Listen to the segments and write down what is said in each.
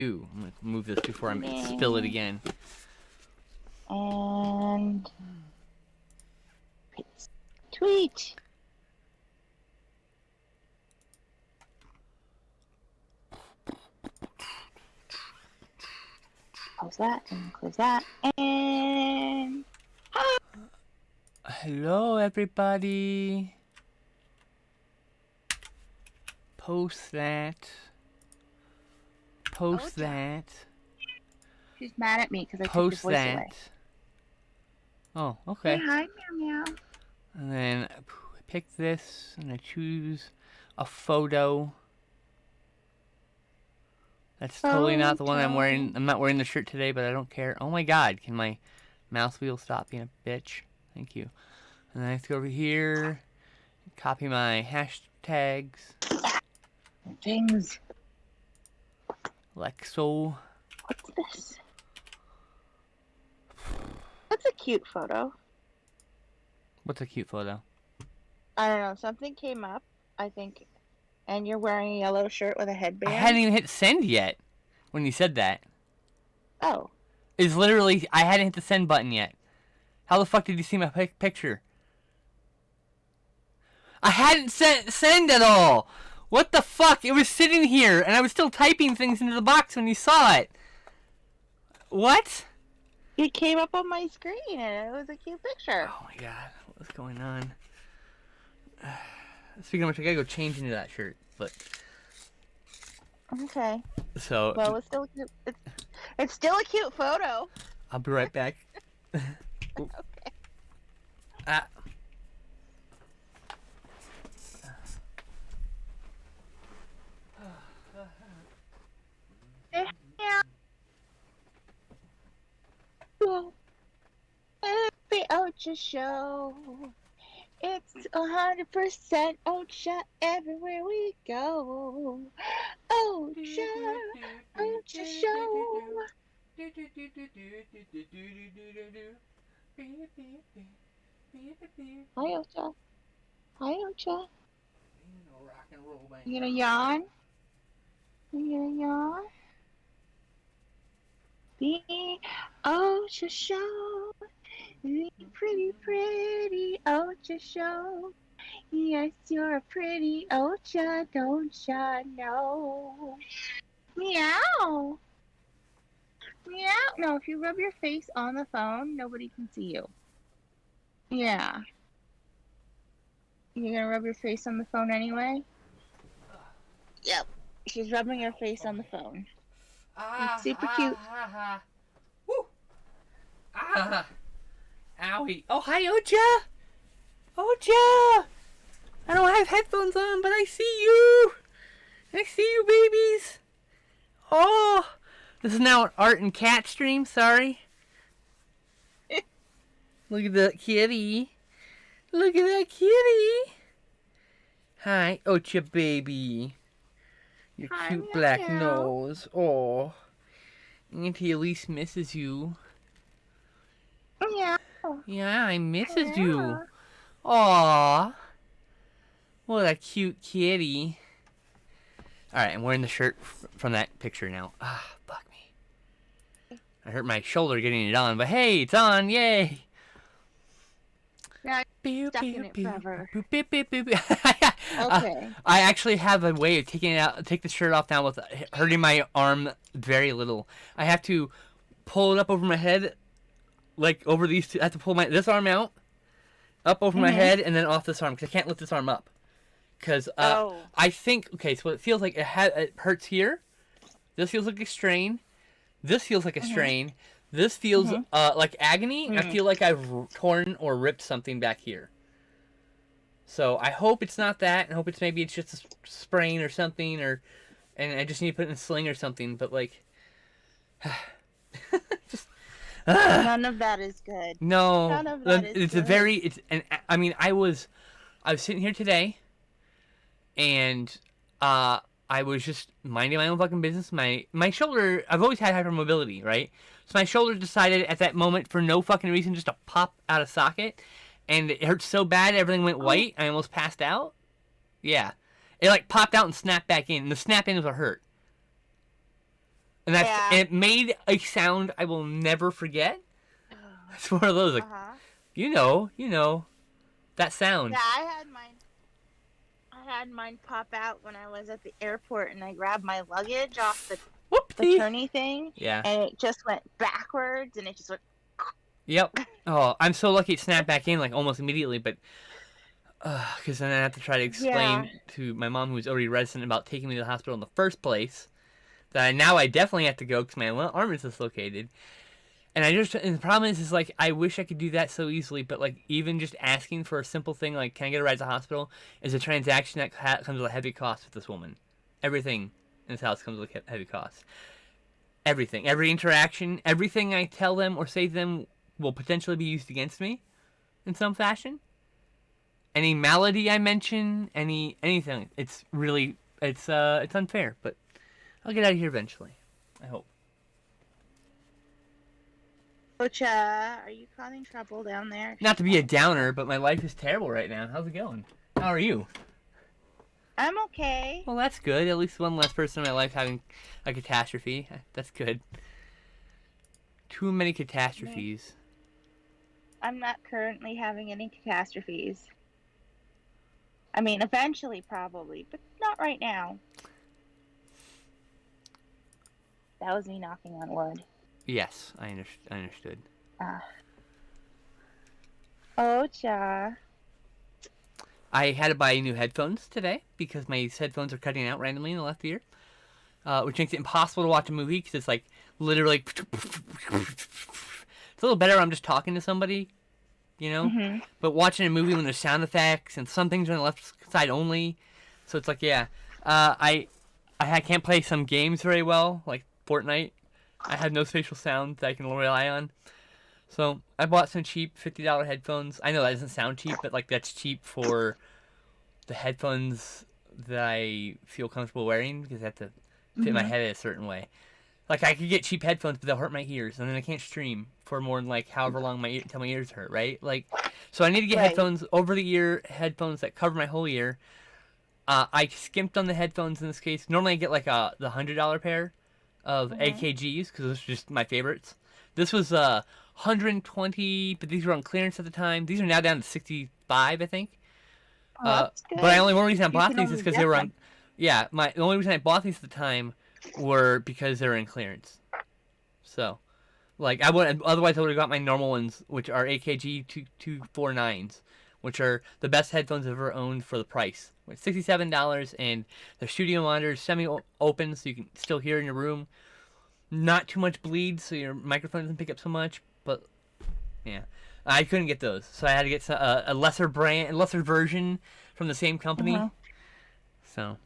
Ooh, I'm gonna move this before I spill it again. And tweet. Close that and close that. And hello, everybody. Post that. Post that. She's mad at me because I took your Post voice that. away. Oh, okay. Say hi, meow meow. And then I pick this and I choose a photo. That's totally not the one I'm wearing. I'm not wearing the shirt today, but I don't care. Oh my god, can my mouse wheel stop being a bitch? Thank you. And then I have to go over here, copy my hashtags. Things. Lexo. What's this? That's a cute photo. What's a cute photo? I don't know. Something came up, I think, and you're wearing a yellow shirt with a headband. I hadn't even hit send yet when you said that. Oh. It's literally, I hadn't hit the send button yet. How the fuck did you see my picture? I hadn't send at all. What the fuck? It was sitting here, and I was still typing things into the box when you saw it. What? It came up on my screen, and it was a cute picture. Oh my god, what's going on? Speaking of which, I gotta go change into that shirt, but... Okay. So... Well, it's still cute. It's still a cute photo. I'll be right back. Okay. Ah. Yeah. Well, it's the Ocha Show. It's 100% Ocha everywhere we go. Ocha, Ocha Show. Hi, Ocha. Hi, Ocha. You gonna yawn? You gonna yawn? The Ocha Show. The pretty, pretty Ocha Show. Yes, you're a pretty Ocha, don't ya know? Meow. Meow. No, if you rub your face on the phone, nobody can see you. Yeah. You're gonna rub your face on the phone anyway? Yep. She's rubbing her face on the phone. It's super cute. Woo! Owie. Oh, hi, Ocha! Ocha! I don't have headphones on, but I see you! I see you, babies! Oh! This is now an art and cat stream, sorry. Look at that kitty. Look at that kitty. Hi, Ocha baby. Your Hi, cute meow, black meow. nose. Oh. Auntie Elise misses you. Yeah. Yeah, I misses Yeah. you. Aww. What a cute kitty. Alright, I'm wearing the shirt from that picture now. Ah, fuck me. I hurt my shoulder getting it on, but hey, it's on, yay! Yeah, stuck in it forever. Okay. I actually have a way of taking it out, take the shirt off now with hurting my arm very little. I have to pull it up over my head, like over these two. I have to pull this arm out, up over my head, and then off this arm, because I can't lift this arm up. Because I think, okay, so it feels like it hurts here. This feels like a strain. This feels like a strain. This feels like agony. I feel like I've torn or ripped something back here. So I hope it's not that. I hope it's just a sprain or something, and I just need to put it in a sling or something. But like, just, none of that is good. No, none of that is good. I mean, I was sitting here today, and I was just minding my own fucking business. My shoulder, I've always had hypermobility, right? So my shoulder decided at that moment, for no fucking reason, just to pop out of socket. And it hurt so bad, everything went white. I almost passed out. Yeah. It like popped out and snapped back in. And the snap in was a hurt. And Yeah. it made a sound I will never forget. It's one of those like, Uh-huh. you know, that sound. Yeah, I had mine pop out when I was at the airport and I grabbed my luggage off the Whoopsie. turny thing Yeah. and it just went backwards and it just went Yep. Oh, I'm so lucky it snapped back in like almost immediately, but because then I have to try to yeah. explain to my mom, who was already reticent about taking me to the hospital in the first place, that now I definitely have to go because my arm is dislocated. And the problem is like, I wish I could do that so easily, but like, even just asking for a simple thing like, can I get a ride to the hospital, is a transaction that comes with a heavy cost with this woman. Everything in this house comes with a heavy cost. Everything, every interaction, everything I tell them or say to them will potentially be used against me in some fashion. Any malady I mention, anything, it's really, it's unfair, but I'll get out of here eventually. I hope. Ocha, are you causing trouble down there? Not to be a downer, but my life is terrible right now. How's it going? How are you? I'm okay. Well, that's good. At least one less person in my life having a catastrophe. That's good. Too many catastrophes. I'm not currently having any catastrophes. I mean, eventually, probably, but not right now. That was me knocking on wood. Yes, I understood. Ocha. I had to buy new headphones today because my headphones are cutting out randomly in the left ear, which makes it impossible to watch a movie because it's like literally. It's a little better. I'm just talking to somebody, Mm-hmm. But watching a movie when there's sound effects and some things are on the left side only, so it's like I can't play some games very well, like Fortnite. I have no spatial sound that I can rely on. So I bought some cheap $50 headphones. I know that doesn't sound cheap, but like that's cheap for the headphones that I feel comfortable wearing because I have to fit my head in a certain way. Like I could get cheap headphones, but they'll hurt my ears, and then I can't stream for more than like however long until my ears hurt, right? Like, so I need to get headphones, over the ear headphones that cover my whole ear. I skimped on the headphones in this case. Normally I get like the $100 pair of AKGs because those are just my favorites. This was 120, but these were on clearance at the time. These are now down to 65, I think. That's good. But the only reason I You bought can these is only because get they were them. on. Yeah, the only reason I bought these at the time were because they were in clearance. So, like, otherwise I would have got my normal ones, which are AKG 249s, which are the best headphones I've ever owned for the price. It's $67, and they're studio monitors, semi-open, so you can still hear in your room. Not too much bleed, so your microphone doesn't pick up so much, but yeah. I couldn't get those, so I had to get a lesser version from the same company. So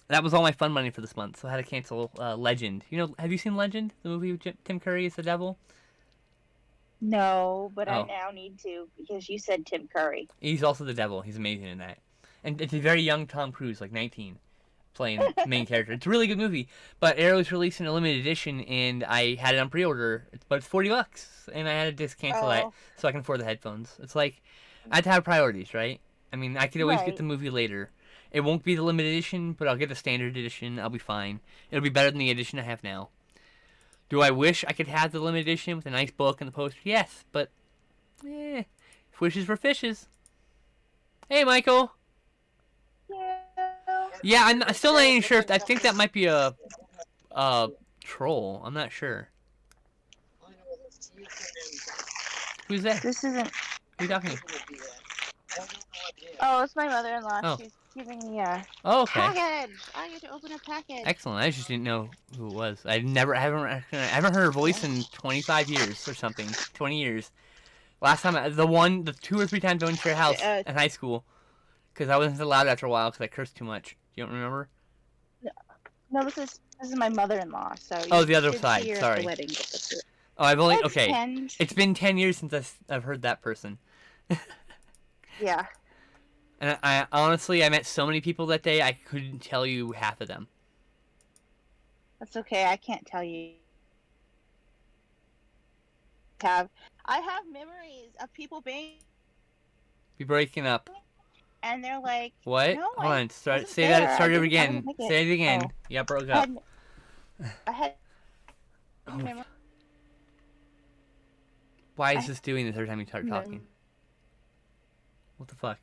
that was all my fun money for this month. So I had to cancel Legend. Have you seen Legend, the movie with Tim Curry as the devil? No, but I Oh. now need to because you said Tim Curry. He's also the devil. He's amazing in that, and it's a very young Tom Cruise, like 19, playing the main character. It's a really good movie. But Arrow was releasing a limited edition, and I had it on pre-order. But it's $40, and I had to just cancel that so I can afford the headphones. It's like I have to have priorities, right? I mean, I could always get the movie later. It won't be the limited edition, but I'll get the standard edition. I'll be fine. It'll be better than the edition I have now. Do I wish I could have the limited edition with a nice book and the poster? Yes, but wishes for fishes. Hey, Michael. Yeah, I'm still not even sure if I think that might be a troll. I'm not sure. Who's that? This isn't. Who you talking to? Oh, it's my mother-in-law. Oh. She's giving me a Okay. package. I get to open a package. Excellent. I just didn't know who it was. I haven't heard her voice in 25 years or something. 20 years. Last time, the 2 or 3 times I went to your house in high school, because I wasn't allowed after a while because I cursed too much. You don't remember? No, this is my mother-in-law. So. Oh, the other side. Sorry. At the wedding, but Oh, I've only it okay. depends. It's been 10 years since I've heard that person. Yeah. And I honestly, I met so many people that day, I couldn't tell you half of them. That's okay. I can't tell you. I have memories of people being. Be breaking up. And they're like, What? No, Hold on. wasn't Say there. that. Start I it didn't again. make it. Say it again. Oh. Yeah, broke up. memory. Why is this doing this every time you start talking? What the fuck?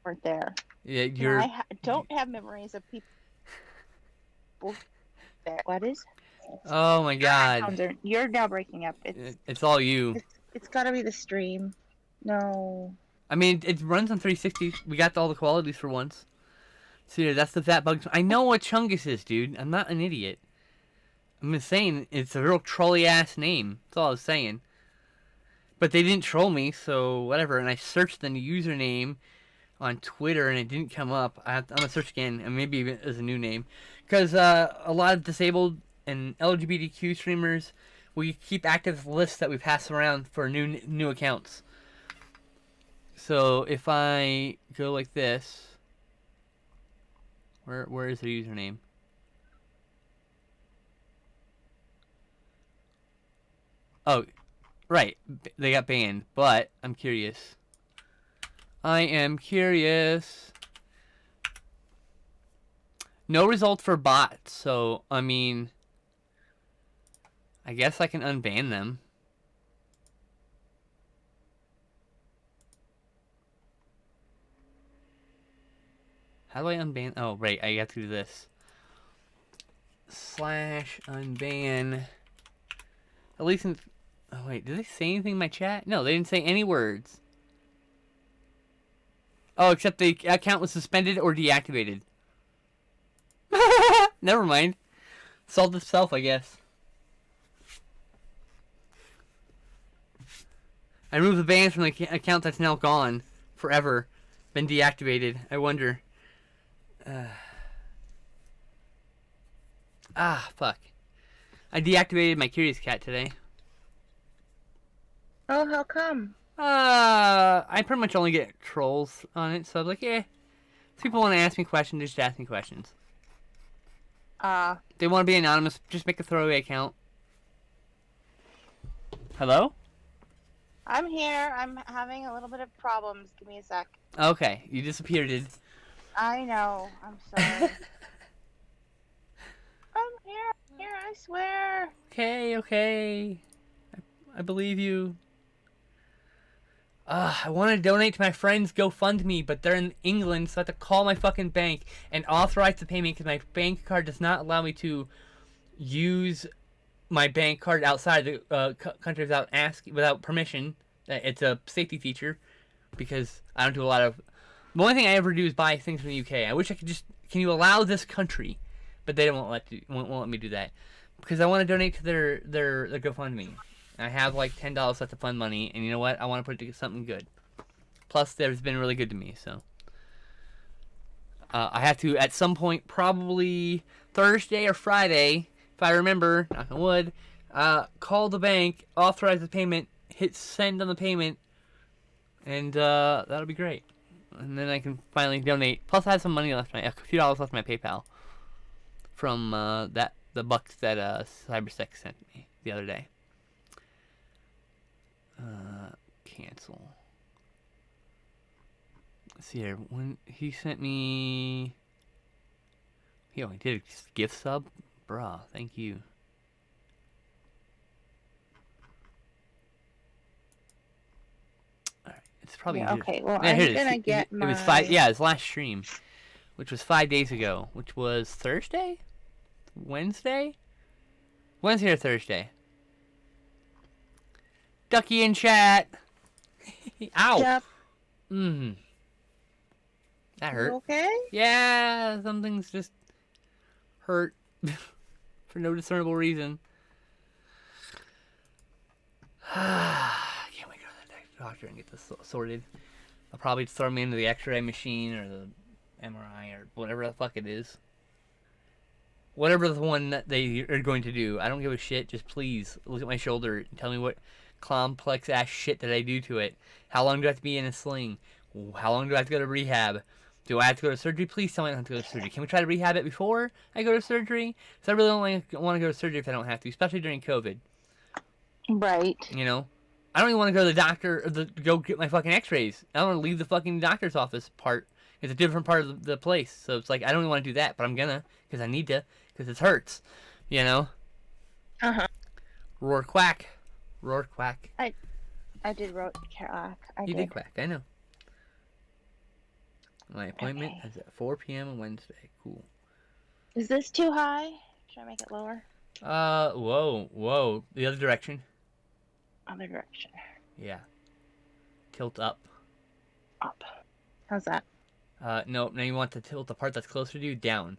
Weren't there. Yeah, No, I don't have memories of people there. What is? Oh my god. You're now breaking up. It's all you. It's gotta be the stream. No. I mean, it runs on 360. We got all the qualities for once. See, that's the fat bug. I know what Chungus is, dude. I'm not an idiot. I'm just saying it's a real trolly ass name. That's all I was saying. But they didn't troll me, so whatever. And I searched the username on Twitter, and it didn't come up. I'm gonna search again, and maybe even as a new name, because a lot of disabled and LGBTQ streamers, we keep active lists that we pass around for new accounts. So if I go like this, where is their username? Oh, right, they got banned. But I'm curious. I am curious. No result for bots, so I mean, I guess I can unban them. How do I unban? Oh, right, I have to do this. /unban. At least in... Oh, wait, did they say anything in my chat? No, they didn't say any words. Oh, except the account was suspended or deactivated. Never mind. Solved itself, I guess. I removed the ban from the account that's now gone. Forever. Been deactivated. I wonder... fuck. I deactivated my Curious Cat today. Oh, how come? I pretty much only get trolls on it, so I was like, if people want to ask me questions, just ask me questions. They want to be anonymous, just make a throwaway account. Hello? I'm here. I'm having a little bit of problems. Give me a sec. Okay, you disappeared. I know. I'm sorry. I'm here, I swear. Okay. I believe you. I want to donate to my friend's GoFundMe, but they're in England, so I have to call my fucking bank and authorize the payment because my bank card does not allow me to use my bank card outside the country without permission. It's a safety feature because I don't do a lot of... The only thing I ever do is buy things from the UK. I wish I could just... Can you allow this country? But they won't let me do that because I want to donate to their GoFundMe. I have like $10 left to fund money, and you know what? I want to put it to something good. Plus, they've been really good to me, so I have to at some point, probably Thursday or Friday, if I remember, knock on wood, call the bank, authorize the payment, hit send on the payment, and that'll be great. And then I can finally donate. Plus, I have some money left, a few dollars left in my PayPal from the bucks that Cybersex sent me the other day. Cancel. Let's see here. When he sent me... He only did a gift sub? Bruh, thank you. Alright, it's probably... Yeah, okay, well, yeah, I'm gonna get my... It was 5... Yeah, his last stream, which was 5 days ago, which was Thursday? Wednesday? Wednesday or Thursday? Ducky in chat. Ow. Yep. That hurt. You okay? Yeah, something's just hurt for no discernible reason. Can't wait to go to the doctor and get this sorted. They'll probably throw me into the X-ray machine or the MRI or whatever the fuck it is. Whatever the one that they are going to do. I don't give a shit. Just please look at my shoulder and tell me what complex ass shit did I do to it. How long do I have to be in a sling? How long do I have to go to rehab? Do I have to go to surgery? Please tell me I don't have to go to surgery. Can we try to rehab it before I go to surgery? Because I really don't want to go to surgery if I don't have to, especially during COVID. Right. You know? I don't even want to go to the doctor or go get my fucking x-rays. I don't want to leave the fucking doctor's office part. It's a different part of the place. So it's like, I don't even want to do that, but I'm gonna. Because I need to. Because it hurts. You know? Uh-huh. Roar quack. Roar quack. I did roar quack. You did quack, I know. My appointment Okay. is at 4 p.m. on Wednesday. Cool. Is this too high? Should I make it lower? Whoa. The other direction. Other direction. Yeah. Tilt up. Up. How's that? No, now you want to tilt the part that's closer to you down.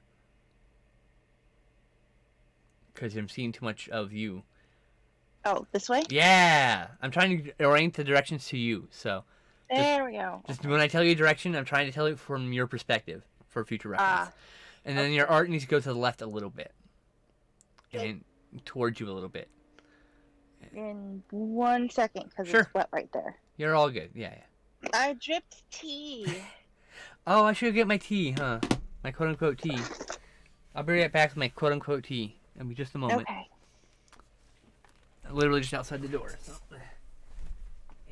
Because I'm seeing too much of you. Oh, this way? Yeah! I'm trying to orient the directions to you, so. There we go. Just when I tell you direction, I'm trying to tell it from your perspective for future reference. And then your art needs to go to the left a little bit. And towards you a little bit. In 1 second, because Sure. it's wet right there. You're all good. Yeah. I dripped tea. Oh, I should get my tea, huh? My quote-unquote tea. I'll be right back with my quote-unquote tea. It'll be just a moment. Okay. Literally just outside the door. So.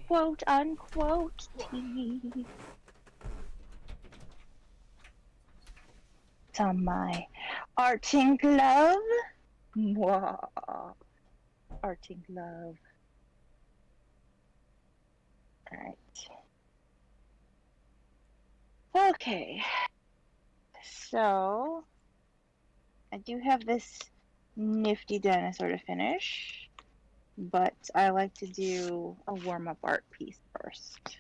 Quote unquote tea. It's on my arting glove. Mwah. Arting glove. Alright. Okay. So, I do have this nifty dinosaur to finish, but I like to do a warm-up art piece first.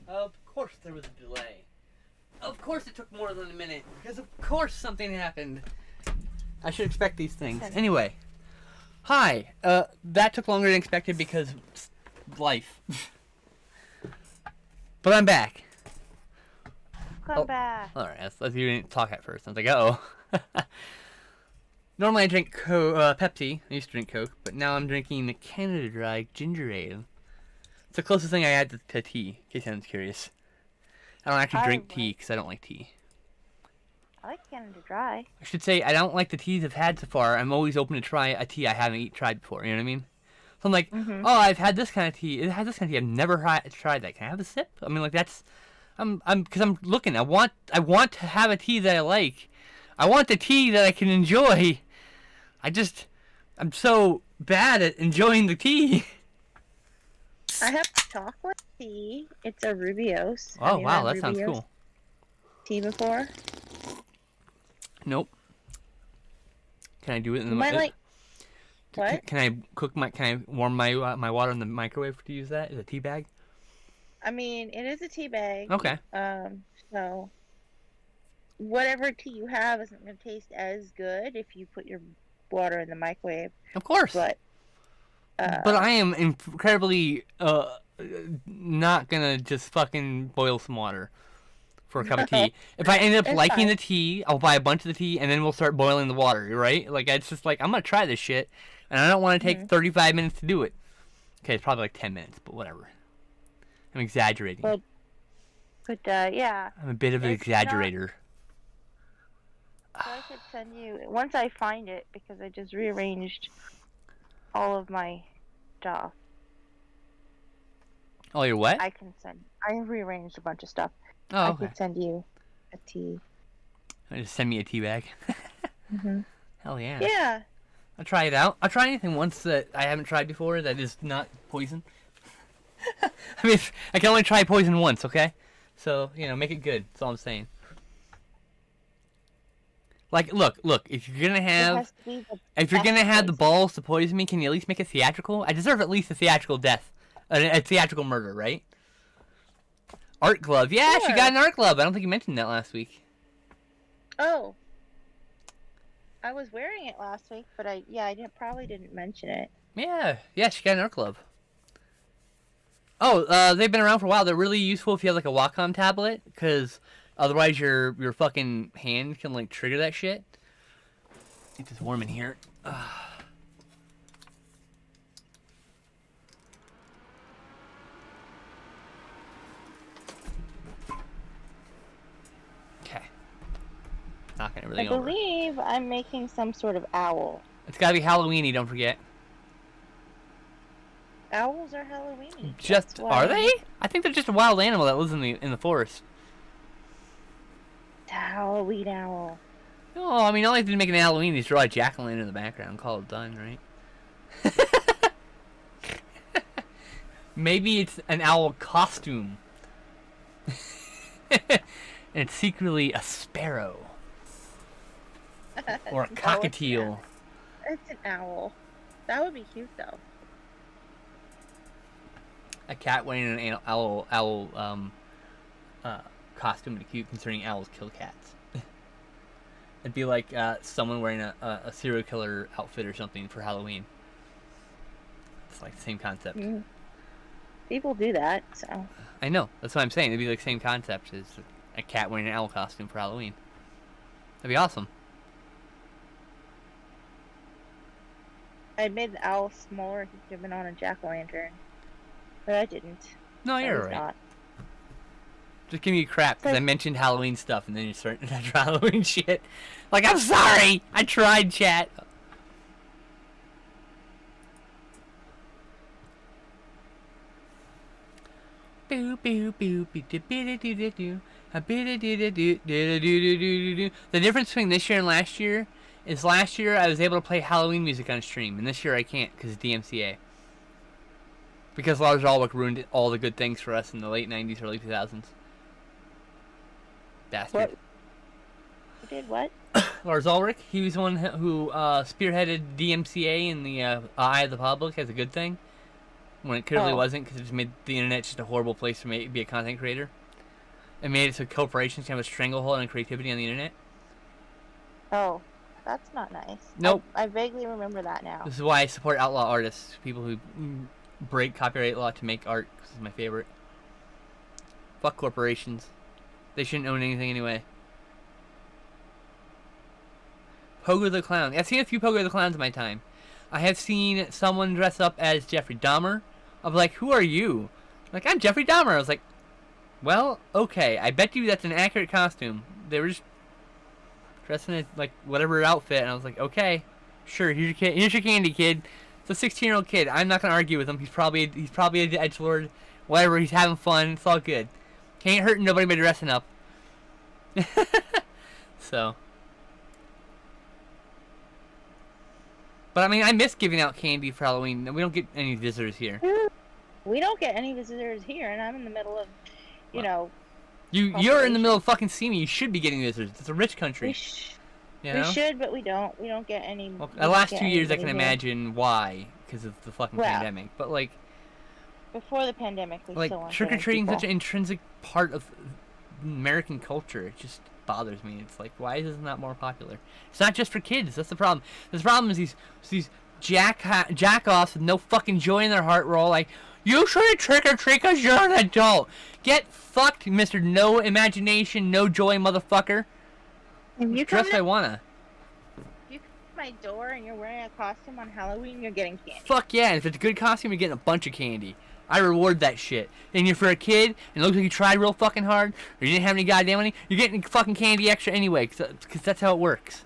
Of course there was a delay. Of course it took more than a minute. Because of course something happened. I should expect these things. Anyway. Hi. That took longer than expected because life. But I'm back. Come back. Alright, let's you didn't talk at first. I was like, oh. Normally I drink Pepsi. I used to drink Coke, but now I'm drinking Canada Dry ginger ale. It's the closest thing I had to tea, in case anyone's curious. I don't actually drink tea because I don't like tea. I like Canada Dry. I should say I don't like the teas I've had so far. I'm always open to try a tea I haven't tried before. You know what I mean? So I'm like, oh, I've had this kind of tea. It has this kind of tea. I've never tried that. Can I have a sip? I mean, like that's, because I'm looking. I want to have a tea that I like. I want the tea that I can enjoy. I'm so bad at enjoying the tea. I have chocolate tea. It's a Rubio's. Oh wow, that sounds cool. Tea before? Nope. Can I do it in the You might like. What? Can I warm my water in the microwave to use that? Is it a tea bag? I mean, it is a tea bag. Okay. So whatever tea you have isn't going to taste as good if you put your water in the microwave. Of course. But I am incredibly not gonna just fucking boil some water for a cup of tea. If I end up liking the tea, I'll buy a bunch of the tea and then we'll start boiling the water, right? Like it's just like I'm gonna try this shit and I don't want to take 35 minutes to do it. Okay, it's probably like 10 minutes, but whatever. I'm exaggerating. But yeah. I'm a bit of an exaggerator. So I could send you once I find it because I just rearranged all of my stuff. Oh, you're what? I can I rearranged a bunch of stuff. Oh, I okay. could send you a tea. Just send me a tea bag. Mhm. Hell yeah. Yeah. I'll try it out. I'll try anything once that I haven't tried before that is not poison. I mean, I can only try poison once, okay? So, make it good. That's all I'm saying. Like, look, if you're gonna It have, has to be the if you're best gonna have the poison. balls to poison me, can you at least make it theatrical? I deserve at least a theatrical death, a theatrical murder, right? Art glove, yeah, she Sure. got an art glove. I don't think you mentioned that last week. Oh. I was wearing it last week, but I probably didn't mention it. Yeah, she got an art glove. Oh, they've been around for a while. They're really useful if you have like a Wacom tablet, because otherwise your fucking hand can like trigger that shit. It's just warm in here. Okay. Knocking everything I over. believe I'm making some sort of owl. It's gotta be Halloweeny, don't forget. Owls are Halloweeny. Just are they? I think they're just a wild animal that lives in the forest. It's a Halloween owl. Oh, I mean, all I have to make an Halloween is draw a jack-o'-lantern in the background. Call it done, right? Maybe it's an owl costume. And it's secretly a sparrow. Or a cockatiel. It's an owl. That would be cute, though. A cat wearing an owl costume would be cute, concerning owls kill cats. It'd be like someone wearing a serial killer outfit or something for Halloween. It's like the same concept. Mm. People do that, so. I know. That's what I'm saying. It'd be like the same concept as a cat wearing an owl costume for Halloween. That'd be awesome. I made the owl smaller. He could have been on a jack-o'-lantern. But I didn't. No, you're right. Not. Just give me crap because I mentioned Halloween stuff and then you start Halloween shit. Like, I'm sorry! I tried, chat. The difference between this year and last year is last year I was able to play Halloween music on stream, and this year I can't because of DMCA. Because Lars Ulrich ruined all the good things for us in the late 90s, early 2000s. Bastard. What? Who did what? Lars Ulrich, he was the one who spearheaded DMCA in the eye of the public as a good thing. When it clearly wasn't, because it just made the internet just a horrible place to be a content creator. It made it so corporations can have a stranglehold on creativity on the internet. Oh, that's not nice. Nope. I vaguely remember that now. This is why I support outlaw artists, people who break copyright law to make art. This is my favorite. Fuck corporations. They shouldn't own anything anyway. Pogo the Clown. I've seen a few Pogo the Clowns in my time. I have seen someone dress up as Jeffrey Dahmer. I'm like, who are you? Like, I'm Jeffrey Dahmer. I was like, well, okay. I bet you that's an accurate costume. They were just dressing in, like, whatever outfit. And I was like, okay, sure, here's your candy, kid. It's a 16-year-old kid. I'm not going to argue with him. He's probably an edgelord. Whatever, he's having fun. It's all good. He ain't hurting nobody by dressing up. So. But, I mean, I miss giving out candy for Halloween. We don't get any visitors here. We don't get any visitors here, and I'm in the middle of, you know... You're in the middle of fucking Simi. You should be getting visitors. It's a rich country. We should, but we don't. We don't get any... Well, the last 2 years, I can imagine why. Because of the fucking pandemic. But, like... Before the pandemic, we still weren't trick-or-treating is people. such an intrinsic part of American culture. It just bothers me. It's like, why is this not more popular? It's not just for kids. That's the problem. The problem is these jack-offs with no fucking joy in their heart were all like, you shouldn't trick-or-treat because you're an adult. Get fucked, Mr. No Imagination, No Joy motherfucker. If you dress I wanna. If you come to my door and you're wearing a costume on Halloween, you're getting candy. Fuck yeah. And if it's a good costume, you're getting a bunch of candy. I reward that shit. And you're for a kid, and it looks like you tried real fucking hard, or you didn't have any goddamn money, you're getting fucking candy extra anyway, because that's how it works.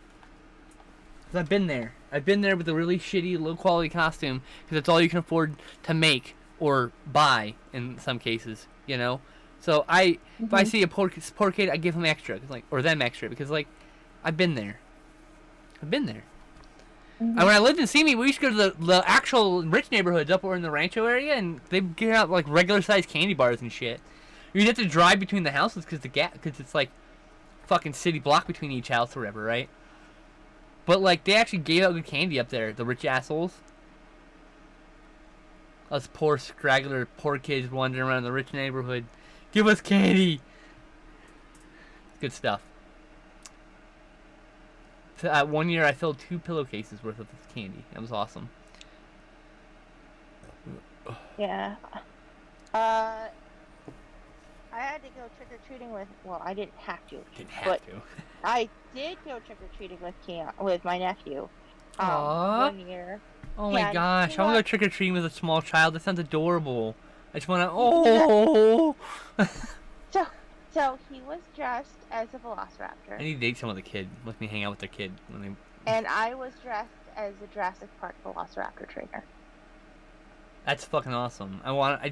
Because I've been there. I've been there with a really shitty, low-quality costume, because that's all you can afford to make or buy in some cases, you know? So if I see a poor kid, I give him extra, or them extra, because like, I've been there. And when I lived in Simi, we used to go to the actual rich neighborhoods up over in the Rancho area, and they give out like regular sized candy bars and shit. You'd have to drive between the houses because it's like fucking city block between each house or whatever, right? But like, they actually gave out good candy up there, the rich assholes. Us poor straggler, poor kids wandering around the rich neighborhood. Give us candy. Good stuff. So, 1 year, I filled 2 pillowcases worth of candy. That was awesome. Yeah. I had to go trick or treating with. Well, I didn't have to. I did go trick or treating with my nephew. Aww. 1 year. Oh my gosh! I want to go trick or treating with a small child. That sounds adorable. I just want to. Oh. So he was dressed as a velociraptor. I need to date some of the kid. Let me hang out with their kid when they. And I was dressed as a Jurassic Park velociraptor trainer. That's fucking awesome. I want to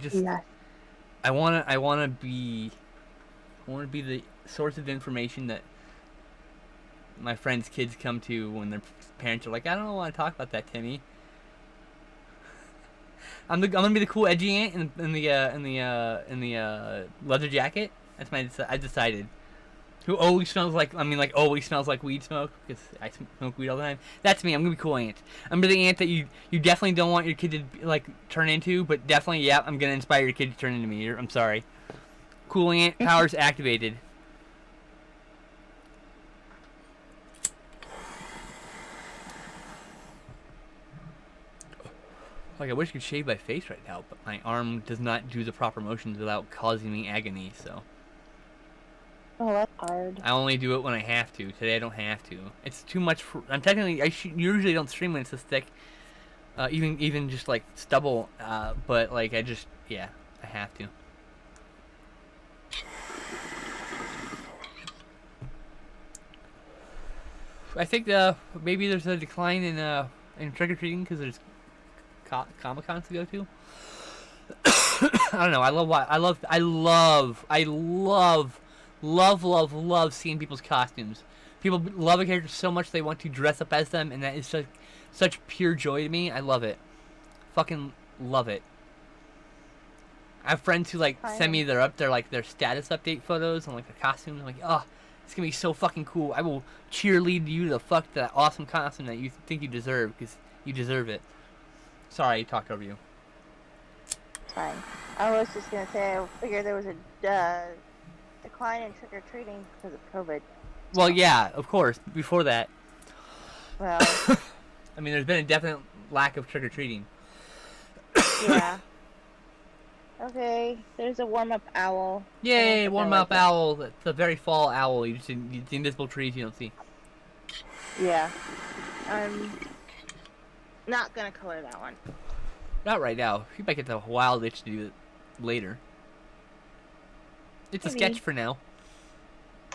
be the source of information that my friends' kids come to when their parents are like, I don't want to talk about that, Timmy. I'm gonna be the cool edgy aunt in the leather jacket. I decided. Who always smells like weed smoke, because I smoke weed all the time. That's me. I'm gonna be cool aunt. I'm gonna be the aunt that you definitely don't want your kid to like turn into, but definitely, yeah, I'm gonna inspire your kid to turn into me. I'm sorry. Cool aunt powers activated. Like, I wish I could shave my face right now, but my arm does not do the proper motions without causing me agony, so. Oh, that's hard. I only do it when I have to. Today I don't have to. It's too much for... I usually don't stream when it's this thick. Even just, like, stubble. But, like, I have to. I think, maybe there's a decline in trick-or-treating because there's Comic-Cons to go to. I don't know. I love seeing people's costumes. People love a character so much they want to dress up as them, and that is such pure joy to me. I love it. Fucking love it. I have friends who like send me their status update photos and like their costumes. I'm like, oh, it's gonna be so fucking cool. I will cheerlead you to fuck that awesome costume that you think you deserve, because you deserve it. Sorry, I talked over you. Fine. I was just gonna say, I figured there was a decline in trick-or-treating because of COVID. Well, yeah, of course. Before that. Well. I mean, there's been a definite lack of trick-or-treating. Yeah. Okay, there's a warm-up owl. Yay, warm-up owl. It's a very fall owl. You just the invisible trees you don't see. Yeah. I'm not gonna color that one. Not right now. You might get the wild itch to do it later. It's a sketch for now.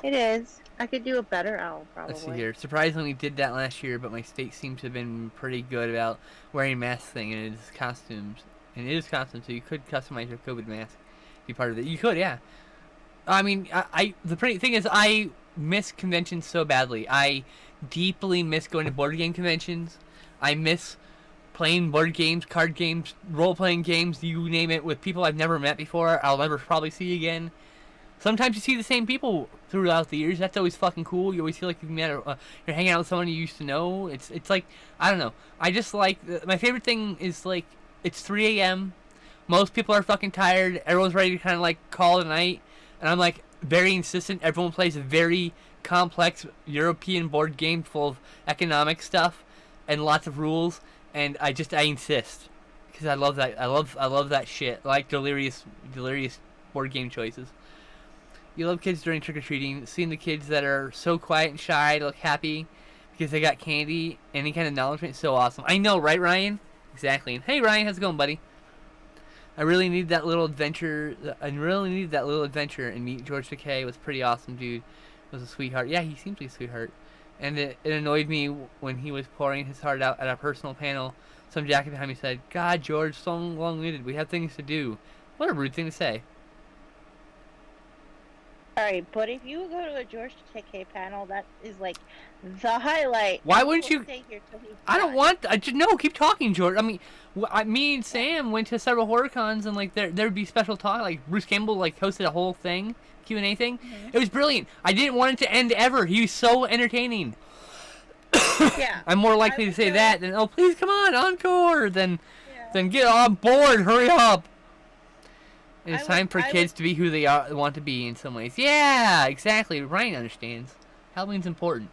It is. I could do a better owl, probably. Let's see here. Surprisingly, did that last year, but my state seems to have been pretty good about wearing masks thing, and it is costumes. And it is costumes, so you could customize your COVID mask. Be part of it. You could, yeah. I mean, the pretty thing is, I miss conventions so badly. I deeply miss going to board game conventions. I miss playing board games, card games, role-playing games, you name it, with people I've never met before, I'll never probably see again. Sometimes you see the same people throughout the years. That's always fucking cool. You always feel like you're hanging out with someone you used to know. It's like, I don't know. I just like, my favorite thing is like, it's 3 a.m. Most people are fucking tired. Everyone's ready to kind of like call it a night. And I'm like very insistent. Everyone plays a very complex European board game full of economic stuff and lots of rules. And I insist, because I love that. I love that shit. I like delirious board game choices. You love kids during trick or treating. Seeing the kids that are so quiet and shy look happy because they got candy, any kind of acknowledgement, is so awesome. I know, right, Ryan? Exactly. And hey, Ryan, how's it going, buddy? I really need that little adventure. And meet George Takei. It was pretty awesome, dude. It was a sweetheart. Yeah, he seems like a sweetheart. And it annoyed me when he was pouring his heart out at our personal panel. Some jacket behind me said, God, George, so long-winded. We have things to do. What a rude thing to say. Alright, but if you go to a George Takei panel, that is like the highlight. Why wouldn't you? Stay here till he's I don't done. want. I just no. Keep talking, George. I mean, me and Sam went to several horror cons, and like there'd be special talk. Like Bruce Campbell like hosted a whole thing, Q&A thing. It was brilliant. I didn't want it to end ever. He was so entertaining. Yeah. I'm more likely to would say go- that than, oh, please come on, encore, than Yeah. get on board, hurry up. It's I time would- for I kids to be who they want to be in some ways. Yeah, exactly. Ryan understands. Halloween's important.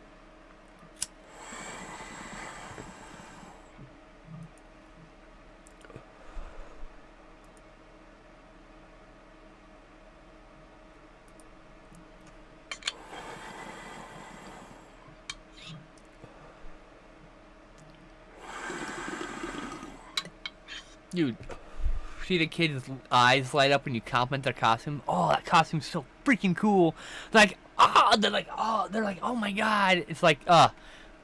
Dude, see the kids' eyes light up when you compliment their costume? Oh, that costume's so freaking cool. They're like, oh my god. It's like,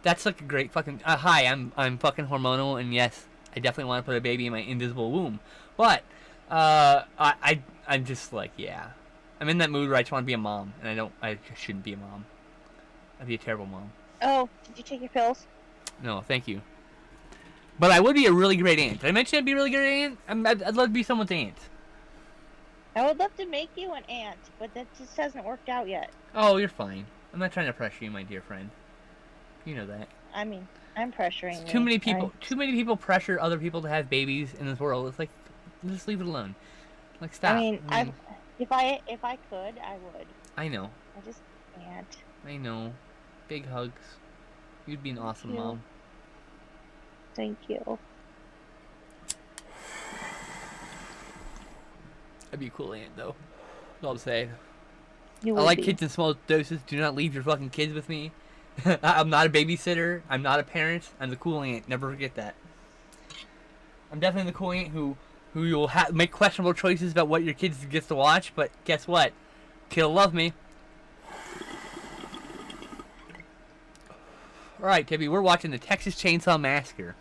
that's like a great fucking, hi, I'm fucking hormonal, and yes, I definitely want to put a baby in my invisible womb. But, I'm just like, yeah. I'm in that mood where I just want to be a mom, and I shouldn't be a mom. I'd be a terrible mom. Oh, did you take your pills? No, thank you. But I would be a really great aunt. Did I mention I'd be a really great aunt? I'd love to be someone's aunt. I would love to make you an aunt, but that just hasn't worked out yet. Oh, you're fine. I'm not trying to pressure you, my dear friend. You know that. I mean, I'm pressuring you. Too many people pressure other people to have babies in this world. It's like, just leave it alone. Like, stop. I mean, if I could, I would. I know. I just can't. I know. Big hugs. You'd be an awesome you. mom. Thank you. I'd be a cool aunt, though. That's all to say. You I would like be. kids in small doses. Do not leave your fucking kids with me. I'm not a babysitter. I'm not a parent. I'm the cool aunt. Never forget that. I'm definitely the cool aunt who you'll make questionable choices about what your kids gets to watch. But guess what? Kid'll love me. All right, Tibby. We're watching the Texas Chainsaw Massacre.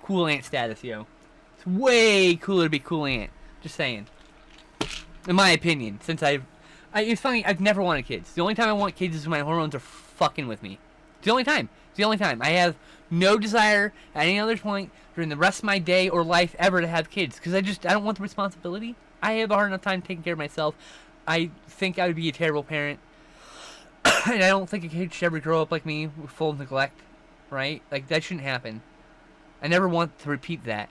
Cool aunt status, yo. It's way cooler to be cool aunt. Just saying. In my opinion, since it's funny, I've never wanted kids. The only time I want kids is when my hormones are fucking with me. It's the only time. It's the only time. I have no desire at any other point during the rest of my day or life ever to have kids. Because I don't want the responsibility. I have a hard enough time taking care of myself. I think I would be a terrible parent. And I don't think a kid should ever grow up like me with full neglect. Right? Like, that shouldn't happen. I never want to repeat that.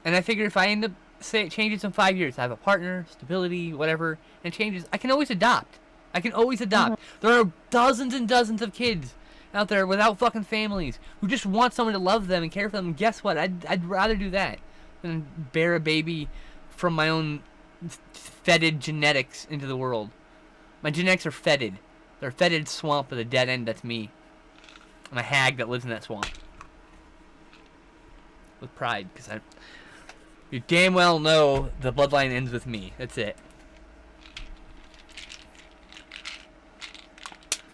And I figure if I end up, say it changes in 5 years, I have a partner, stability, whatever, and it changes, I can always adopt. There are dozens and dozens of kids out there without fucking families who just want someone to love them and care for them. And guess what? I'd rather do that than bear a baby from my own fetid genetics into the world. My genetics are fetid. They're a fetid swamp with a dead end. That's me. I'm a hag that lives in that swamp. With pride, because you damn well know the bloodline ends with me. That's it.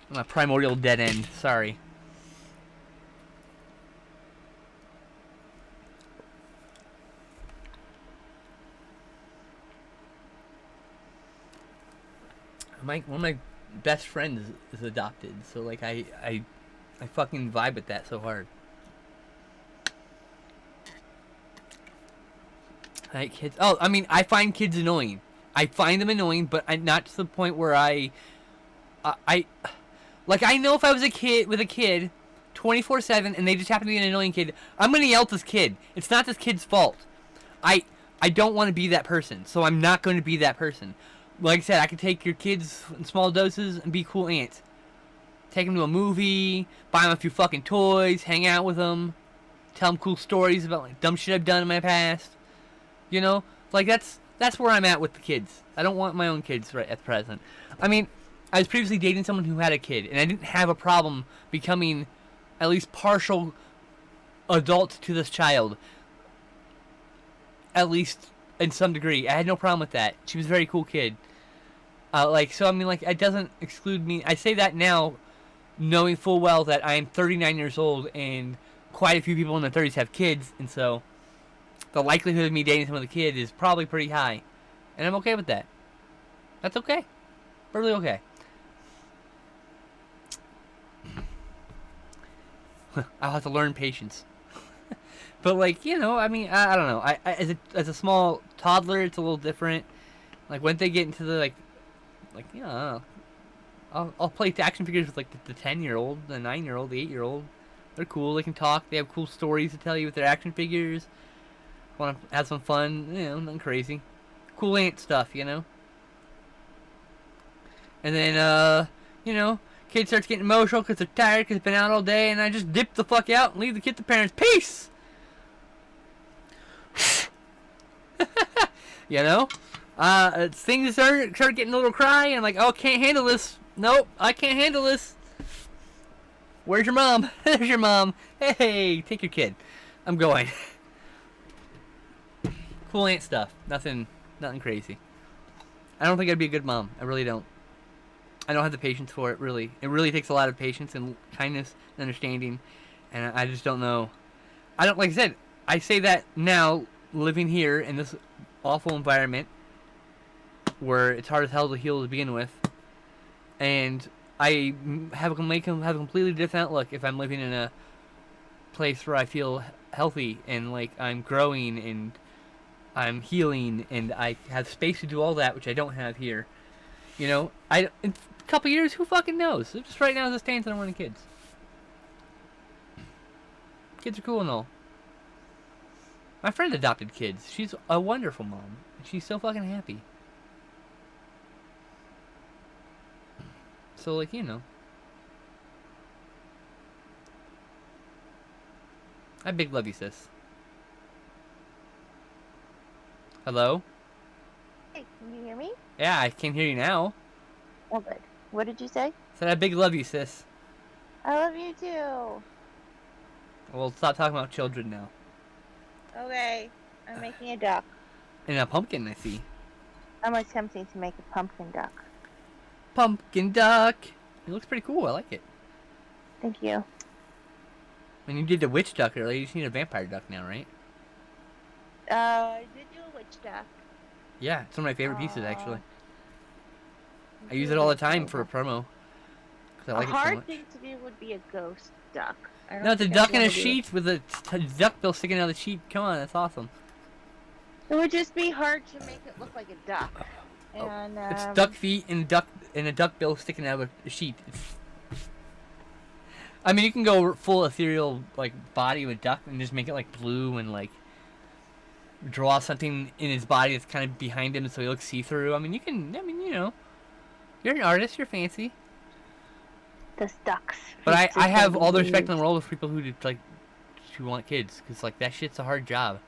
I'm a primordial dead end. Sorry. One of my best friends is adopted, so like I fucking vibe with that so hard. I like kids. Oh, I mean, I find kids annoying. I find them annoying, but not to the point where I know if I was a kid with a kid 24/7 and they just happen to be an annoying kid, I'm gonna yell at this kid. It's not this kid's fault. I don't want to be that person, so I'm not going to be that person. Like I said, I could take your kids in small doses and be cool aunt. Take them to a movie, buy them a few fucking toys, hang out with them, tell them cool stories about like dumb shit I've done in my past. You know, like that's where I'm at with the kids. I don't want my own kids right at present. I mean, I was previously dating someone who had a kid, and I didn't have a problem becoming at least partial adult to this child. At least in some degree. I had no problem with that. She was a very cool kid. So I mean, like, it doesn't exclude me. I say that now, knowing full well that I am 39 years old, and quite a few people in their 30s have kids, and so the likelihood of me dating someone with a kid is probably pretty high. And I'm okay with that. That's okay. Perfectly okay. I'll have to learn patience. But like, you know, I mean, I don't know. As a small toddler, it's a little different. Like when they get into the you know, I don't know. I'll play action figures with like the 10-year-old, the 9-year-old, the 8-year-old. They're cool. They can talk. They have cool stories to tell you with their action figures. Want to have some fun? You know, nothing crazy. Cool aunt stuff, you know. And then you know, kid starts getting emotional because they're tired because they've been out all day, and I just dip the fuck out and leave the kid to parents. Peace. You know, things start getting a little cry, and I'm like, oh, can't handle this. Nope, I can't handle this. Where's your mom? There's your mom. Hey, take your kid. I'm going. Cool aunt stuff. Nothing crazy. I don't think I'd be a good mom. I really don't. I don't have the patience for it, really. It really takes a lot of patience and kindness and understanding, and I just don't know. I don't, like I said, I say that now, living here in this awful environment where it's hard as hell to heal to begin with, and I have a completely different outlook if I'm living in a place where I feel healthy and like I'm growing and I'm healing and I have space to do all that, which I don't have here. You know, in a couple years, who fucking knows? Just right now, as it stands, I don't want any kids. Kids are cool and all. My friend adopted kids. She's a wonderful mom. She's so fucking happy. So, like, you know. I big love you, sis. Hello? Hey, can you hear me? Yeah, I can hear you now. Oh, good. What did you say? Said I big love you, sis. I love you too. Well, stop talking about children now. Okay, I'm making a duck. And a pumpkin, I see. I'm attempting to make a pumpkin duck. Pumpkin duck. It looks pretty cool. I like it. Thank you. When you did the witch duck earlier, you just need a vampire duck now, right? I did do a witch duck. Yeah, it's one of my favorite pieces, actually. I use it all the time for a promo. I like a it so hard much. thing to do would be a ghost duck. No, it's a duck in a sheet with a duck bill sticking out of the sheet. Come on, that's awesome. It would just be hard to make it look like a duck. And It's duck feet and a duck bill sticking out of a sheet. I mean, you can go full ethereal like body with duck and just make it like blue and like draw something in his body that's kind of behind him so he looks see-through. I mean, you can. I mean, you know, you're an artist. You're fancy. the ducks. But I have all the respect in the world for people who who want kids, because like that shit's a hard job.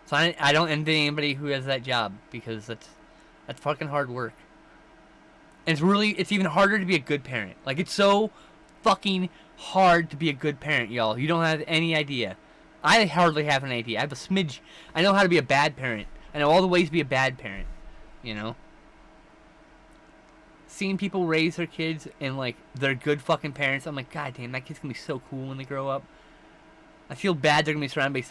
So I don't envy anybody who has that job, because that's fucking hard work. And it's even harder to be a good parent. Like, it's so fucking hard to be a good parent, y'all. You don't have any idea. I hardly have an idea. I have a smidge. I know how to be a bad parent. I know all the ways to be a bad parent. You know? Seeing people raise their kids and, like, they're good fucking parents, I'm like, God damn, that kid's gonna be so cool when they grow up. I feel bad they're gonna be surrounded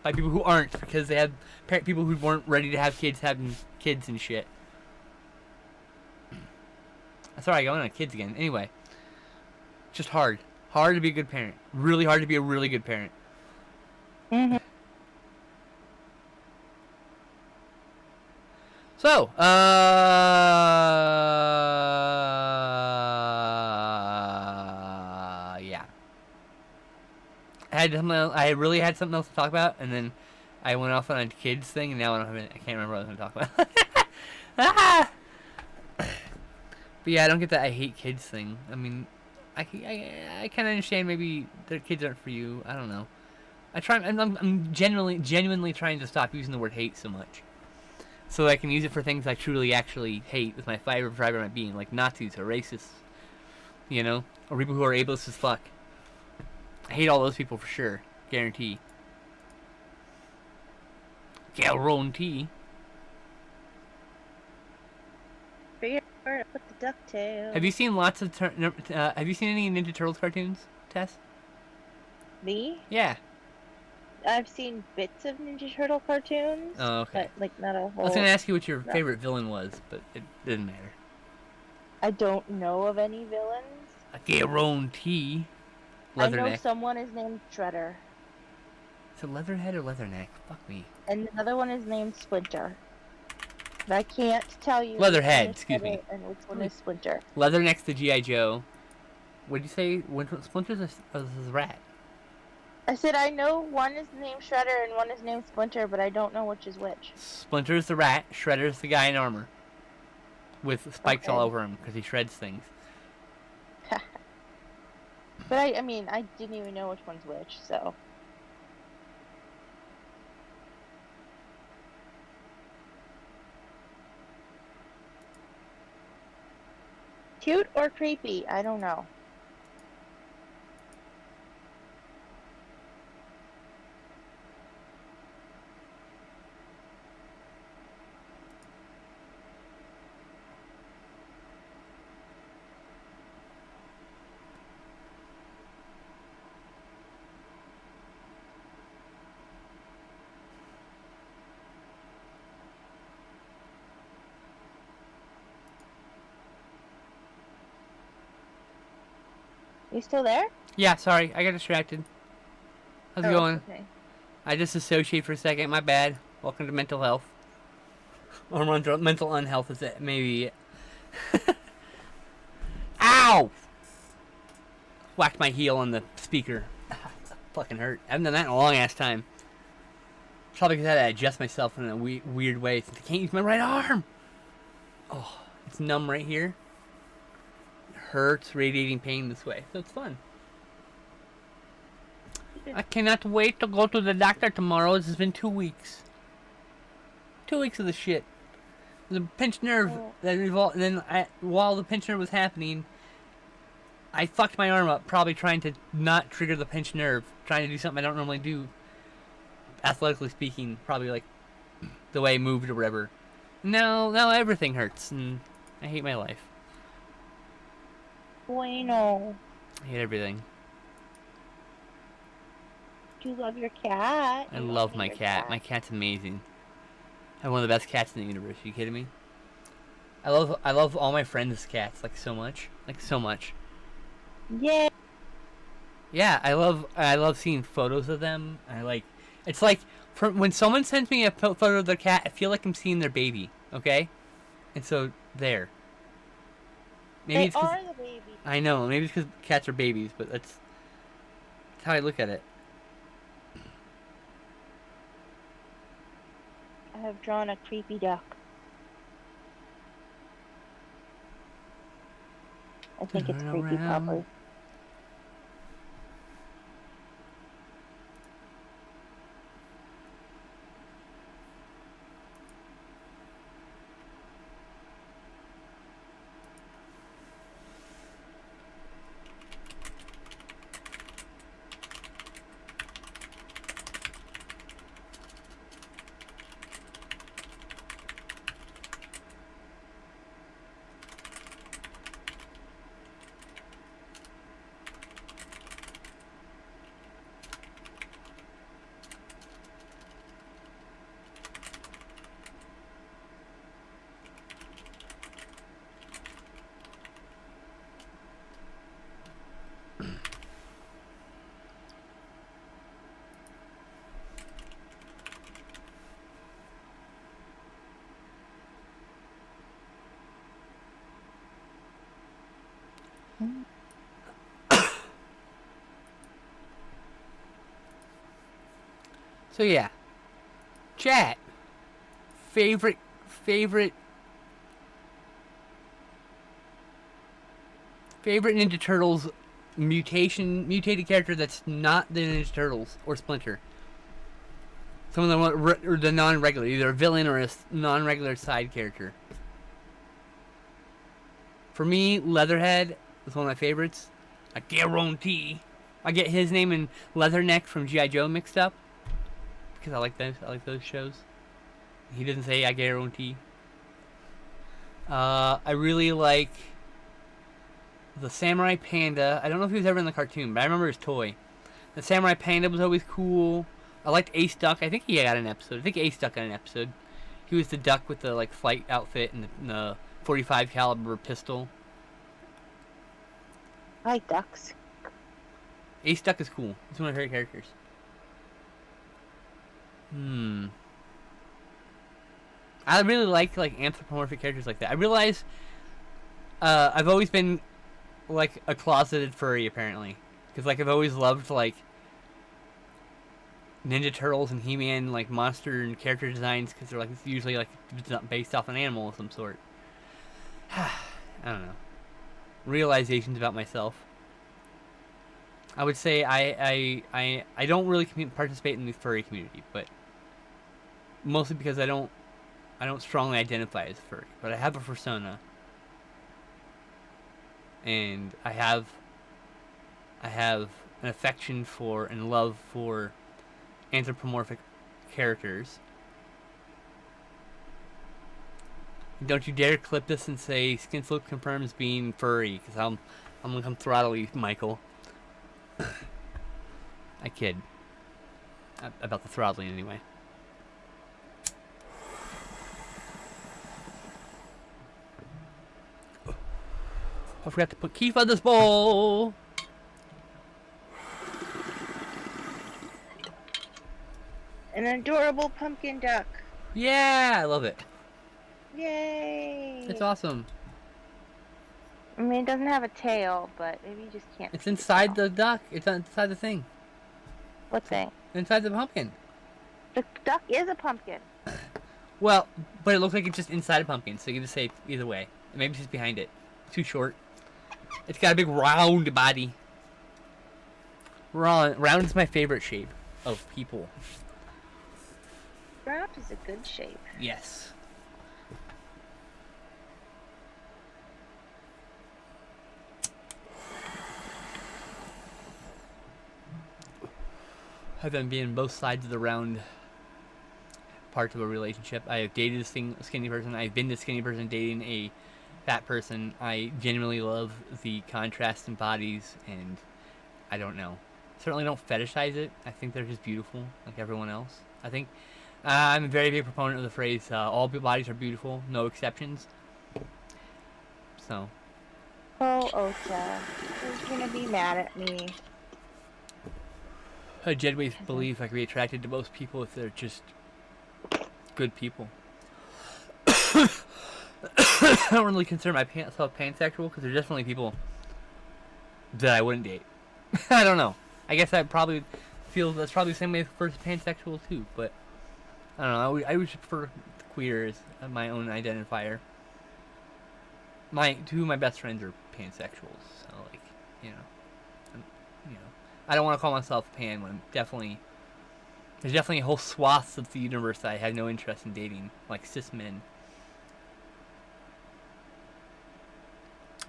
by people who aren't, because they have people who weren't ready to have kids having kids and shit. Sorry, going on kids again. Anyway, just hard to be a good parent. Really hard to be a really good parent. Mm-hmm. So, yeah. I really had something else to talk about, and then I went off on a kids thing, and now I can't remember what I was going to talk about. Ah! But yeah, I don't get that I hate kids thing. I mean, I kind of understand maybe their kids aren't for you. I don't know. I'm genuinely trying to stop using the word hate so much, so I can use it for things I truly actually hate with my fiber of my being, like Nazis or racists, you know, or people who are ableist as fuck. I hate all those people for sure, guarantee. Guarantee. Figure out where to put the ducktail. Have you seen lots of have you seen any Ninja Turtles cartoons, Tess? Me? Yeah. I've seen bits of Ninja Turtle cartoons. Oh, okay. But, like, not a whole... I was gonna ask you what your favorite villain was, but it didn't matter. I don't know of any villains. I guarantee. I know Leatherneck. someone is named Shredder. Is it Leatherhead or Leatherneck? Fuck me. And another one is named Splinter. But I can't tell you. Leatherhead, excuse me. And which one is Splinter. Leatherneck's the G.I. Joe. What did you say? Splinter's a rat. I said I know one is named Shredder and one is named Splinter, but I don't know which is which. Splinter's the rat. Shredder's the guy in armor. With spikes all over him, because he shreds things. But I mean, I didn't even know which one's which, so... Cute or creepy? I don't know. You still there? Yeah, sorry. I got distracted. How's it going? Okay. I disassociate for a second. My bad. Welcome to mental health. Or mental unhealth is it? Maybe. Ow! Whacked my heel on the speaker. Fucking hurt. I haven't done that in a long ass time. Probably because I had to adjust myself in a weird way since I can't use my right arm. Oh, it's numb right here. It hurts, radiating pain this way. So it's fun. I cannot wait to go to the doctor tomorrow. This has been 2 weeks. 2 weeks of the shit. The pinched nerve that involved. Then while the pinched nerve was happening, I fucked my arm up, probably trying to not trigger the pinched nerve, trying to do something I don't normally do. Athletically speaking, probably like the way I moved or whatever. Now everything hurts, and I hate my life. Bueno. I hate everything. Do you love your cat? I love my cat. My cat's amazing. I have one of the best cats in the universe. Are you kidding me? I love all my friends' cats like so much. Like so much. Yeah. Yeah, I love seeing photos of them. It's like when someone sends me a photo of their cat, I feel like I'm seeing their baby. Okay, and so there. Maybe They it's 'cause, are the baby. I know. Maybe it's because cats are babies, but that's how I look at it. I have drawn a creepy duck. I think it's Turn creepy, around. probably. So yeah, chat. Favorite Ninja Turtles mutated character that's not the Ninja Turtles or Splinter. Some of them are the non-regular, either a villain or a non-regular side character. For me, Leatherhead is one of my favorites. I guarantee. I get his name and Leatherneck from G.I. Joe mixed up because I like those shows. He doesn't say I guarantee. I really like the Samurai Panda. I don't know if he was ever in the cartoon, but I remember his toy. The Samurai Panda was always cool. I liked Ace Duck. I think he got an episode. I think Ace Duck got an episode. He was the duck with the like flight outfit and the 45 caliber pistol. I like ducks. Ace Duck is cool. He's one of my favorite characters. I really like anthropomorphic characters like that. I realize I've always been like a closeted furry apparently, because like I've always loved like Ninja Turtles and He-Man like monster and character designs because they're like usually like based off an animal of some sort. I don't know. Realizations about myself. I would say I don't really participate in the furry community, but mostly because I don't strongly identify as furry, but I have a persona, and I have an affection for and love for anthropomorphic characters. Don't you dare clip this and say Skinflip confirms being furry, because I'm gonna come throttle you, Michael. I kid. About the throttling anyway. I forgot to put Keith on this bowl. An adorable pumpkin duck. Yeah, I love it. Yay! It's awesome. I mean, it doesn't have a tail, but maybe you just can't. It's inside the duck. It's inside the thing. What thing? Inside the pumpkin. The duck is a pumpkin. Well, but it looks like it's just inside a pumpkin, so you can just say either way. Maybe it's just behind it. Too short. It's got a big round body. Round is my favorite shape of people. Round is a good shape. Yes. I've been being both sides of the round part of a relationship. I have dated a skinny person. I've been the skinny person dating a fat person. I genuinely love the contrast in bodies, and I don't know. Certainly don't fetishize it. I think they're just beautiful, like everyone else. I think I'm a very big proponent of the phrase, all bodies are beautiful, no exceptions. So. Oh, Ocha. Who's gonna be mad at me? I genuinely believe I can be attracted to most people if they're just good people. I don't really consider myself pansexual because there's definitely people that I wouldn't date. I don't know. I guess I probably feel that's probably the same way for pansexual too, but I don't know. I would prefer queer as my own identifier. Two of my best friends are pansexuals, so like, you know, I don't want to call myself pan when there's definitely whole swaths of the universe that I have no interest in dating, like cis men.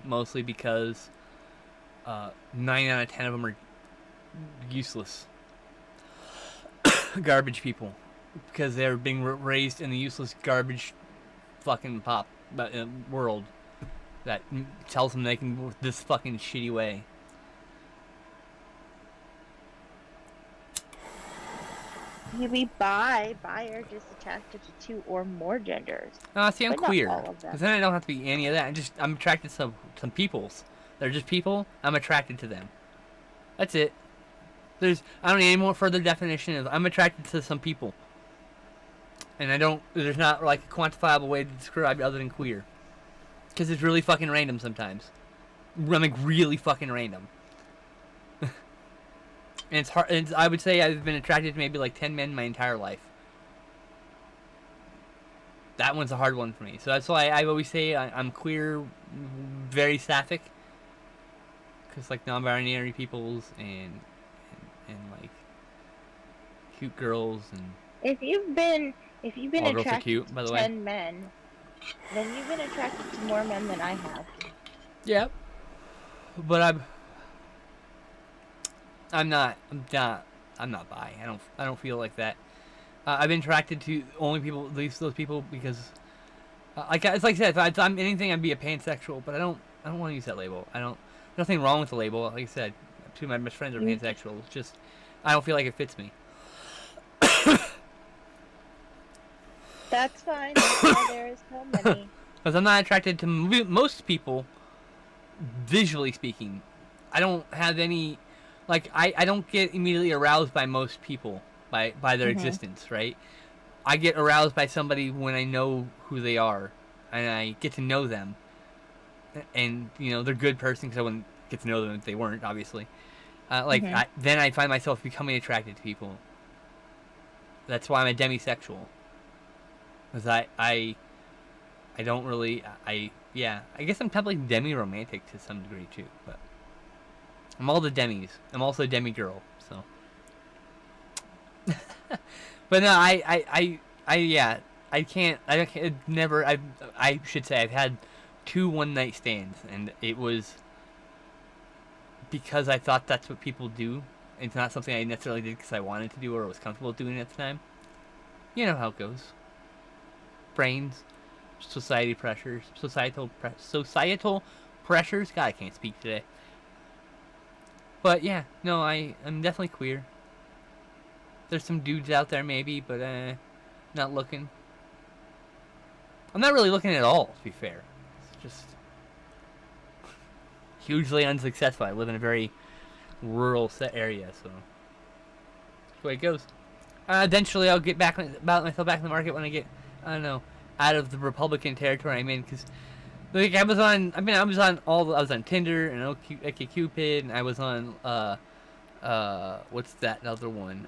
Mostly because 9 out of 10 of them are useless. Garbage people. Because they're being raised in the useless garbage fucking world that tells them they can work this fucking shitty way. You be bi. Bi are just attracted to 2 or more genders. See, I'm but not queer. all of them. Because then I don't have to be any of that. I'm attracted to some peoples. They're just people. I'm attracted to them. That's it. I don't need any more further definition. I'm attracted to some people. And there's not like a quantifiable way to describe it other than queer. Because it's really fucking random sometimes. I'm like really fucking random. And it's hard. And I would say I've been attracted to maybe like 10 men my entire life. That one's a hard one for me. So that's why I always say I'm queer, very sapphic. Because like non-binary peoples and like cute girls and. If you've been all girls are attracted cute, by the to way. 10 men, then you've been attracted to more men than I have. Yep. But I'm not bi. I don't feel like that. I've been attracted to only people, those people, because it's like I said, if I'm anything, I'd be a pansexual. But I don't want to use that label. Nothing wrong with the label. Like I said, 2 of my best friends are pansexual. It's just I don't feel like it fits me. That's fine. That's why there is so many. Because I'm not attracted to most people, visually speaking. I don't have any, like, I don't get immediately aroused by most people, by their existence, right? I get aroused by somebody when I know who they are, and I get to know them. And, you know, they're a good person, because I wouldn't get to know them if they weren't, obviously. Then I find myself becoming attracted to people. That's why I'm a demisexual. Because I don't really, I guess I'm kind of like demi-romantic to some degree, too, but I'm all the demis. I'm also a demi-girl, so. But no, I should say I've had 2 one-night stands, and it was because I thought that's what people do. It's not something I necessarily did because I wanted to do or was comfortable doing at the time. You know how it goes. Brains, society pressures, societal pressures. God, I can't speak today. But yeah, no, I'm definitely queer. There's some dudes out there maybe, but not looking. I'm not really looking at all, to be fair. It's just hugely unsuccessful. I live in a very rural set area, so that's the way it goes. Eventually, I'll get myself back in the market when I get, I don't know, out of the Republican territory I'm in, because like I was on Tinder and OkCupid, and I was on what's that other one?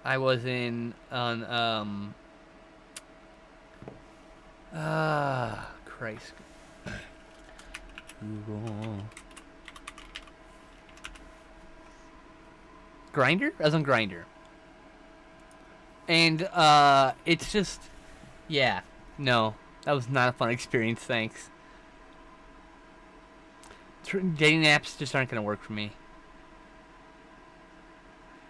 I was on Christ. Google. Grindr? I was on Grindr. And it's just, yeah, no, that was not a fun experience. Thanks. Dating apps just aren't gonna work for me.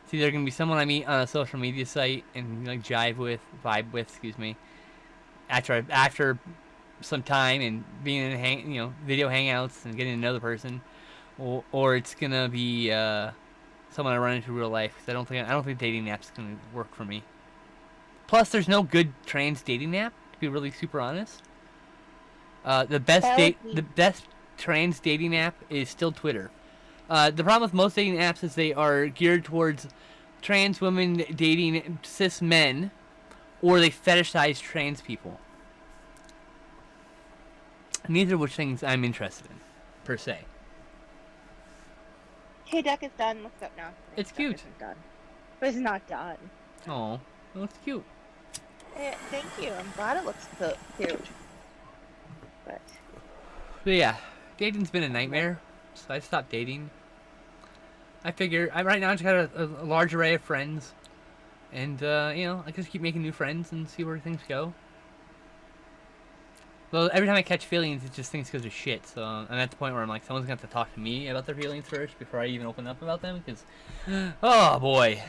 It's either gonna be someone I meet on a social media site and like vibe with, excuse me. After some time and being in video hangouts and getting to know the person, or it's gonna be someone I run into in real life. Cause I don't think dating apps gonna work for me. Plus, there's no good trans dating app, to be really super honest. The best trans dating app is still Twitter. The problem with most dating apps is they are geared towards trans women dating cis men, or they fetishize trans people. Neither of which things I'm interested in, per se. Hey, Duck is done. Let's go now. It's cute. Duck isn't done. But it's not done. Oh, well, it's cute. Thank you. I'm glad it looks cute. But yeah, dating's been a nightmare, so I stopped dating. I figure right now I just got a large array of friends, and I just keep making new friends and see where things go. Well, every time I catch feelings, it just things go to shit. So I'm at the point where I'm like, someone's gonna have to talk to me about their feelings first before I even open up about them. Because, oh boy.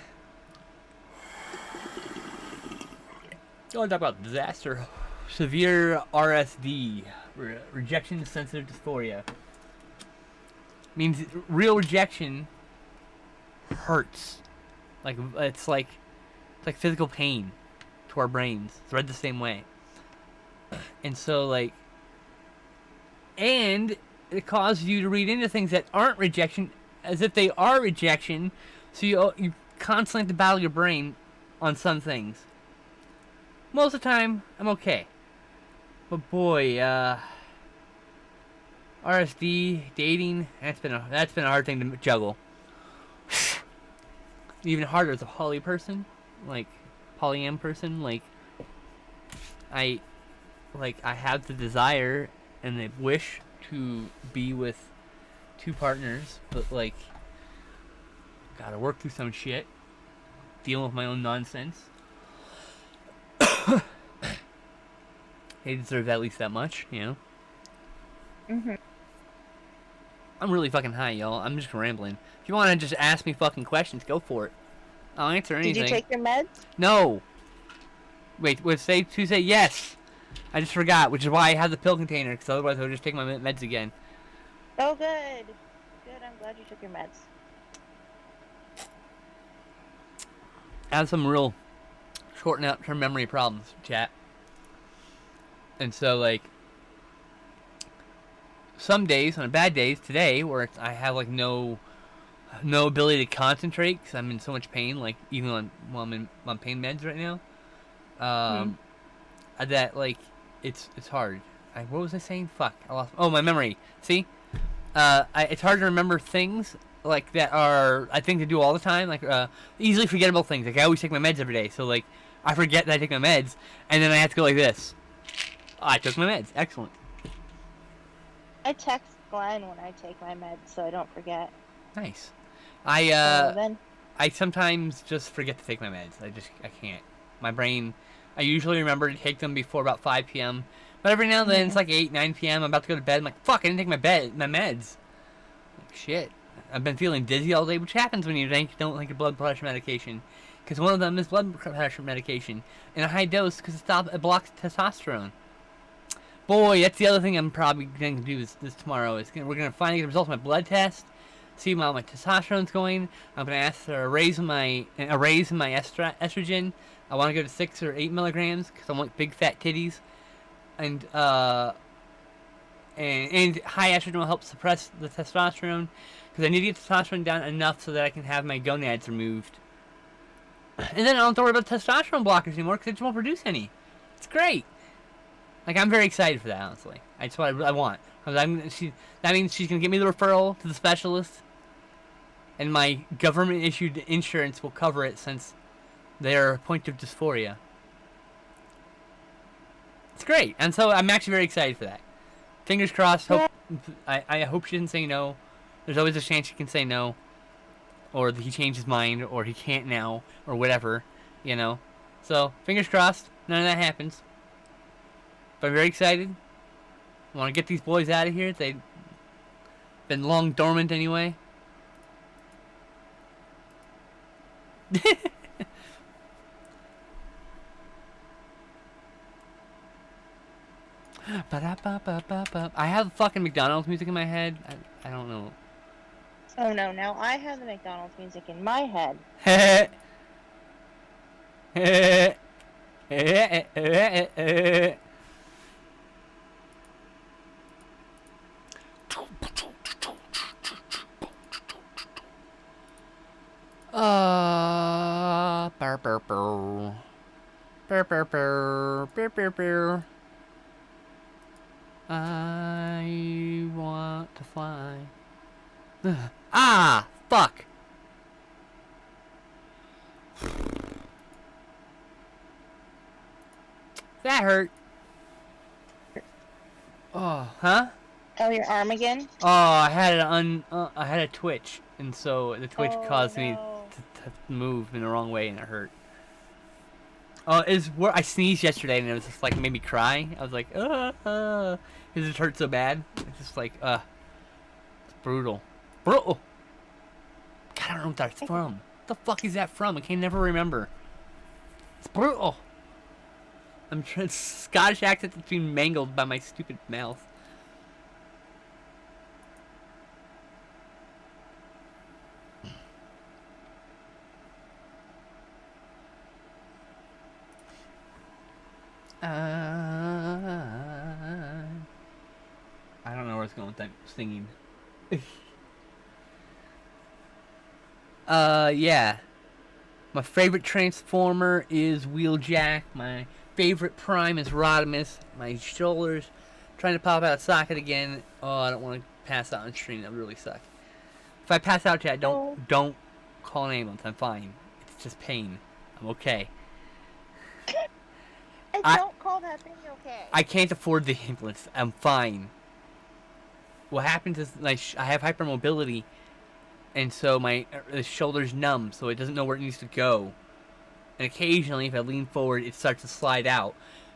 I want to talk about disaster, severe RSD, rejection sensitive dysphoria. Means real rejection hurts. It's like physical pain to our brains. It's read the same way. And so, and it causes you to read into things that aren't rejection as if they are rejection, so you constantly have to battle your brain on some things. Most of the time, I'm okay. But boy, RSD, dating, that's been a hard thing to juggle. Even harder as a poly person, polyam person, I have the desire and the wish to be with 2 partners, but gotta work through some shit, dealing with my own nonsense. They deserve at least that much, you know? Mm-hmm. I'm really fucking high, y'all. I'm just rambling. If you want to just ask me fucking questions, go for it. I'll answer anything. Did you take your meds? No. Wait, say yes. I just forgot, which is why I have the pill container, because otherwise I would just take my meds again. Oh, good. Good, I'm glad you took your meds. I have some real short-term memory problems, chat. And so, like, some days, on bad days, today, where I have, like, no ability to concentrate because I'm in so much pain, like, even while I'm on pain meds right now, that, like, it's hard. What was I saying? Fuck, I lost. Oh, my memory. See? It's hard to remember things, like, that are, I think, to do all the time, like, easily forgettable things. Like, I always take my meds every day, so, like, I forget that I take my meds, and then I have to go like this. Oh, I took my meds. Excellent. I text Glenn when I take my meds so I don't forget. Nice. Then I sometimes just forget to take my meds. I can't. My brain, I usually remember to take them before about 5 p.m., but every now and then it's like 8, 9 p.m. I'm about to go to bed. I'm like, fuck, I didn't take my meds. Like, shit. I've been feeling dizzy all day, which happens when you don't take your blood pressure medication. Because one of them is blood pressure medication in a high dose because it blocks testosterone. Boy, that's the other thing I'm probably going to do this tomorrow. We're going to finally get the results of my blood test, see how my testosterone's going. I'm going to ask for a raise in my estrogen. I want to go to 6 or 8 milligrams because I want big fat titties. And high estrogen will help suppress the testosterone because I need to get testosterone down enough so that I can have my gonads removed. And then I don't have to worry about testosterone blockers anymore because I just won't produce any. It's great. Like, I'm very excited for that, honestly. That's what I want. That means she's going to give me the referral to the specialist, and my government-issued insurance will cover it since they're a point of dysphoria. It's great, and so I'm actually very excited for that. Fingers crossed. I hope she doesn't say no. There's always a chance she can say no, or that he changed his mind, or he can't now, or whatever, you know. So, fingers crossed, none of that happens. But I'm very excited. I want to get these boys out of here. They've been long dormant anyway. I have fucking McDonald's music in my head. I don't know. Oh no, now I have the McDonald's music in my head. Burr, burr, burr. Burr, burr, burr. Burr, burr, burr. I want to fly. Ah! Fuck! That hurt. Oh, huh? Oh, your arm again? Oh, I had a twitch, and so the twitch caused me to move in the wrong way, and it hurt. I sneezed yesterday, and it was just like made me cry. I was like, because it hurt so bad. It's just like, it's brutal. God, I don't know what that's from. What the fuck is that from? I can never remember. It's brutal. I'm trying. Scottish accent that's being mangled by my stupid mouth. I don't know where it's going with that singing. Yeah. My favorite Transformer is Wheeljack. My favorite Prime is Rodimus. My shoulders trying to pop out of socket again. Oh, I don't want to pass out on stream. That would really suck. If I pass out, chat, don't call an ambulance. I'm fine. It's just pain. I'm okay. Don't call that thing okay. I can't afford the ambulance. I'm fine. What happens is I have hypermobility, and so the shoulder's numb, so it doesn't know where it needs to go. And occasionally, if I lean forward, it starts to slide out.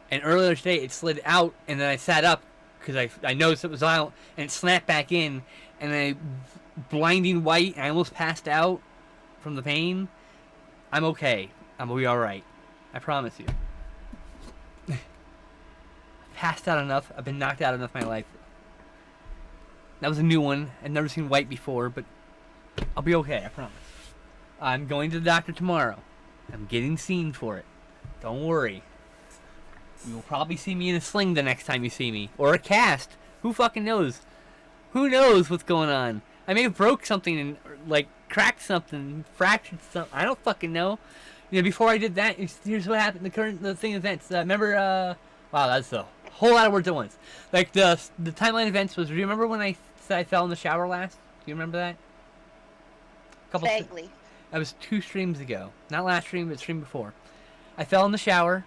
And earlier today, it slid out, and then I sat up because I noticed it was out, and it snapped back in, and blinding white, and I almost passed out from the pain. I'm okay. I'm gonna be all right. I promise you. Passed out enough. I've been knocked out enough in my life. That was a new one. I've never seen white before, but I'll be okay, I promise. I'm going to the doctor tomorrow. I'm getting seen for it. Don't worry. You will probably see me in a sling the next time you see me. Or a cast. Who fucking knows? Who knows what's going on? I may have broke something and, like, cracked something, fractured something. I don't fucking know. You know, before I did that, here's what happened. The thing events. Remember, wow, that's a whole lot of words at once. Like, the timeline events was, do you remember when I said I fell in the shower last? Do you remember that? Vaguely. That was 2 streams ago. Not last stream, but stream before. I fell in the shower.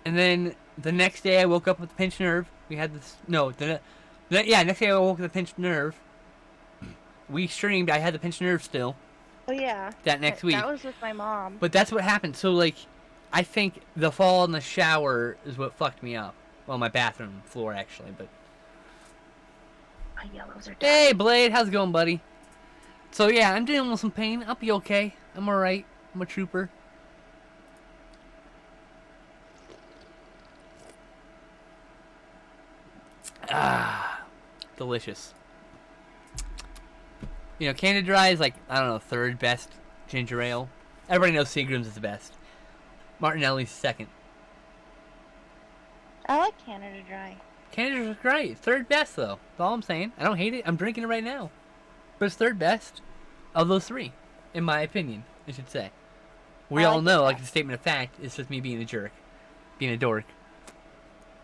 And then the next day I woke up with a pinched nerve. We had this... No, next day I woke with a pinched nerve. We streamed. I had the pinched nerve still. Oh, yeah. That next week. That was with my mom. But that's what happened. So, like, I think the fall in the shower is what fucked me up. Well, my bathroom floor, actually, but... My yellows are done. Hey, Blade. How's it going, buddy? So, yeah, I'm dealing with some pain. I'll be okay. I'm alright. I'm a trooper. Ah, delicious. You know, Canada Dry is like, I don't know, 3rd best ginger ale. Everybody knows Seagram's is the best. Martinelli's 2nd. I like Canada Dry. Canada Dry's great. 3rd best, though. That's all I'm saying. I don't hate it. I'm drinking it right now. But it's 3rd best of those 3, in my opinion, I should say. We all know, like, the statement of fact, it's just me being a jerk. Being a dork.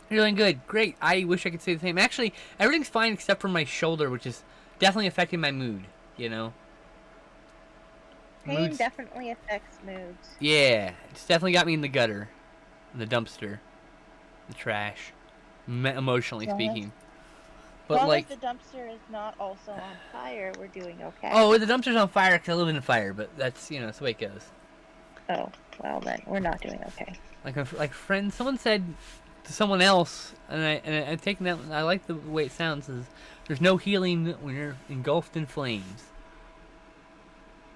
You're doing good. Great. I wish I could say the same. Actually, everything's fine except for my shoulder, which is definitely affecting my mood, you know? Pain definitely affects moods. Yeah. It's definitely got me in the gutter. In the dumpster. The trash. Emotionally speaking. But, as long like... as the dumpster is not also on fire, we're doing okay. Oh, the dumpster's on fire because I live in a fire, but that's, you know, that's the way it goes. Oh, well then, we're not doing okay. Like friends, someone said to someone else, and I'm taking that. I like the way it sounds. Is there's no healing when you're engulfed in flames.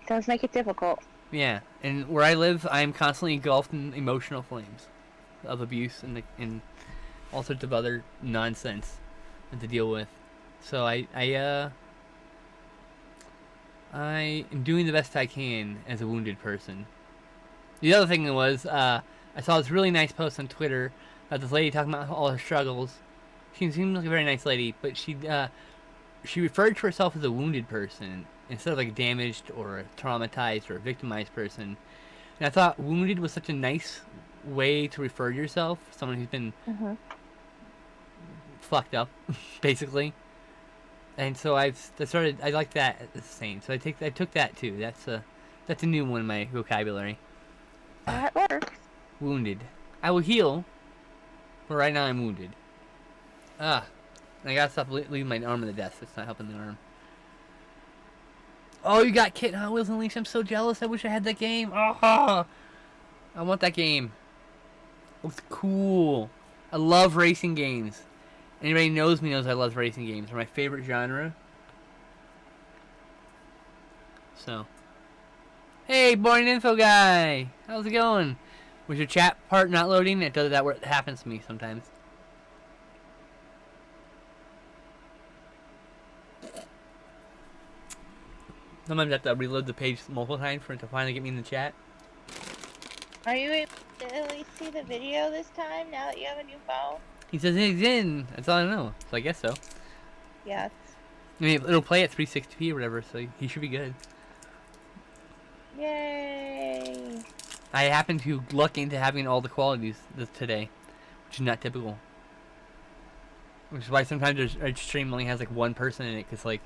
Does make it difficult. Yeah, and where I live, I am constantly engulfed in emotional flames of abuse and all sorts of other nonsense to deal with. So I am doing the best I can as a wounded person. The other thing was, I saw this really nice post on Twitter about this lady talking about all her struggles. She seemed like a very nice lady, but she referred to herself as a wounded person instead of like a damaged or a traumatized or a victimized person. And I thought wounded was such a nice way to refer to yourself, someone who's been fucked up, basically. And so I like that at the same. So I took that too. That's a new one in my vocabulary. That works. Wounded. I will heal, but right now I'm wounded. I gotta stop leaving my arm on the desk. It's not helping the arm. Oh, you got Kit Hot Wheels Unleashed. I'm so jealous. I wish I had that game. Oh, I want that game. Looks cool. I love racing games. Anybody knows me knows I love racing games. They're my favorite genre. So. Hey, boring info guy. How's it going? Was your chat part not loading? It does that. It happens to me sometimes. Sometimes I have to reload the page multiple times for it to finally get me in the chat. Are you able to at least see the video this time now that you have a new phone? He says he's in. That's all I know. So I guess so. Yes. I mean, it'll play at 360p or whatever, so he should be good. Yay! I happen to luck into having all the qualities today, which is not typical. Which is why sometimes our stream only has like one person in it, because like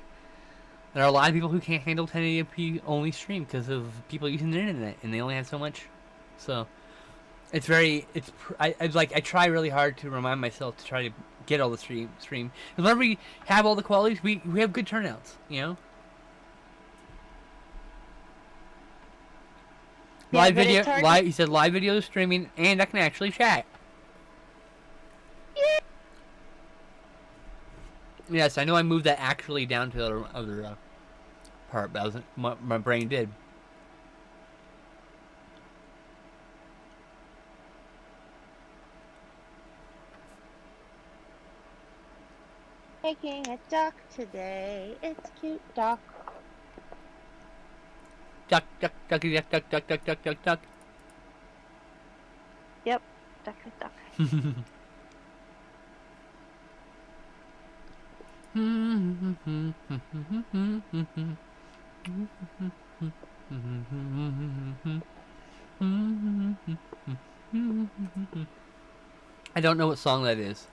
there are a lot of people who can't handle 1080p only stream because of people using the internet, and they only have so much. So it's I try really hard to remind myself to try to get all the stream. Because whenever we have all the qualities, we have good turnouts, you know. Yeah, live video, live. He said live video streaming, and I can actually chat. Yeah. Yes, I know I moved that actually down to the other part, but I wasn't, my brain did. Making a duck today. It's cute duck. Duck, duck, ducky, duck, duck, duck, duck, duck, duck, duck. Yep. Duck, duck. I don't know what song that is.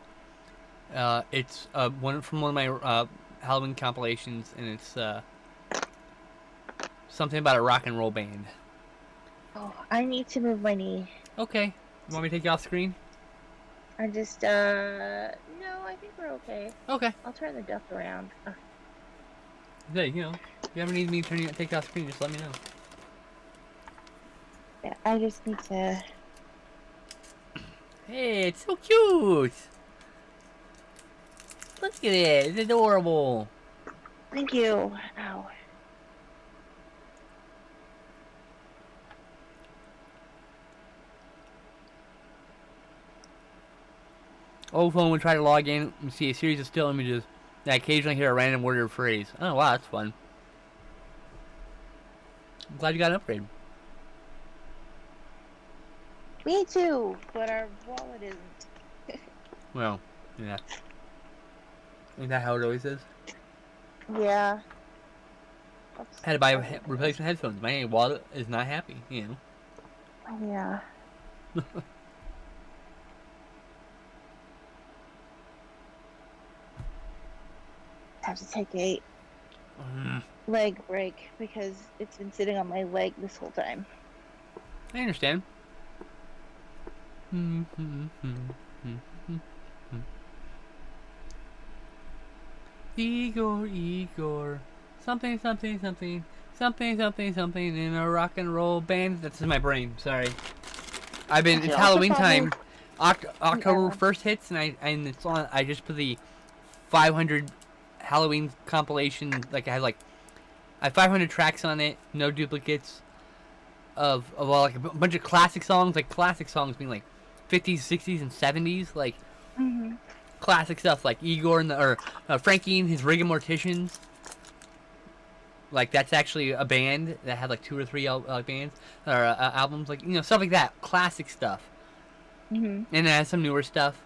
It's one from one of my Halloween compilations, and it's something about a rock and roll band. Oh, I need to move my knee. Okay. You want me to take you off screen? I just, no, I think we're okay. Okay. I'll turn the duck around. Hey, you know, if you ever need me to take you off screen, just let me know. Yeah, I just need to... Hey, it's so cute! Look at it, it's adorable. Thank you. Ow. Old phone would try to log in and see a series of still images, and I occasionally hear a random word or phrase. Oh wow, that's fun. I'm glad you got an upgrade. Me too, but our wallet isn't. Well, yeah. Isn't that how it always is? Yeah. I had to buy replacement headphones. My wallet is not happy, you know. Yeah. Have to take a leg break because it's been sitting on my leg this whole time. I understand. Igor. Something in a rock and roll band. That's in my brain. Sorry. It's Halloween time. October 1st hits, and it's on. I just put the 500 Halloween compilation. Like I have 500 tracks on it, no duplicates. Of all, like a bunch of classic songs, like classic songs being like 50s, 60s, and 70s, like classic stuff, like Igor and Frankie and his Rigor Morticians. Like that's actually a band that had like 2 or 3 bands or albums, like stuff like that, classic stuff. And it has some newer stuff,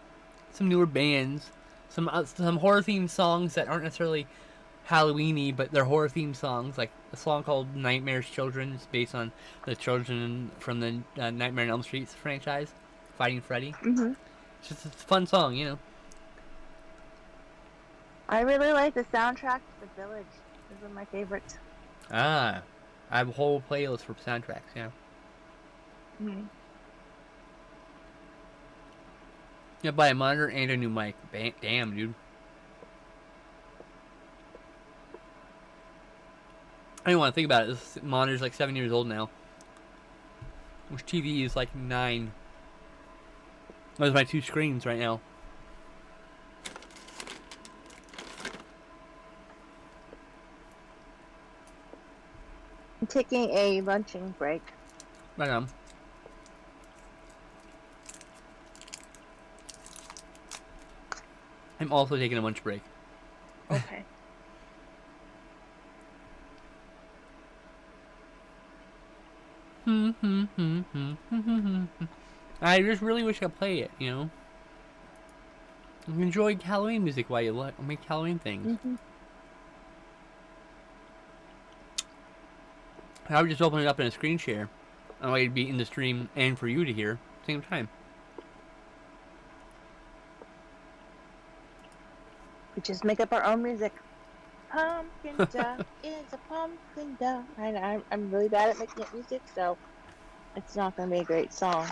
some newer bands, some horror themed songs that aren't necessarily Halloween-y, but they're horror themed songs, like a song called Nightmare's Children. It's based on the children from the Nightmare on Elm Street franchise, Fighting Freddy. It's just a fun song, you know. I really like the soundtrack to The Village. This is one of my favorites. I have a whole playlist for soundtracks, yeah. Yeah, buy a monitor and a new mic. Damn, dude. I don't want to think about it. This monitor's like 7 years old now. Which TV is like 9. Those are my 2 screens right now. I'm taking a lunching break. Right on. I'm also taking a lunch break. Okay. I just really wish I could play it, you know. Enjoy Halloween music while you make Halloween things. I would just open it up in a screen share. I would be in the stream and for you to hear at the same time. We just make up our own music. Pumpkin duck is a pumpkin duck. I'm really bad at making up music, so it's not going to be a great song.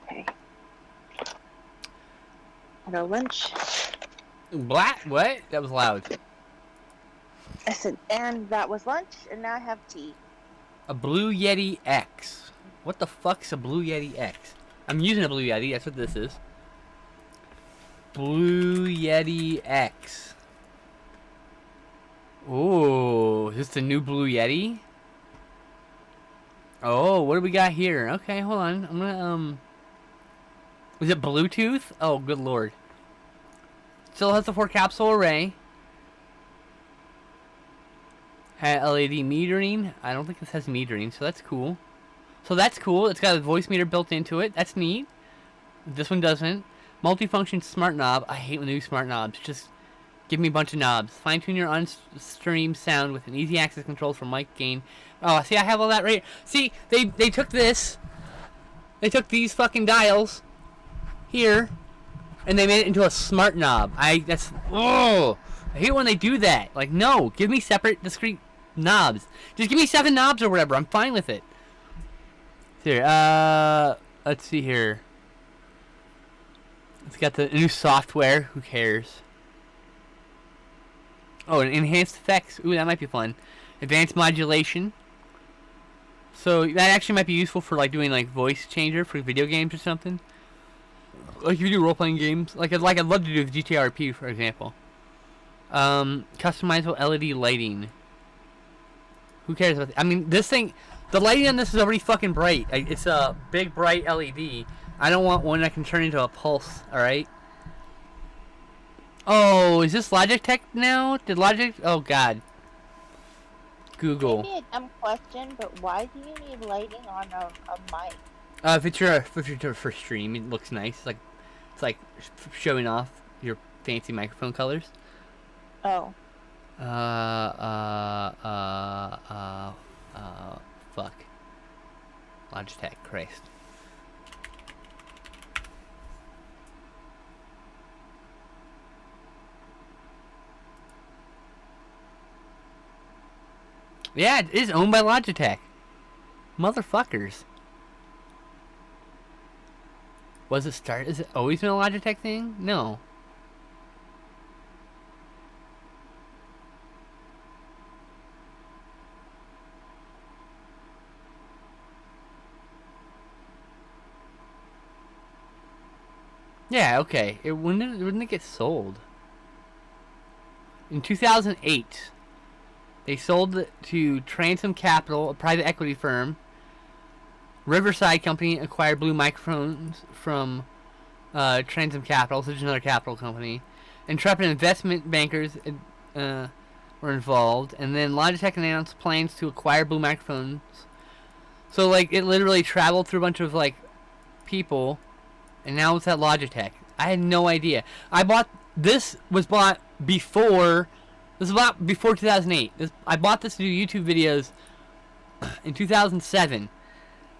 Okay. Lunch. What? That was loud. And that was lunch, and now I have tea. A Blue Yeti X. What the fuck's a Blue Yeti X? I'm using a Blue Yeti. That's what this is. Blue Yeti X. Oh, is this the new Blue Yeti? Oh, what do we got here? Okay, hold on. I'm gonna, is it Bluetooth? Oh, good lord. Still has the 4 capsule array. Had LED metering. I don't think this has metering, so that's cool. It's got a voice meter built into it. That's neat. This one doesn't. Multifunction smart knob. I hate when they do smart knobs. Just give me a bunch of knobs. Fine tune your on-stream sound with an easy access controls for mic gain. Oh, see, I have all that right. See, they took this. They took these fucking dials here, and they made it into a smart knob. I hate when they do that. Like, no, give me separate, discrete knobs. Just give me 7 knobs or whatever. I'm fine with it. Here, let's see here. It's got the new software. Who cares? Oh, and enhanced effects. Ooh, that might be fun. Advanced modulation. So that actually might be useful for like doing like voice changer for video games or something. Like if you do role-playing games, like I'd love to do the GTRP, for example. Customizable LED lighting. Who cares about that? I mean, this thing, the lighting on this is already fucking bright. It's a big bright LED. I don't want one that can turn into a pulse. All right. Oh, is this Logitech now? Did Logitech? Oh God. Google. Maybe a dumb question, but why do you need lighting on a mic? If it's your for stream, it looks nice. It's like showing off your fancy microphone colors. Oh. Fuck. Logitech, Christ. Yeah, it is owned by Logitech. Motherfuckers. Was it start? Is it always been a Logitech thing? No. Yeah, okay. When did it get sold? In 2008. They sold it to Transom Capital, a private equity firm. Riverside Company acquired Blue microphones from Transom Capital, so there's another capital company. Intrepid investment bankers were involved, and then Logitech announced plans to acquire Blue microphones. So like it literally traveled through a bunch of like people, and now it's at Logitech. I had no idea. This was bought before. This was bought before 2008. I bought this to do YouTube videos in 2007.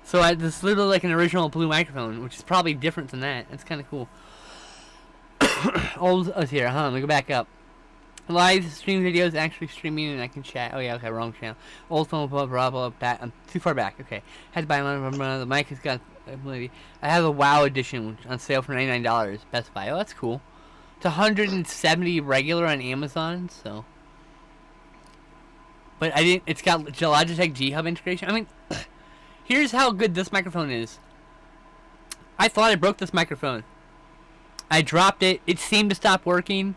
So this is literally like an original Blue microphone, which is probably different than that. That's kind of cool. Here, let me go back up. Live stream videos actually streaming and I can chat. Oh yeah, okay, wrong channel. Old phone, blah, blah, blah, back. I'm too far back. Okay. Had to buy one. The mic has got ability. I have a WoW edition on sale for $99. Best Buy. Oh, that's cool. It's 170 regular on Amazon, so. But I didn't. It's got Logitech G Hub integration. I mean, here's how good this microphone is. I thought I broke this microphone. I dropped it. It seemed to stop working.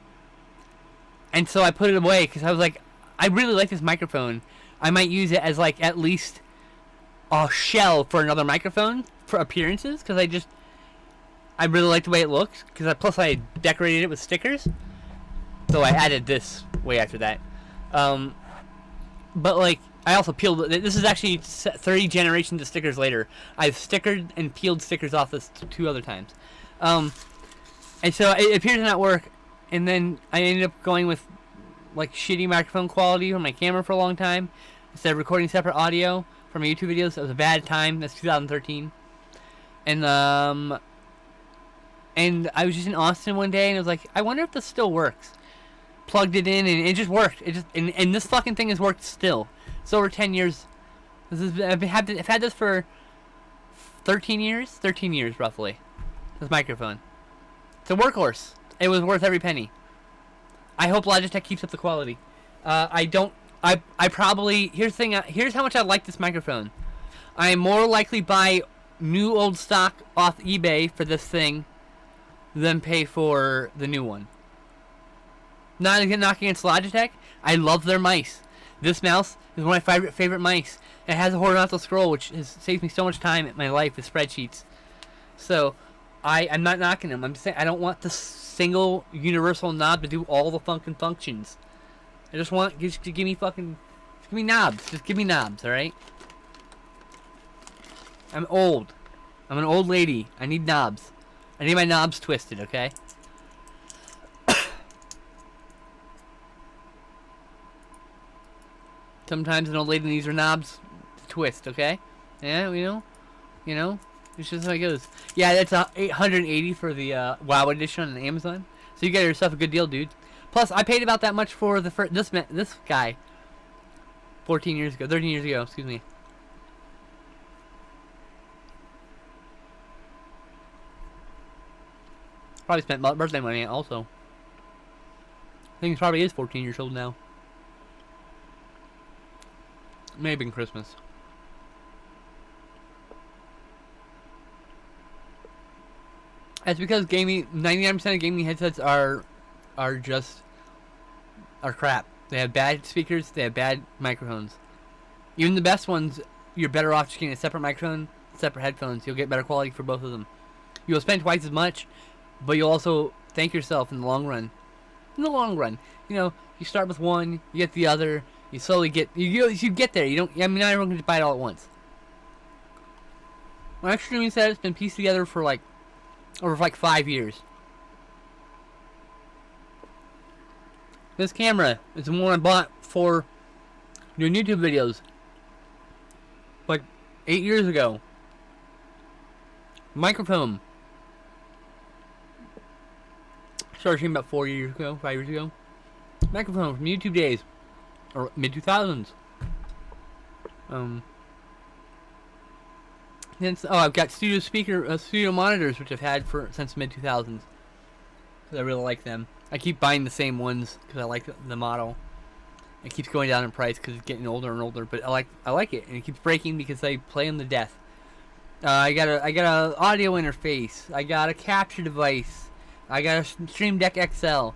And so I put it away because I was like, I really like this microphone. I might use it as like at least a shell for another microphone for appearances because I really like the way it looks because plus I decorated it with stickers. So I added this way after that. But like I also peeled it. This is actually 30 generations of stickers later. I've stickered and peeled stickers off this 2 other times. And so it appeared to not work. And then I ended up going with like shitty microphone quality on my camera for a long time. Instead of recording separate audio for my YouTube videos. It was a bad time. That's 2013. And I was just in Austin one day and I was like, I wonder if this still works. Plugged it in and it just worked. And this fucking thing has worked still. It's over 10 years. I've had this for 13 years? 13 years roughly. This microphone. It's a workhorse. It was worth every penny. I hope Logitech keeps up the quality. I don't I probably here's the thing. Here's how much I like this microphone. I am more likely buy new old stock off eBay for this thing than pay for the new one. Not against Logitech. I love their mice. This mouse is one of my favorite mice. It has a horizontal scroll, which has saved me so much time in my life with spreadsheets. So, I'm not knocking them. I'm just saying I don't want the single universal knob to do all the fucking functions. I just want just give me knobs. Just give me knobs, all right? I'm old. I'm an old lady. I need knobs. I need my knobs twisted, okay? Sometimes an old lady needs her knobs to twist, okay? Yeah, you know, it's just how it goes. Yeah, that's $880 for the WoW edition on Amazon. So you got yourself a good deal, dude. Plus, I paid about that much for the this guy 13 years ago, excuse me. Probably spent birthday money also. I think he probably is 14 years old now. Maybe in Christmas. That's because 99% of gaming headsets are crap. They have bad speakers, they have bad microphones. Even the best ones, you're better off just getting a separate microphone, separate headphones. You'll get better quality for both of them. You'll spend twice as much, but you'll also thank yourself in the long run. In the long run, you know, you start with one, you get the other, you slowly get you get there. You don't. I mean, not everyone can just buy it all at once. My streaming setup's been pieced together for over 5 years. This camera is the one I bought for doing YouTube videos 8 years ago. Microphone. Started streaming about 5 years ago. Microphone from YouTube days, or mid 2000s. I've got studio monitors, which I've had since mid 2000s. Because I really like them. I keep buying the same ones because I like the model. It keeps going down in price because it's getting older and older, but I like it, and it keeps breaking because I play them to death. I got a audio interface. I got a capture device. I got a Stream Deck XL.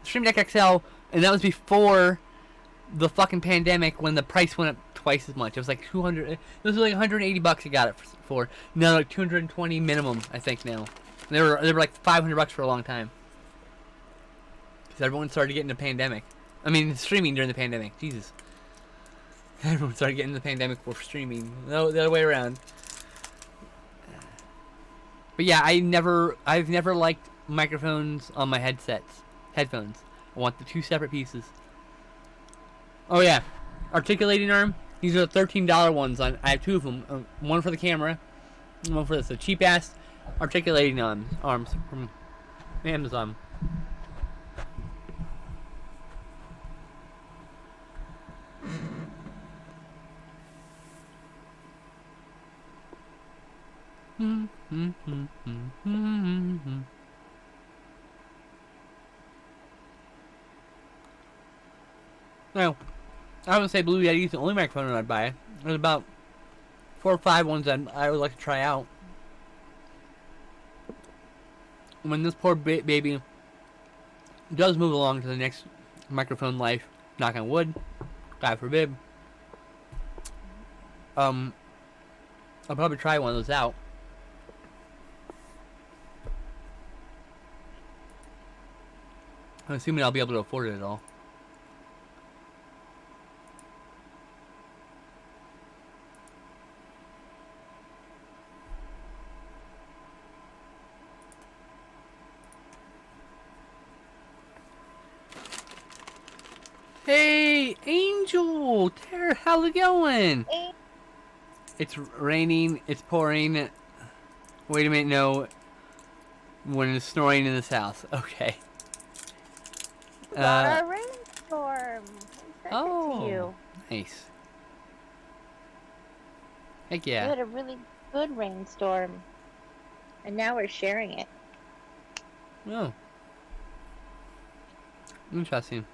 Stream Deck XL, and that was before the fucking pandemic when the price went up twice as much. It was like 200. It was like $180 I got it for. Now like 220 minimum, I think now. They were like $500 for a long time. Because everyone started getting the pandemic. I mean, streaming during the pandemic. Jesus. Everyone started getting the pandemic for streaming. No, the other way around. But yeah, I've never liked microphones on my headphones. I want the two separate pieces. Oh yeah, articulating arm. These are the $13 ones. I have two of them. One for the camera, and one for this. So cheap ass articulating arms from Amazon. Now, I wouldn't say Blue Yeti is the only microphone I'd buy. There's about 4 or 5 ones I would like to try out. When this poor baby does move along to the next microphone life, knock on wood, God forbid, I'll probably try one of those out. I'm assuming I'll be able to afford it at all. Hey, Angel! Tara, how's it going? Hey. It's raining, it's pouring. Wait a minute, no. When it's snoring in this house. Okay. Got a rainstorm. Oh, to you. Nice. Heck We yeah. had a really good rainstorm, and now we're sharing it. Oh. Interesting.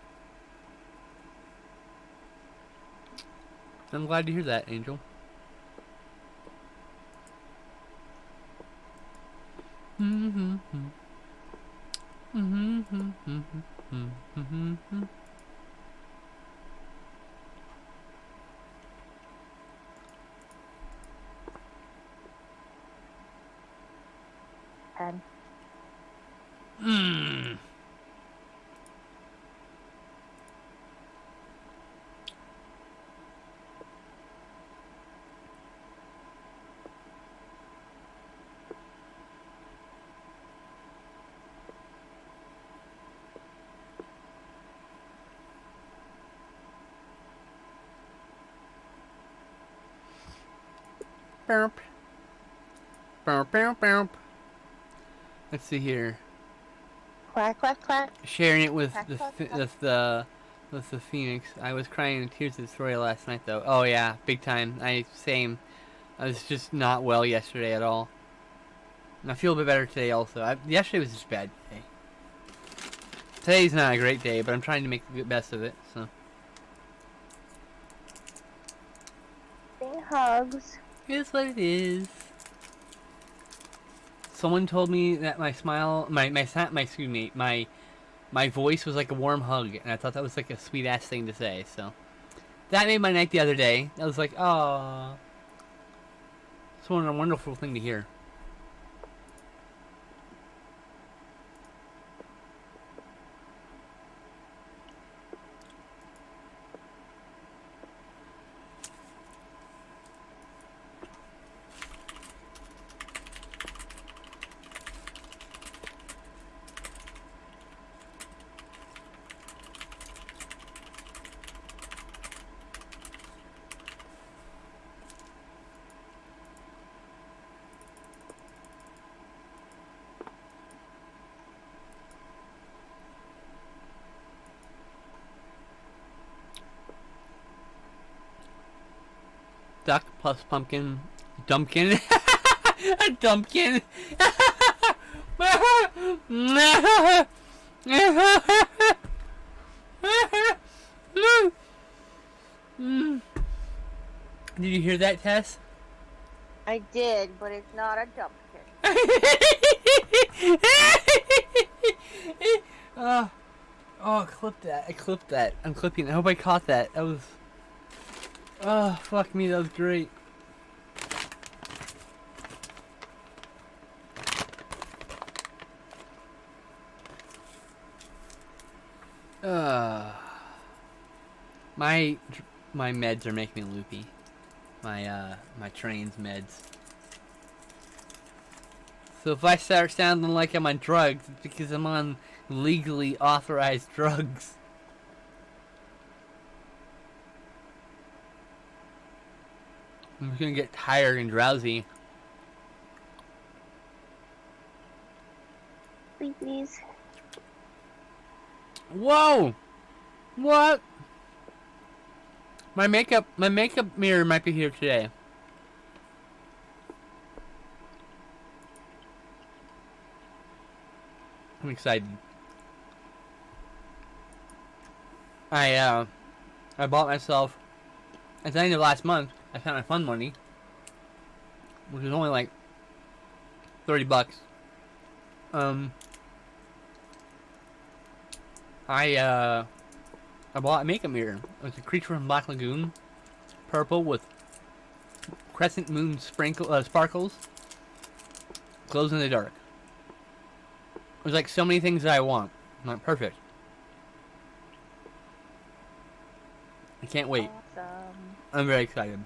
I'm glad to hear that, Angel. And Mmm. Burp. Burp, burp, burp. Let's see here. quack, quack, quack. Sharing it with Quack, the quack, ph- quack. with the Phoenix. I was crying in tears at the story last night, though. Oh yeah, big time. Same. I was just not well yesterday at all. And I feel a bit better today, also. Yesterday was just a bad day. Today's not a great day, but I'm trying to make the best of it. So. Big hugs. Here's what it is. Someone told me that my smile, my voice was like a warm hug, and I thought that was like a sweet ass thing to say. So that made my night the other day. I was like, oh, it's a wonderful thing to hear. Duck plus pumpkin, dumpkin, a dumpkin. Did you hear that, Tess? I did, but it's not a dumpkin. Oh, clip that. I clipped that. I'm clipping. I hope I caught that. That was... Oh, fuck me. That was great. My meds are making me loopy. My train's meds. So if I start sounding like I'm on drugs, it's because I'm on legally authorized drugs. I'm just gonna get tired and drowsy. Please. Whoa! What? My makeup mirror might be here today. I'm excited. I bought myself at the end of last month. I spent my fun money, which was only like $30. I bought a makeup mirror. It's a creature from Black Lagoon, purple with crescent moon sparkles, glows in the dark. There's like so many things that I want. Not perfect. I can't wait. Awesome. I'm very excited.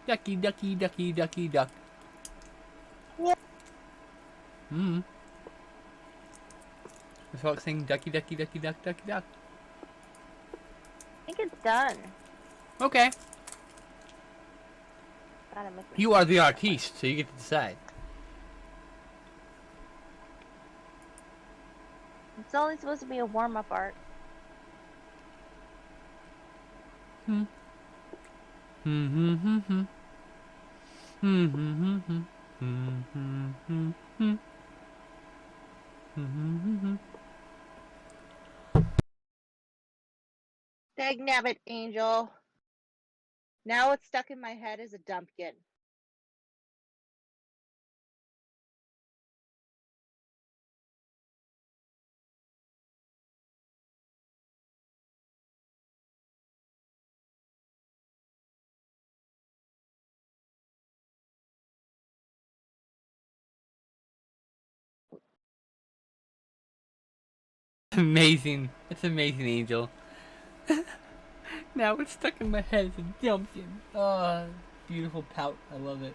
Ducky, ducky, ducky, ducky, duck. Yeah. It's like saying ducky, ducky, ducky, duck, ducky, duck. I think it's done. Okay. Gotta make You are the artiste, so you get to decide. It's only supposed to be a warm-up art. Hmm. Hmm. Hmm. Hmm. Hmm. Hmm. Hmm. Hmm. Hmm. Hmm. Hmm. Hmm. Dagnabbit, Angel. Now it's stuck in my head as a dumpkin. Amazing. It's amazing, Angel. Now it's stuck in my head as a dumpkin. Oh, beautiful pout. I love it.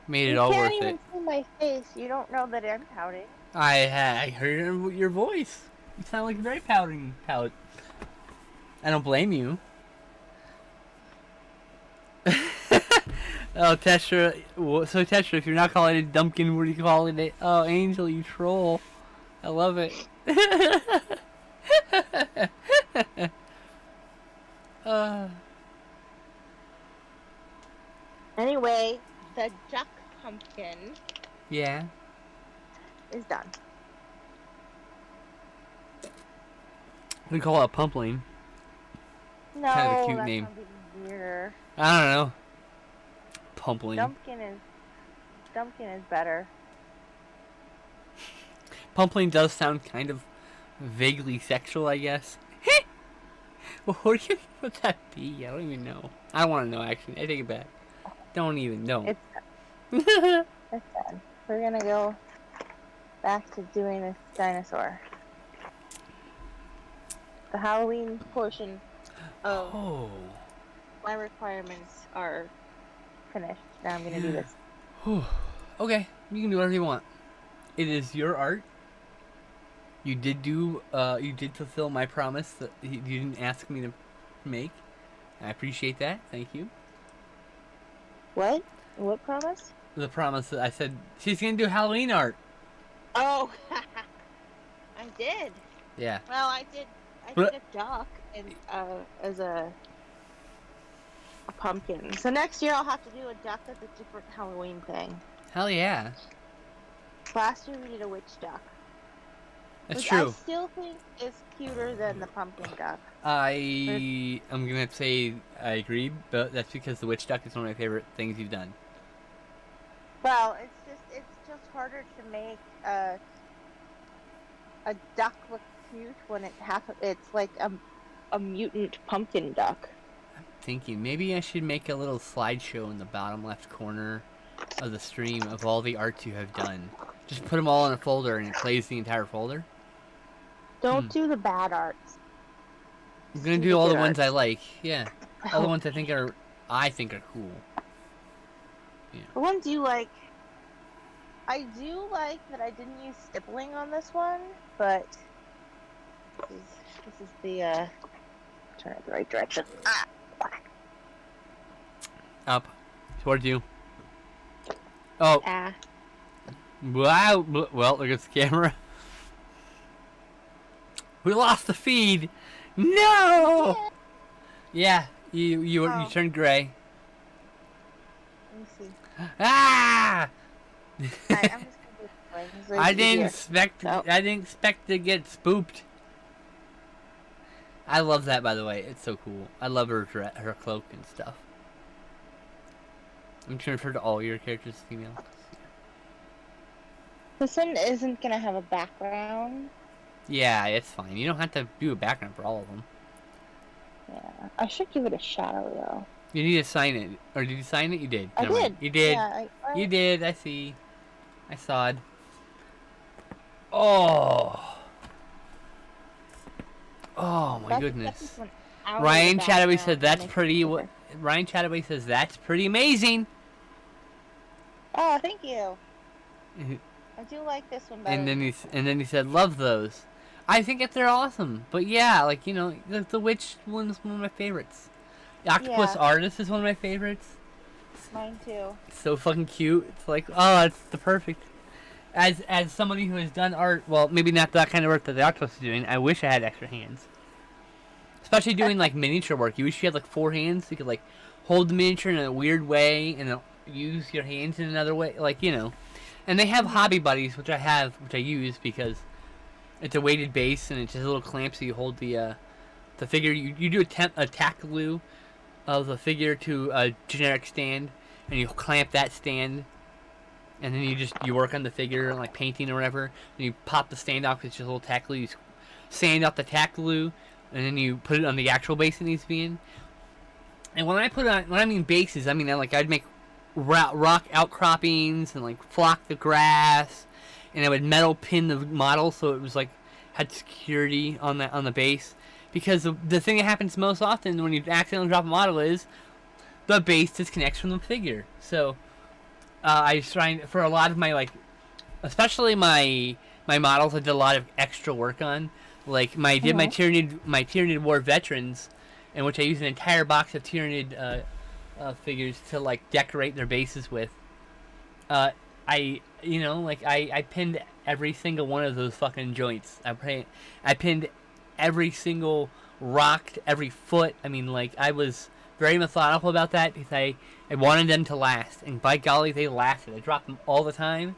Made it all You worth can't it. even see my face. You don't know that I'm pouting. I heard your voice. You sound like a very pouting pout. I don't blame you. Oh, Tesha. So, Tesha, if you're not calling it Dumpkin, what are you calling it? Oh, Angel, you troll. I love it. Anyway, the duck pumpkin Yeah. is done. We call it a pumpling. No, Kind of a cute that name. sounds even weirder. I don't know. Pumpling. Dumpkin is better. Pumpling does sound kind of vaguely sexual, I guess. Well, what do you would that be? I don't even know. I don't want to know, actually. I take it back. Don't even know. It's done. We're gonna go back to doing this dinosaur. The Halloween portion of Oh. my requirements are finished. Now I'm gonna do this. Okay, you can do whatever you want. It is your art. You did fulfill my promise that you didn't ask me to make. I appreciate that. Thank you. What? What promise? The promise that I said she's gonna do Halloween art. Oh, I did. Yeah. Well, I did But- a duck and as a pumpkin. So next year I'll have to do a duck that's a different Halloween thing. Hell yeah. Last year we did a witch duck. That's Which true. I still think is cuter than the pumpkin duck. I'm gonna say I agree, but that's because the witch duck is one of my favorite things you've done. Well, it's just harder to make a duck look cute when it's like a mutant pumpkin duck. Thinking maybe I should make a little slideshow in the bottom left corner of the stream of all the arts you have done. Just put them all in a folder and it plays the entire folder. Don't do the bad arts. I'm gonna do all the ones I like. Yeah, all the ones I think are cool. Yeah. The ones you like. I do like that I didn't use stippling on this one, but this is the turn it the right direction. Ah. Up towards you. Oh. Ah. Wow. Well, look at the camera. We lost the feed. No. Yeah. You turned gray. Let me see. Ah. Alright, I'm just gonna do it this way. I didn't expect to get spooked. I love that, by the way. It's so cool. I love her cloak and stuff. I'm trying to refer to all your characters as female. This one isn't gonna have a background. Yeah, it's fine. You don't have to do a background for all of them. Yeah, I should give it a shadow though. You need to sign it. Or did you sign it? You did. I Never did. mind. You did. Yeah, You did. I see. I saw it. Oh. Oh my goodness. Ryan Chataway said that's pretty. Ryan Chataway says that's pretty amazing. Oh, thank you. I do like this one better. And then he said love those. I think that they're awesome. But yeah, like, you know, the witch one's one of my favorites. The octopus artist is one of my favorites. Mine too. It's so fucking cute. It's like, oh, it's the perfect. as somebody who has done art, well, maybe not that kind of work that the octopus is doing. I wish I had extra hands, especially doing like miniature work. You wish you had like 4 hands. So you could like hold the miniature in a weird way and then use your hands in another way, like And they have hobby buddies, which I use because it's a weighted base and it's just a little clamp, so you hold the figure. You do a tack glue of the figure to a generic stand, and you clamp that stand, and then you work on the figure like painting or whatever. And you pop the stand off. It's just a little tack glue. You sand off the tack glue, and then you put it on the actual base it needs to be in. And when I mean bases, I mean I'd make rock outcroppings and like flock the grass, and I would metal pin the model so it was like had security on the base. Because the thing that happens most often when you accidentally drop a model is the base disconnects from the figure. So I was trying for a lot of my especially my models I did a lot of extra work on. Like my Tyranid War veterans, in which I used an entire box of Tyranid figures to like decorate their bases with. I pinned every single one of those fucking joints. I pinned every single rock to every foot. I mean, like, I was very methodical about that because I wanted them to last, and by golly, they lasted. I dropped them all the time.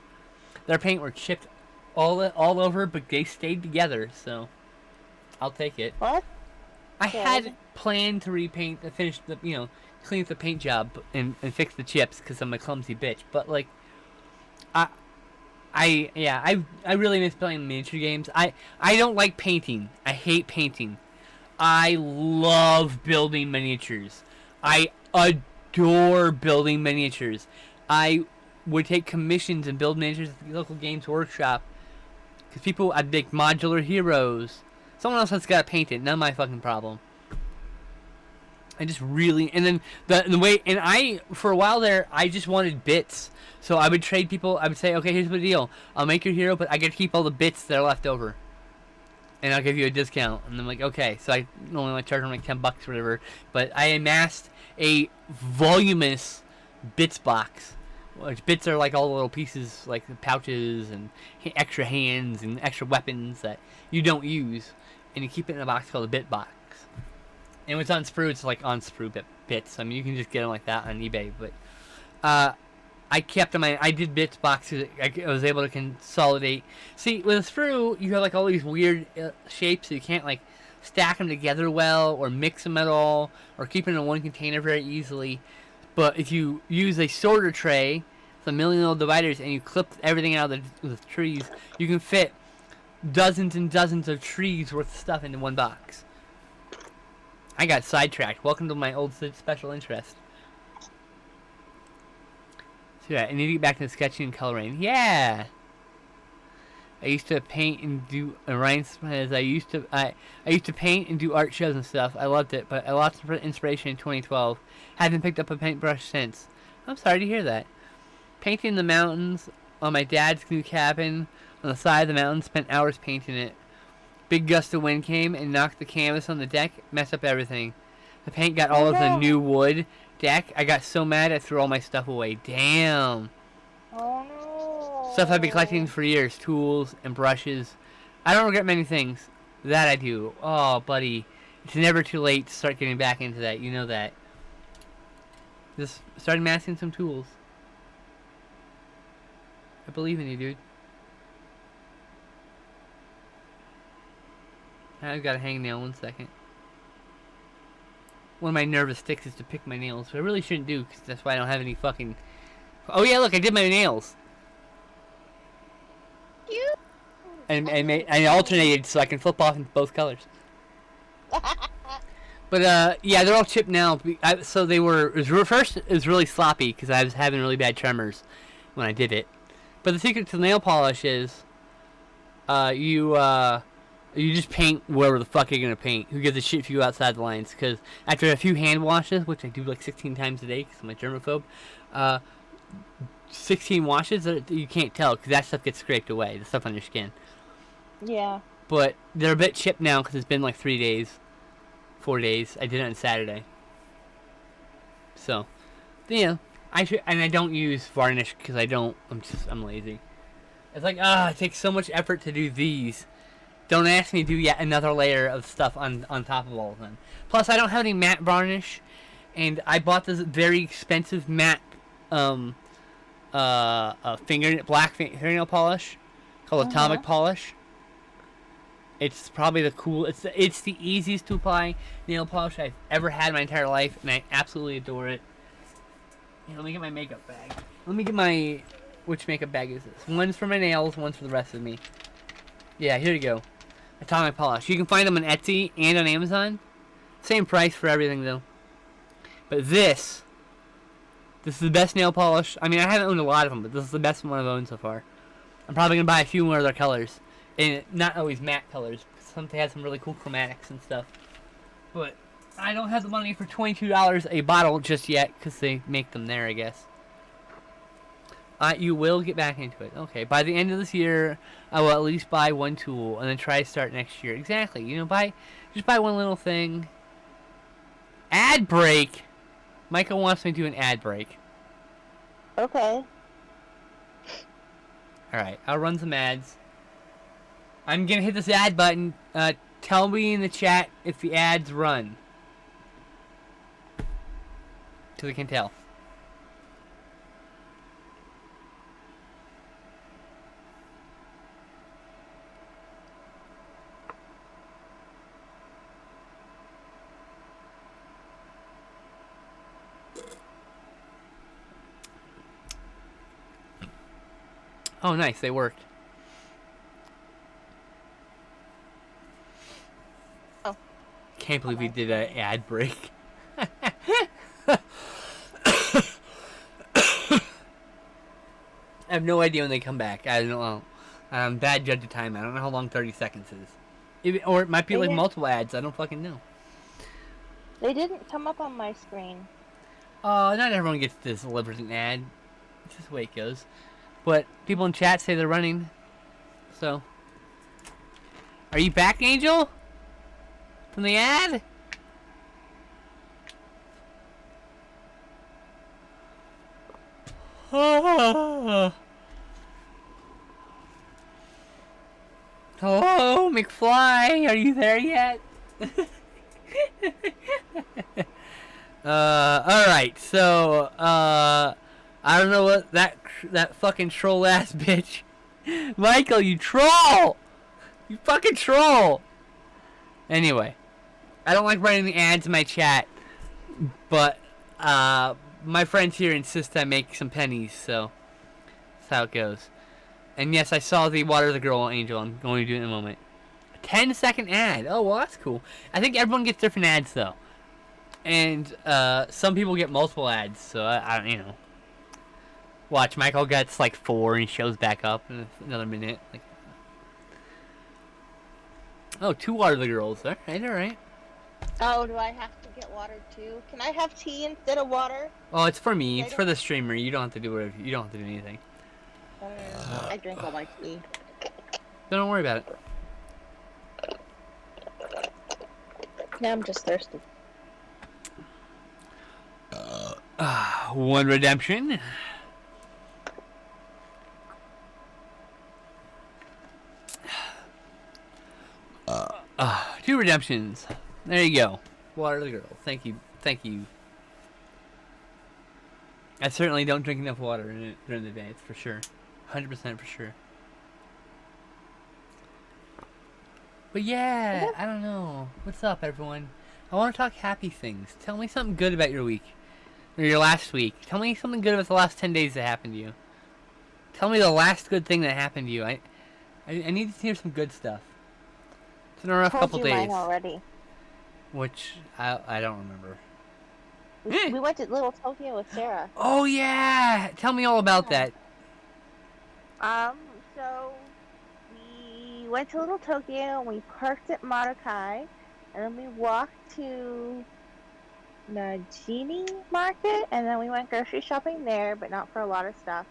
Their paint were chipped all over, but they stayed together, so I'll take it. What? I had planned to repaint, finish the, clean up the paint job and fix the chips because I'm a clumsy bitch, but like, I really miss playing miniature games. I don't like painting. I hate painting. I love building miniatures. I adore building miniatures. I would take commissions and build miniatures at the local games workshop. Because I'd make modular heroes. Someone else has got to paint it. Not my fucking problem. I just really, and then the way, and for a while there, I just wanted bits. So I would trade people. I would say, okay, here's the deal. I'll make your hero, but I get to keep all the bits that are left over, and I'll give you a discount. And I'm like, okay. So I only charge them like $10 or whatever. But I amassed a voluminous bits box, which bits are like all the little pieces, like the pouches and extra hands and extra weapons that you don't use, and you keep it in a box called a bit box. And when it's on sprue, it's like on sprue bits. I mean, you can just get them like that on eBay. But I kept them. I did bits boxes. I was able to consolidate. See, with a sprue, you have like all these weird shapes. So you can't like stack them together well, or mix them at all, or keep them in one container very easily. But if you use a sorter tray, the million little dividers, and you clip everything out of the trees, you can fit dozens and dozens of trees worth of stuff into one box. I got sidetracked. Welcome to my old special interest. So yeah, I need to get back to the sketching and coloring. Yeah! I used to paint and do I used to paint and do art shows and stuff. I loved it, but I lost inspiration in 2012. Haven't picked up a paintbrush since. I'm sorry to hear that. Painting the mountains on my dad's new cabin on the side of the mountain, spent hours painting it. Big gust of wind came and knocked the canvas on the deck, messed up everything. The paint got all of the new wood deck. I got so mad I threw all my stuff away. Damn. Oh no. Stuff I've been collecting for years. Tools and brushes. I don't regret many things. That I do. Oh, buddy. It's never too late to start getting back into that. You know that. Just start amassing some tools. I believe in you, dude. I've got a hangnail. 1 second. One of my nervous sticks is to pick my nails, which I really shouldn't do, because that's why I don't have any fucking... Oh yeah, look, I did my nails. You. And I alternated so I can flip off in both colors. But yeah, they're all chipped now. So they were... First, it was really sloppy, because I was having really bad tremors when I did it. But the secret to nail polish is... You just paint wherever the fuck you're gonna paint. Who gives a shit if you go outside the lines? Because after a few hand washes, which I do like 16 times a day because I'm a germaphobe, 16 washes, you can't tell because that stuff gets scraped away, the stuff on your skin. Yeah. But they're a bit chipped now because it's been like 4 days. I did it on Saturday. So, yeah, I don't use varnish because I'm lazy. It's like, it takes so much effort to do these. Don't ask me to do yet another layer of stuff on top of all of them. Plus, I don't have any matte varnish, and I bought this very expensive matte black fingernail polish called Atomic Polish. It's probably it's the easiest to apply nail polish I've ever had in my entire life, and I absolutely adore it. Here, let me get my makeup bag. Which makeup bag is this? One's for my nails, one's for the rest of me. Yeah, here you go. Atomic Polish. You can find them on Etsy and on Amazon. Same price for everything, though. But this is the best nail polish. I mean, I haven't owned a lot of them, but this is the best one I've owned so far. I'm probably going to buy a few more of their colors. And not always matte colors. They have some really cool chromatics and stuff. But I don't have the money for $22 a bottle just yet, because they make them there, I guess. You will get back into it. Okay, by the end of this year, I will at least buy one tool, and then try to start next year. Exactly. You know, just buy one little thing. Ad break! Michael wants me to do an ad break. Okay. Alright, I'll run some ads. I'm gonna hit this ad button. Tell me in the chat if the ads run. Because I can tell. Oh, nice. They worked. Oh. Can't believe we did an ad break. I have no idea when they come back. I don't know. I'm bad judge of time. I don't know how long 30 seconds is. Or it might be like multiple ads. I don't fucking know. They didn't come up on my screen. Not everyone gets this delivered an ad. It's just the way it goes. But people in chat say they're running. So. Are you back, Angel? From the ad? Hello, McFly. Are you there yet? Alright, so, I don't know what that fucking troll ass bitch. Michael, you troll! You fucking troll! Anyway, I don't like writing the ads in my chat, but, my friends here insist I make some pennies, so that's how it goes. And yes, I saw the Water the Girl Angel. I'm going to do it in a moment. A 10-second ad. Oh, well, that's cool. I think everyone gets different ads, though. And some people get multiple ads, so I don't, you know. Watch, Michael gets like 4 and he shows back up in another minute. Like, oh, 2 Water the Girls. Alright. Oh, do I have to get water too? Can I have tea instead of water? Oh, it's for me. It's for the streamer. You don't have to do whatever. You don't have to do anything. I drink all my tea. Don't worry about it. Yeah, I'm just thirsty. One redemption. Two redemptions. There you go. Water the Girl. Thank you. I certainly don't drink enough water in it during the day. It's for sure. 100% for sure. But yeah, I don't know. What's up, everyone? I want to talk happy things. Tell me something good about your week. Or your last week. Tell me something good about the last 10 days that happened to you. Tell me the last good thing that happened to you. I need to hear some good stuff. It's been a rough couple days. Mine already. Which, I don't remember. We went to Little Tokyo with Sarah. Oh yeah! Tell me all about that. So we went to Little Tokyo and we parked at Marukai, and then we walked to Najini Market, and then we went grocery shopping there, but not for a lot of stuff.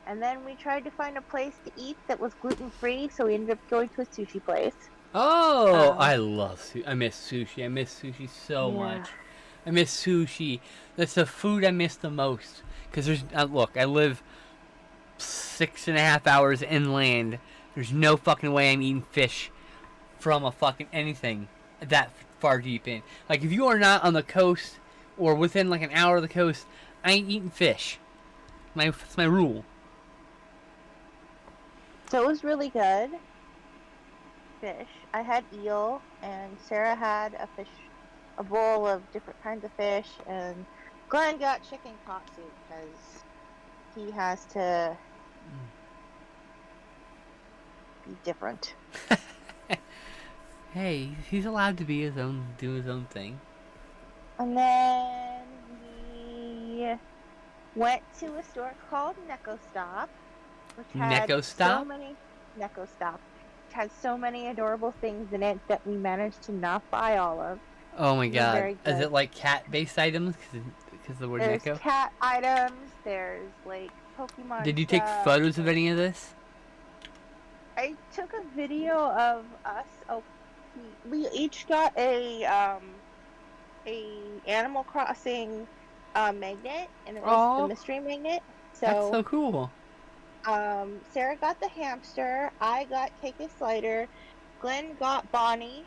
And then we tried to find a place to eat that was gluten-free, so we ended up going to a sushi place. Oh, I love sushi. I miss sushi. I miss sushi so much. I miss sushi. That's the food I miss the most. Because there's, look, I live 6.5 hours inland. There's no fucking way I'm eating fish from a fucking anything that far deep in. Like, if you are not on the coast or within like an hour of the coast, I ain't eating fish. It's my rule. So it was really good. Fish. I had eel, and Sarah had a bowl of different kinds of fish, and Glenn got chicken katsu because he has to be different. Hey, he's allowed to do his own thing. And then we went to a store called Neko Stop, which had so many adorable things in it that we managed to not buy all of. Oh my god. Is it like cat-based items? Because the word There's Neko? cat items, there's like Pokemon Did you take stuff. photos of any of this? I took a video of us. Oh, we each got a Animal Crossing magnet, and it was the mystery magnet. So that's so cool. Sarah got the hamster. I got Cake Slider. Glenn got Bonnie.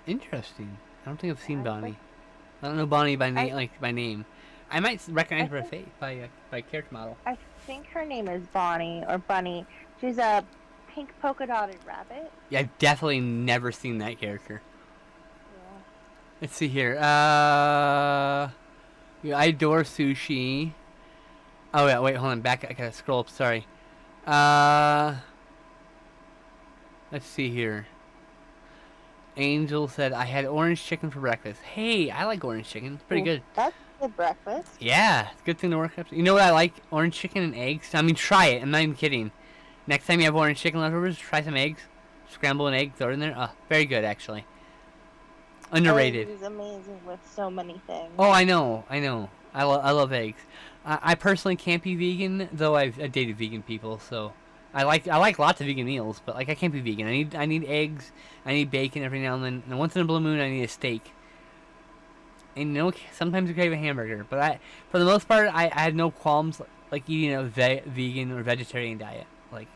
Interesting. I don't think I've seen Bonnie. I don't know Bonnie by name. I might recognize her face by character model. I think her name is Bonnie or Bunny. She's a pink polka dotted rabbit. Yeah, I've definitely never seen that character. Yeah. Let's see here. Yeah, I adore sushi. Oh yeah, wait, hold on. Back, I gotta scroll up. Sorry. Let's see here. Angel said, I had orange chicken for breakfast. Hey, I like orange chicken. It's pretty good. That's a good breakfast. Yeah, it's a good thing to work up. You know what I like? Orange chicken and eggs. I mean, try it. I'm not even kidding. Next time you have orange chicken leftovers, try some eggs. Scramble an egg, throw it in there. Very good, actually. Underrated. Eggs is amazing with so many things. Oh, I know. I love eggs. I personally can't be vegan, though I've dated vegan people, so I like lots of vegan meals, but like I can't be vegan. I need eggs, I need bacon every now and then, and once in a blue moon I need a steak. And you know, sometimes I crave a hamburger, but for the most part, I had no qualms like eating a vegan or vegetarian diet. Like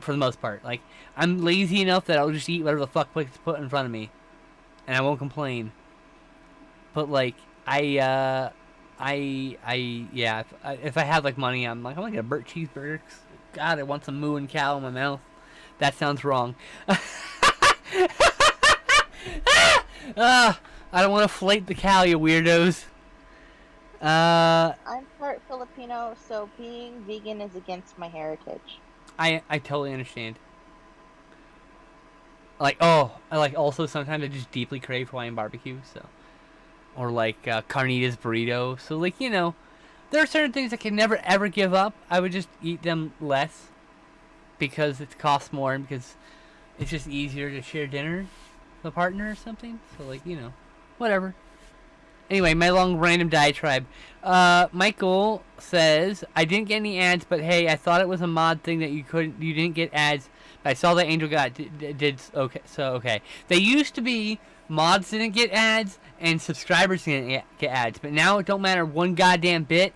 for the most part, like I'm lazy enough that I'll just eat whatever the fuck gets put in front of me, and I won't complain. But like yeah, if I have like money, I'm like, I'm gonna get a Burt cheeseburger. God, I want some moo and cow in my mouth. That sounds wrong. I don't want to flate the cow, you weirdos. I'm part Filipino, so being vegan is against my heritage. I totally understand. Also sometimes I just deeply crave Hawaiian barbecue, so. Or like carnitas burrito. So like, you know, there are certain things I can never ever give up. I would just eat them less because it costs more and because it's just easier to share dinner with a partner or something. So like, you know, whatever. Anyway, my long random diatribe. Michael says, I didn't get any ads, but hey, I thought it was a mod thing that you didn't get ads. But I saw that Angel did okay. So okay, they used to be mods didn't get ads and subscribers didn't get ads, but now it don't matter one goddamn bit.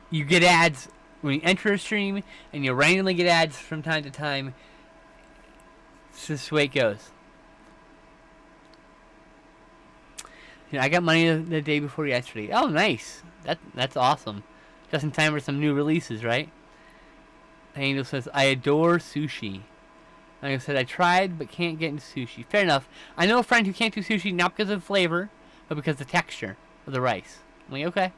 You get ads when you enter a stream, and you randomly get ads from time to time. It's just the way it goes. You know, I got money the day before yesterday. Oh, nice. That's awesome. Just in time for some new releases, right? Angel says, I adore sushi. Like I said, I tried, but can't get into sushi. Fair enough. I know a friend who can't do sushi, not because of flavor, but because of the texture of the rice. I'm like, okay.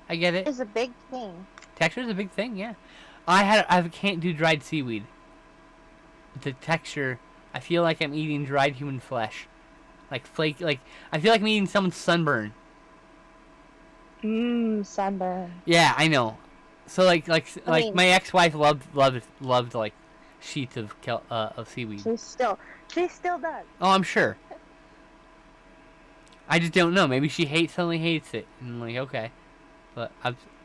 I get it. It's a big thing. Texture is a big thing, yeah. I can't do dried seaweed. The texture, I feel like I'm eating dried human flesh. Like flake, like, I feel like I'm eating someone's sunburn. Sunburn. Yeah, I know. So like my ex-wife loved like sheets of seaweed. She still does. Oh, I'm sure. I just don't know. Maybe she suddenly hates it, and I'm like, okay, but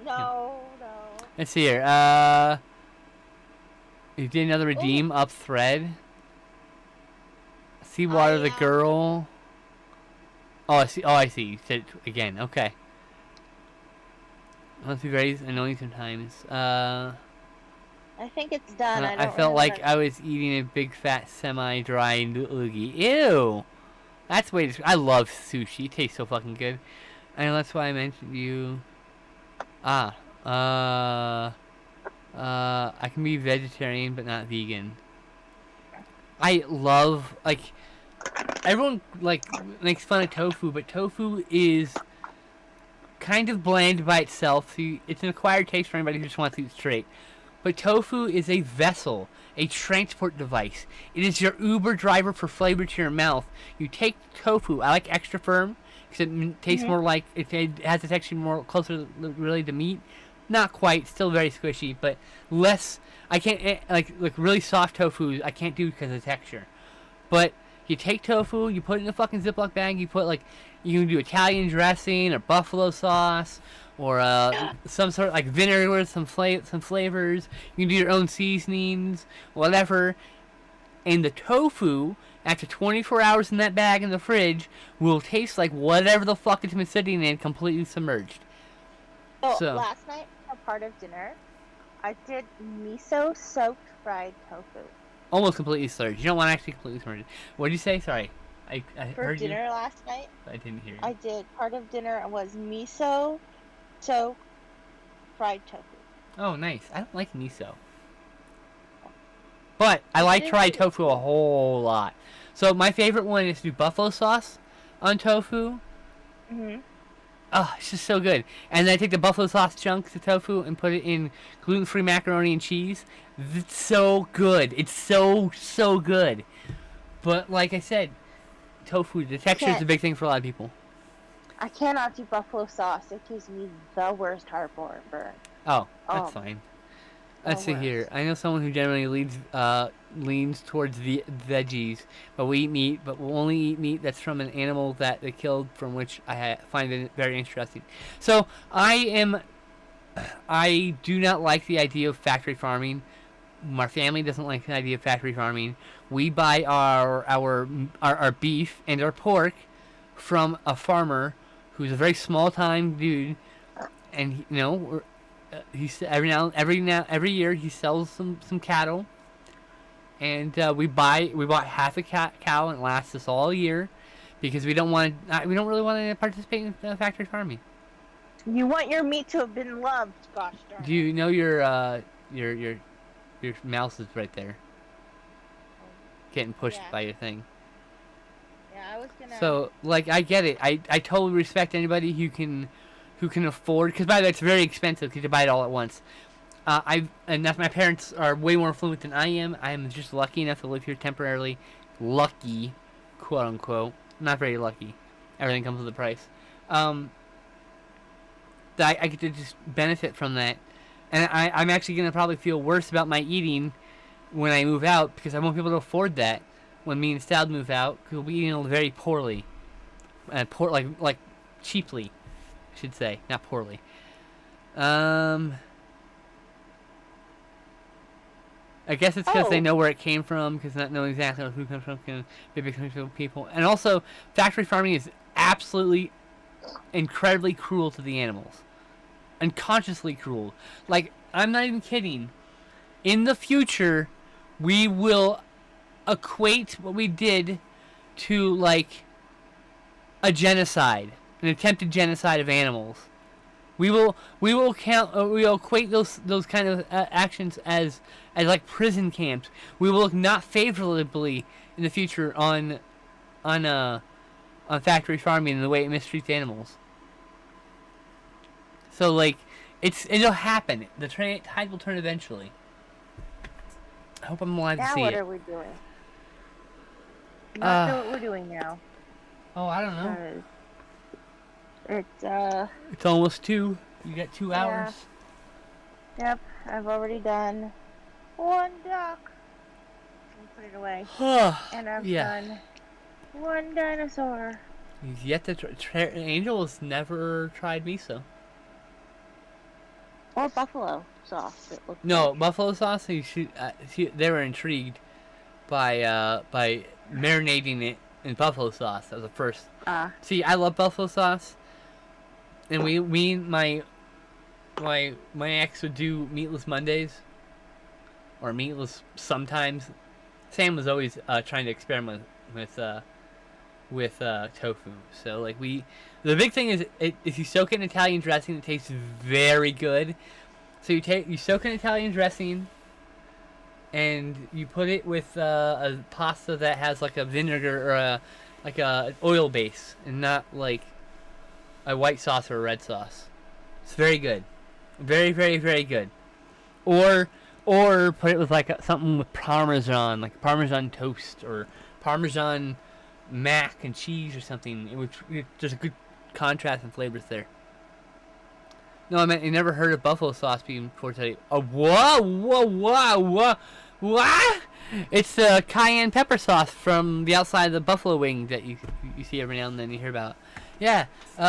No. Let's see here. You did another redeem up thread. Seawater the girl. Oh, I see. You said it again. Okay. must be very annoying sometimes. I think it's done. I I don't felt like remember. I was eating a big fat semi-dry loogie. Ew! That's the way to. I love sushi. It tastes so fucking good. And that's why I mentioned you. Ah. I can be vegetarian but not vegan. I love, like, everyone, like, makes fun of tofu, but tofu is kind of bland by itself. So it's an acquired taste for anybody who just wants to eat straight. But tofu is a vessel, a transport device. It is your Uber driver for flavor to your mouth. You take tofu. I like extra firm because it tastes more like it has a texture more closer really to meat. Not quite, still very squishy, but less. I can't like really soft tofu. I can't do because of the texture. But you take tofu, you put it in a fucking Ziploc bag. You put you can do Italian dressing or buffalo sauce or some sort of like vinegar with some flavors. You can do your own seasonings, whatever. And the tofu, after 24 hours in that bag in the fridge, will taste like whatever the fuck it's been sitting in, completely submerged. So Last night, a part of dinner, I did miso-soaked fried tofu. almost completely submerged. You don't want to actually completely submerged. What did you say? Sorry, I For heard dinner you. last night, I didn't hear you. I did. Part of dinner was miso-soaked fried tofu. Oh, nice. I don't like miso. But I like fried tofu a whole lot. So my favorite one is to do buffalo sauce on tofu. Mm-hmm. Oh, it's just so good. And then I take the buffalo sauce chunks of tofu and put it in gluten-free macaroni and cheese. It's so good. It's so good. But like I said, tofu, the texture is a big thing for a lot of people. I cannot do buffalo sauce. It gives me the worst heartburn. Oh, that's fine. Let's see here. I know someone who generally leans towards the veggies, but we eat meat, but we'll only eat meat that's from an animal that they killed, from which I find it very interesting. So I do not like the idea of factory farming. My family doesn't like the idea of factory farming. We buy our beef and our pork from a farmer who's a very small time dude, and every year he sells some cattle, and we bought half a cow and it lasts us all year because we don't really want to participate in factory farming. You want your meat to have been loved, gosh darn. Do you know your mouse is right there, getting pushed by your thing? Yeah, I was gonna. So I get it. I totally respect anybody who can afford, because by the way, it's very expensive because you buy it all at once. And my parents are way more affluent than I am. I am just lucky enough to live here temporarily. Lucky, quote unquote. Not very lucky. Everything comes with a price. That I get to just benefit from that. And I'm actually going to probably feel worse about my eating when I move out because I won't be able to afford that when me and Sal move out because we'll be eating very poorly. Like cheaply, I should say. Not poorly. I guess it's because they know where it came from, because not knowing exactly where food comes from can be a big thing for people. And also, factory farming is absolutely incredibly cruel to the animals. Unconsciously cruel. Like, I'm not even kidding. In the future, we will equate what we did to, like, a genocide. An attempted genocide of animals. We will equate those kind of actions as like prison camps. We will look not favorably in the future on factory farming and the way it mistreats animals. So like it'll happen. The tide will turn eventually. I hope I'm alive to see it. Now what are we doing? Not know what we're doing now. Oh, I don't know. It's almost 2. You got 2 hours. Yep, I've already done 1 duck. And put it away. And I've done 1 dinosaur. You've yet to Angel has never tried miso. Or buffalo sauce. No, buffalo sauce. They were intrigued by marinating it in buffalo sauce. That was the first. See, I love buffalo sauce. And my ex would do meatless Mondays or meatless sometimes. Sam was always trying to experiment with tofu. So like the big thing is if you soak it in Italian dressing, it tastes very good. So you soak in Italian dressing, and you put it with a pasta that has like a vinegar or like a oil base, and not like a white sauce or a red sauce. It's very good, very very very good. Or put it with like something with parmesan, like parmesan toast or parmesan mac and cheese or something. There's a good contrast in flavors there. No, I meant you never heard of buffalo sauce being before today. Oh, what? It's the cayenne pepper sauce from the outside of the buffalo wing that you see every now and then you hear about. Yeah,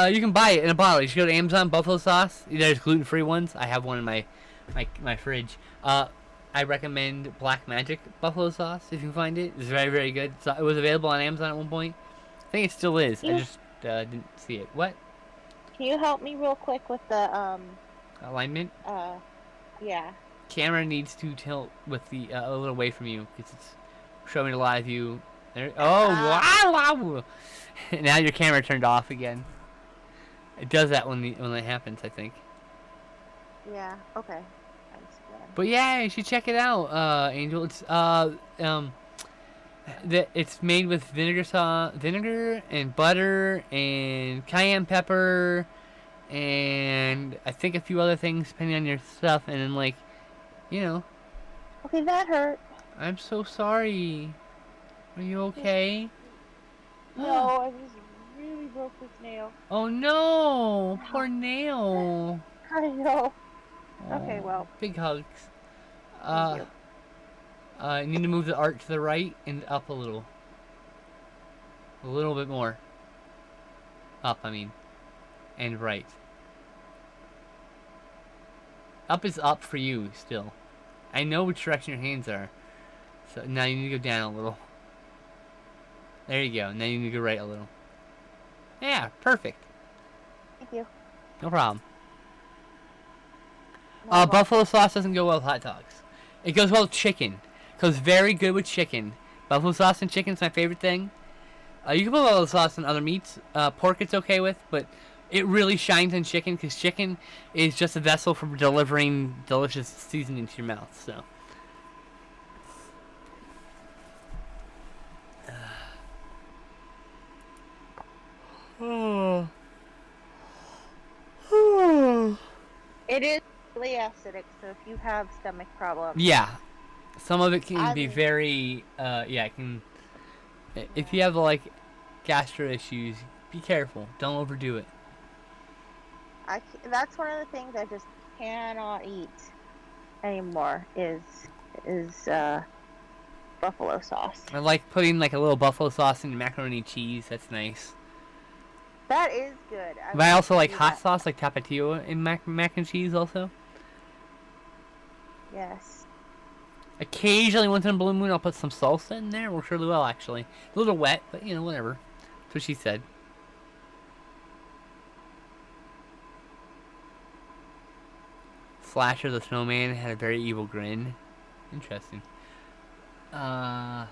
you can buy it in a bottle. You should go to Amazon, buffalo sauce. There's gluten-free ones. I have one in my fridge. I recommend Black Magic buffalo sauce if you can find it. It's very, very good. So it was available on Amazon at one point. I think it still is. Yeah. I just didn't see it. What? Can you help me real quick with the Alignment? Yeah. Camera needs to tilt with the a little away from you because it's showing a live view. There. Oh, wow! Now your camera turned off again. It does that when that happens, I think. Yeah. Okay. But yeah, you should check it out, Angel. It's made with vinegar and butter and cayenne pepper, and I think a few other things depending on your stuff. And then like, you know. Okay, that hurt. I'm so sorry. Are you okay? No, I just really broke this nail. Oh no, poor nail. I know. Oh, Okay, well. Big hugs. Thank you. You need to move the art to the right and up a little. A little bit more. Up, I mean. And right. Up is up for you, still. I know which direction your hands are. So now you need to go down a little. There you go. Now you need to go right a little. Yeah, perfect. Thank you. No problem. No, Buffalo sauce doesn't go well with hot dogs. It goes well with chicken. It goes very good with chicken. Buffalo sauce and chicken is my favorite thing. You can put buffalo sauce on other meats. Pork it's okay with, but it really shines in chicken because chicken is just a vessel for delivering delicious seasoning to your mouth. So. It is really acidic, so if you have stomach problems. Yeah. Some of it can I be mean- very, yeah, it can, if you have, like, gastro issues, be careful. Don't overdo it. That's one of the things I just cannot eat anymore is buffalo sauce. I like putting, like, a little buffalo sauce in macaroni and cheese. That's nice. That is good. But I also like do hot that. sauce, like tapatio in mac and cheese also. Yes. Occasionally, once in a blue moon, I'll put some salsa in there. Works really well, actually. A little wet, but, you know, whatever. That's what she said. Slasher the Snowman had a very evil grin. Interesting. Yeah.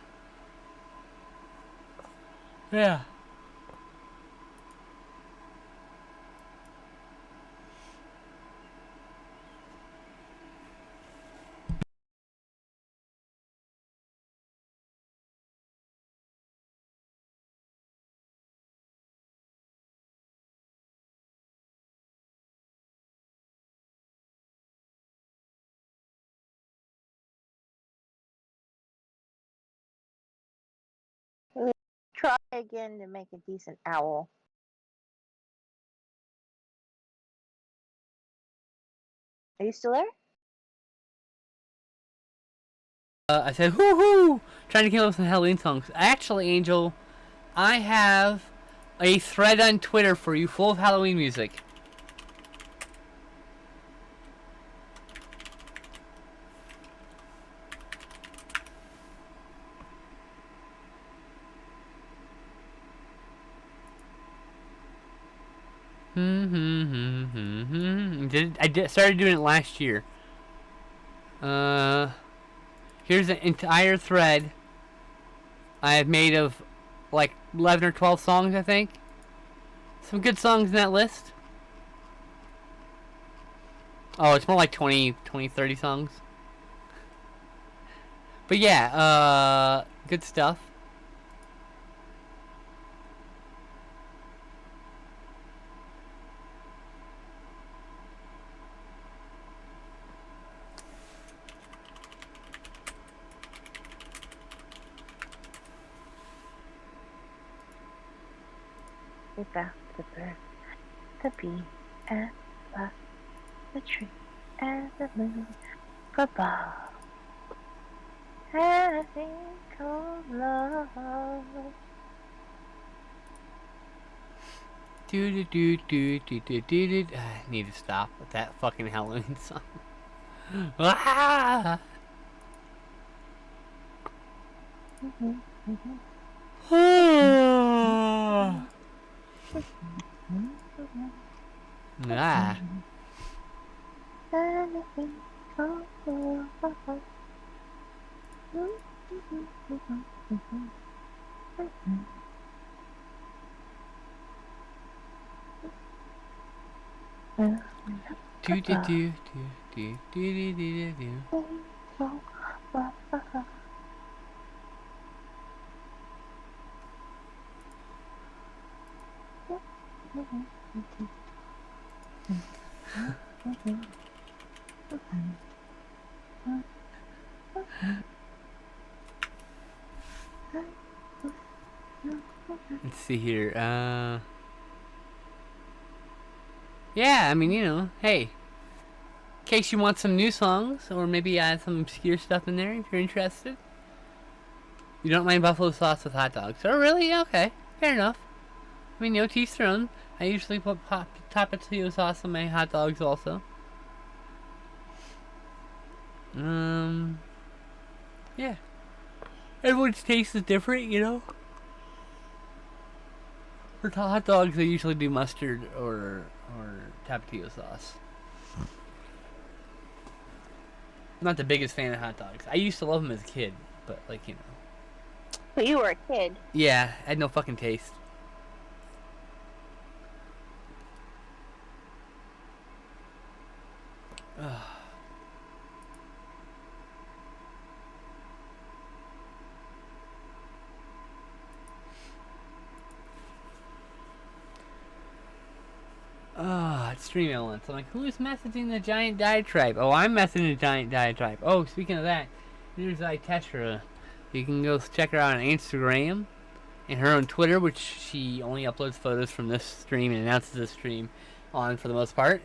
Try again to make a decent owl. Are you still there? I said, hoo hoo! Trying to come up with some Halloween songs. Actually, Angel, I have a thread on Twitter for you full of Halloween music. started doing it last year. Here's an entire thread I have made of like 11 or 12 songs, I think. Some good songs in that list. Oh, it's more like 20, 30 songs. But yeah, good stuff. About the bird, the bee, and the tree, and the moon, above. And I think of love. I need to stop with that fucking Halloween song. Ah! Ah. Let's see here. Yeah, I mean, you know, hey. In case you want some new songs, or maybe add some obscure stuff in there if you're interested. You don't mind buffalo sauce with hot dogs. Oh, really? Okay. Fair enough. I mean, no to each their own. I usually put tapatio sauce on my hot dogs also. Yeah. Everyone's taste is different, you know? For hot dogs, I usually do mustard or tapatio sauce. I'm not the biggest fan of hot dogs. I used to love them as a kid, but like, you know. But you were a kid. Yeah, I had no fucking taste. It's stream elements. I'm like, who's messaging the giant diatribe? Oh, I'm messaging the giant diatribe. Oh, speaking of that, here's Iteshra. You can go check her out on Instagram and her on Twitter, which she only uploads photos from this stream and announces the stream on for the most part.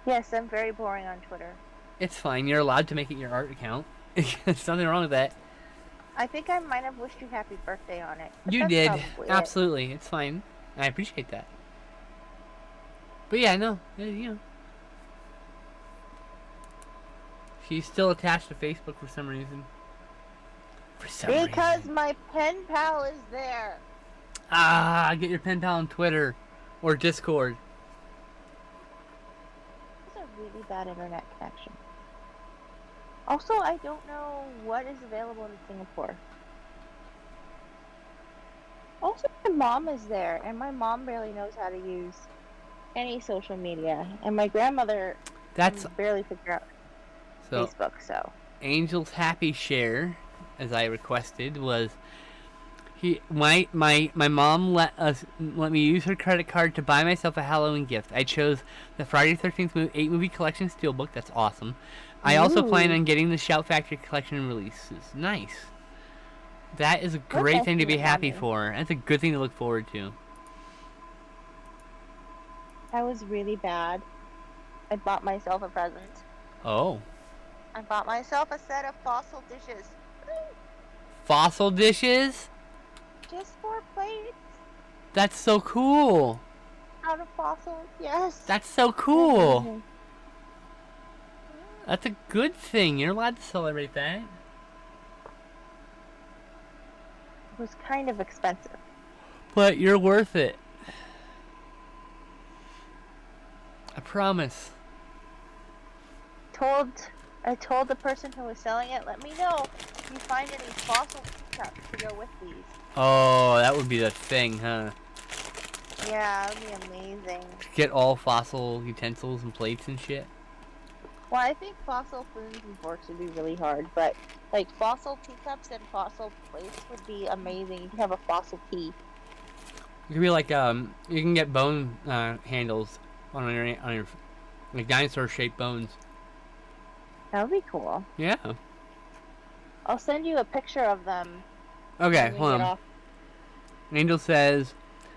Yes, I'm very boring on Twitter. It's fine. You're allowed to make it your art account. There's nothing wrong with that. I think I might have wished you happy birthday on it. You did. Absolutely. It's fine. I appreciate that. But yeah, no, you know. She's still attached to Facebook for some reason. Because my pen pal is there. Get your pen pal on Twitter or Discord. It's a really bad internet connection. Also, I don't know what is available in Singapore. Also, my mom is there, and my mom barely knows how to use any social media, and my grandmother can barely figure out Facebook. So Angel's happy share, as I requested, was my mom let me use her credit card to buy myself a Halloween gift. I chose the Friday the 13th 8 movie collection steelbook. That's awesome. I also plan on getting the Shout Factory collection releases. Nice. That is a great thing to be happy for. That's a good thing to look forward to. I was really bad. I bought myself a present. Oh. I bought myself a set of fossil dishes. Fossil dishes? Just 4 plates. That's so cool. Out of fossils, yes. That's so cool. That's a good thing. You're allowed to celebrate that. It was kind of expensive. But you're worth it. I promise. I told the person who was selling it, let me know if you find any fossil teacups to go with these. Oh, that would be the thing, huh? Yeah, that would be amazing. Get all fossil utensils and plates and shit. Well, I think fossil spoons and forks would be really hard, but like fossil teacups and fossil plates would be amazing. You could have a fossil tea. It could be like you can get bone handles on your like dinosaur shaped bones. That would be cool. Yeah. I'll send you a picture of them. Okay, when we hold get on. off. Angel says,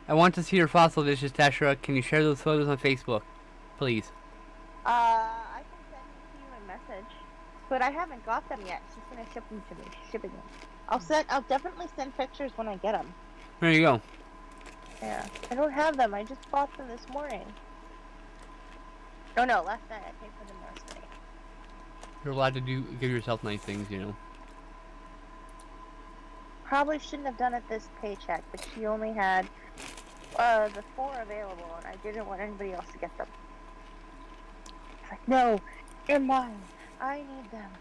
"I want to see your fossil dishes, Tashra. Can you share those photos on Facebook, please?" I can send them to you in message, but I haven't got them yet. She's gonna ship them to me. She's shipping them. I'll definitely send pictures when I get them. There you go. Yeah, I don't have them. I just bought them this morning. Oh no, last night. I paid for them last night. You're allowed to give yourself nice things, you know. Probably shouldn't have done it this paycheck, but she only had the 4 available, and I didn't want anybody else to get them. It's like, no, they're mine. I need them.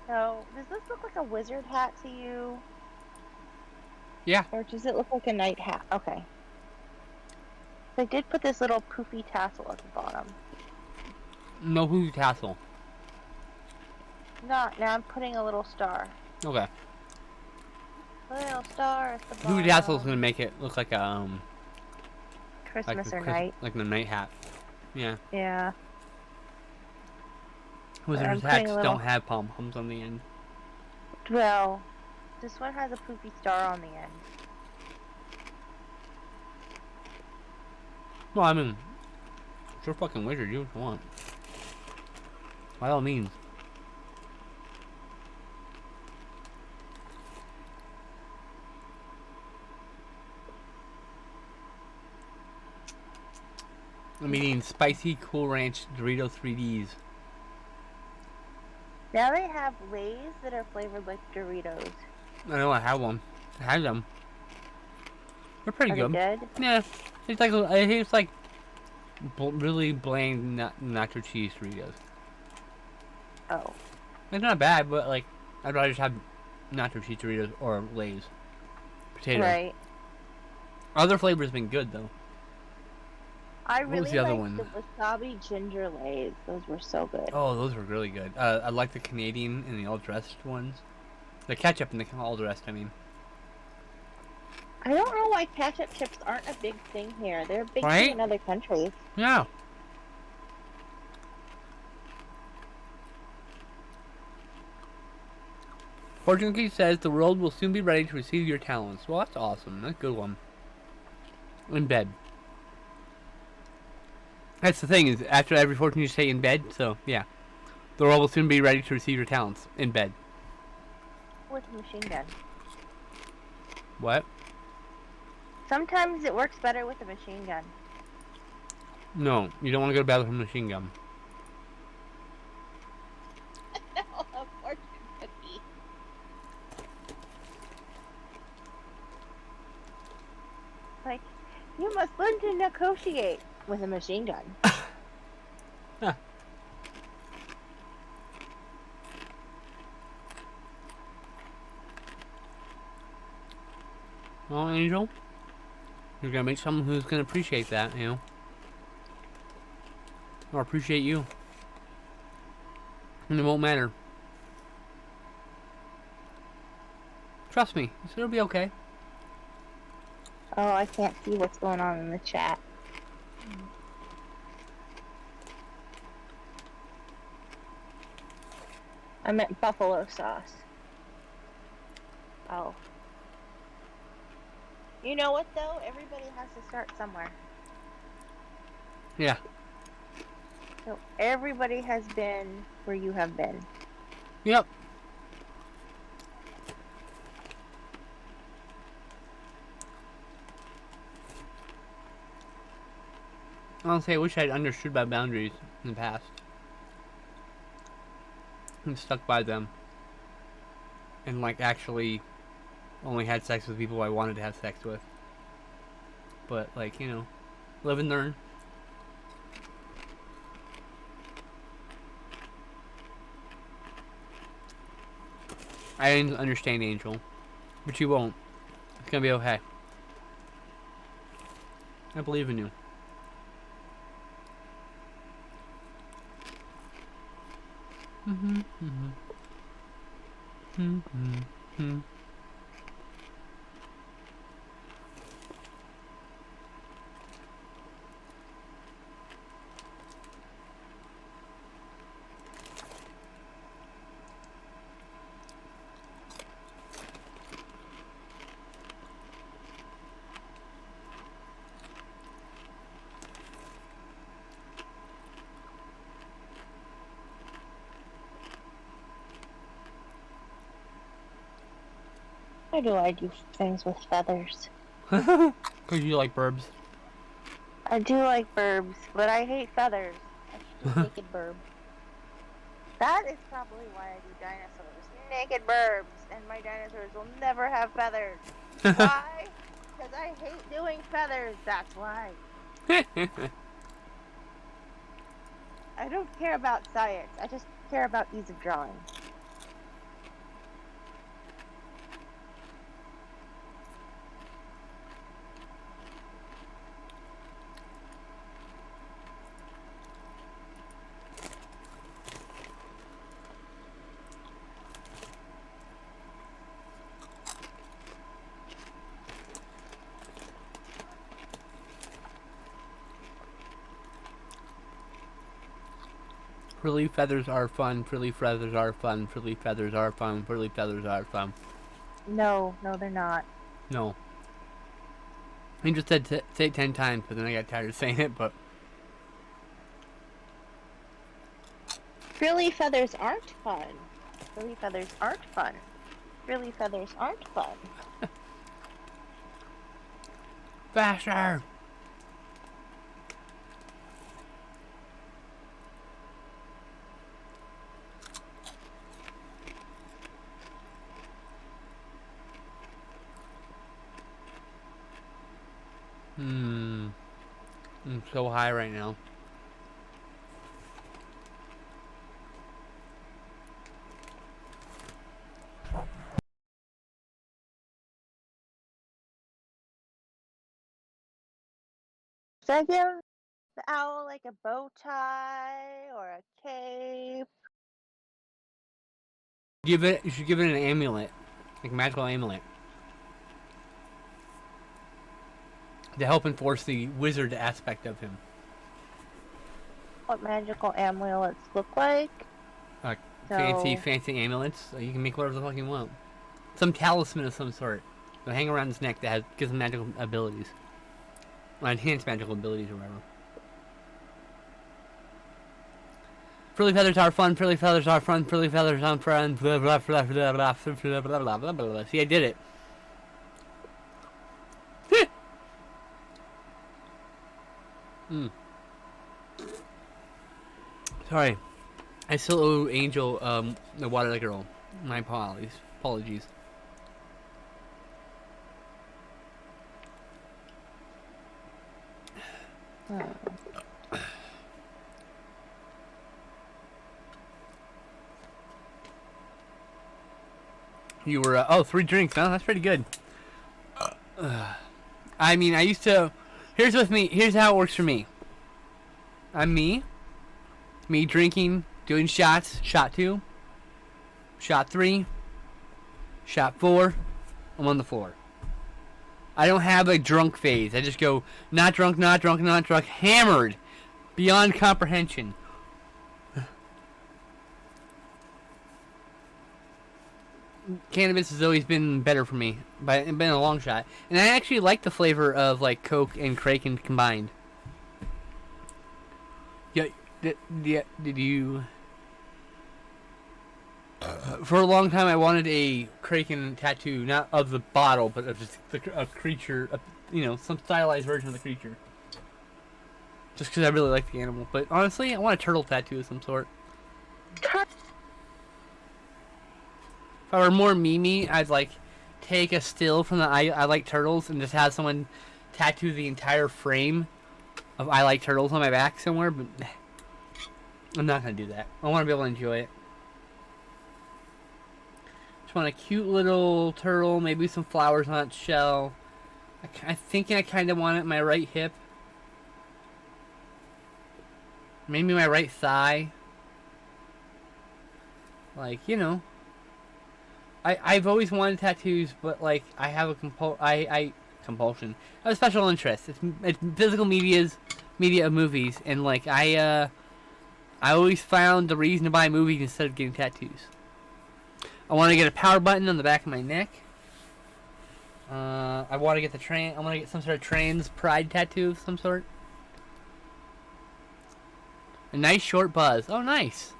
So, does this look like a wizard hat to you? Yeah. Or does it look like a night hat? Okay. They did put this little poofy tassel at the bottom. No who's tassel. Now I'm putting a little star. Okay. Little star at the bottom. Who tassel's gonna make it look like a Christmas or night. like the night hat. Yeah. Yeah. Wizard's hats don't have pom-poms on the end. Well, this one has a poofy star on the end. Well, I mean, it's your fucking wizard. Do what you want. By all means. I'm eating spicy Cool Ranch Dorito 3Ds. Now they have Lay's that are flavored like Doritos. I know I have one. I had them. They're pretty good. They good? Yeah, it's like really bland nacho cheese Doritos. Oh. It's not bad, but like I'd rather just have nacho cheese Doritos or Lay's potato. Right. Other flavors have been good though. I What was really the other liked one? the wasabi ginger Lay's. Those were so good. Oh, those were really good. I like the Canadian and the all dressed ones. The ketchup and the all dressed. I mean. I don't know why ketchup chips aren't a big thing here. They're a big Right? thing in other countries. Yeah. Fortune Cookie says the world will soon be ready to receive your talents. Well, that's awesome. That's a good one. In bed. That's the thing, is after every fortune you say in bed, so yeah. The world will soon be ready to receive your talents. In bed. With a machine gun. What? Sometimes it works better with a machine gun. No, you don't want to go to bed with a machine gun. No, a fortune cookie. Like, you must learn to negotiate with a machine gun. Huh. Well, Angel, you're gonna meet someone who's gonna appreciate that, you know, or appreciate you, and it won't matter. Trust me, it'll be okay. Oh, I can't see what's going on in the chat. I meant buffalo sauce. Oh. You know what though? Everybody has to start somewhere. Yeah. So everybody has been where you have been. Yep. Honestly, I wish I'd understood my boundaries in the past. And stuck by them. And, like, actually only had sex with people I wanted to have sex with. But, like, you know, live and learn. I didn't understand, Angel. But you won't. It's gonna be okay. I believe in you. Why do I do things with feathers? Because you like burbs. I do like burbs, but I hate feathers. I should do naked burbs. That is probably why I do dinosaurs. Naked burbs, and my dinosaurs will never have feathers. Why? Because I hate doing feathers, that's why. I don't care about science, I just care about ease of drawing. Frilly feathers are fun. Frilly feathers are fun. Frilly feathers are fun. Frilly feathers are fun. No, they're not. No. I just said say it 10 times, but then I got tired of saying it, but... Frilly feathers aren't fun. Frilly feathers aren't fun. Frilly feathers aren't fun. Faster! I'm so high right now. Should I give the owl like a bow tie or a cape? You should give it an amulet. Like a magical amulet. To help enforce the wizard aspect of him. What magical amulets look like? Fancy amulets. So you can make whatever the fuck you want. Some talisman of some sort. They'll hang around his neck that gives him magical abilities. Or enhanced magical abilities or whatever. Frilly feathers are fun, frilly feathers are fun, frilly feathers are fun, blah blah blah blah blah blah blah blah blah blah. See, I did it. Sorry. I still owe Angel the water girl. My apologies. You were 3 drinks, huh? That's pretty good. I mean, I used to. Here's how it works for me. I'm me drinking, doing shots. Shot 2, shot 3, shot 4. I'm on the floor. I don't have a drunk phase. I just go not drunk, hammered beyond comprehension. Cannabis has always been better for me, but it's been a long shot. And I actually like the flavor of like Coke and Kraken combined. Yeah, did you? For a long time, I wanted a Kraken tattoo, not of the bottle, but of just a creature, some stylized version of the creature. Just because I really like the animal. But honestly, I want a turtle tattoo of some sort. If I were more Mimi, I'd like take a still from the I like turtles and just have someone tattoo the entire frame of I like turtles on my back somewhere, but I'm not gonna do that. I want to be able to enjoy it. Just want a cute little turtle, maybe some flowers on its shell. I'm thinking I kind of want it my right hip. Maybe my right thigh. Like, you know. I've always wanted tattoos, but like I have a compulsion. I have a special interest. It's physical media of movies, and like I always found the reason to buy movies instead of getting tattoos. I want to get a power button on the back of my neck. I want to get I want to get some sort of trans pride tattoo of some sort. A nice short buzz. Oh, nice.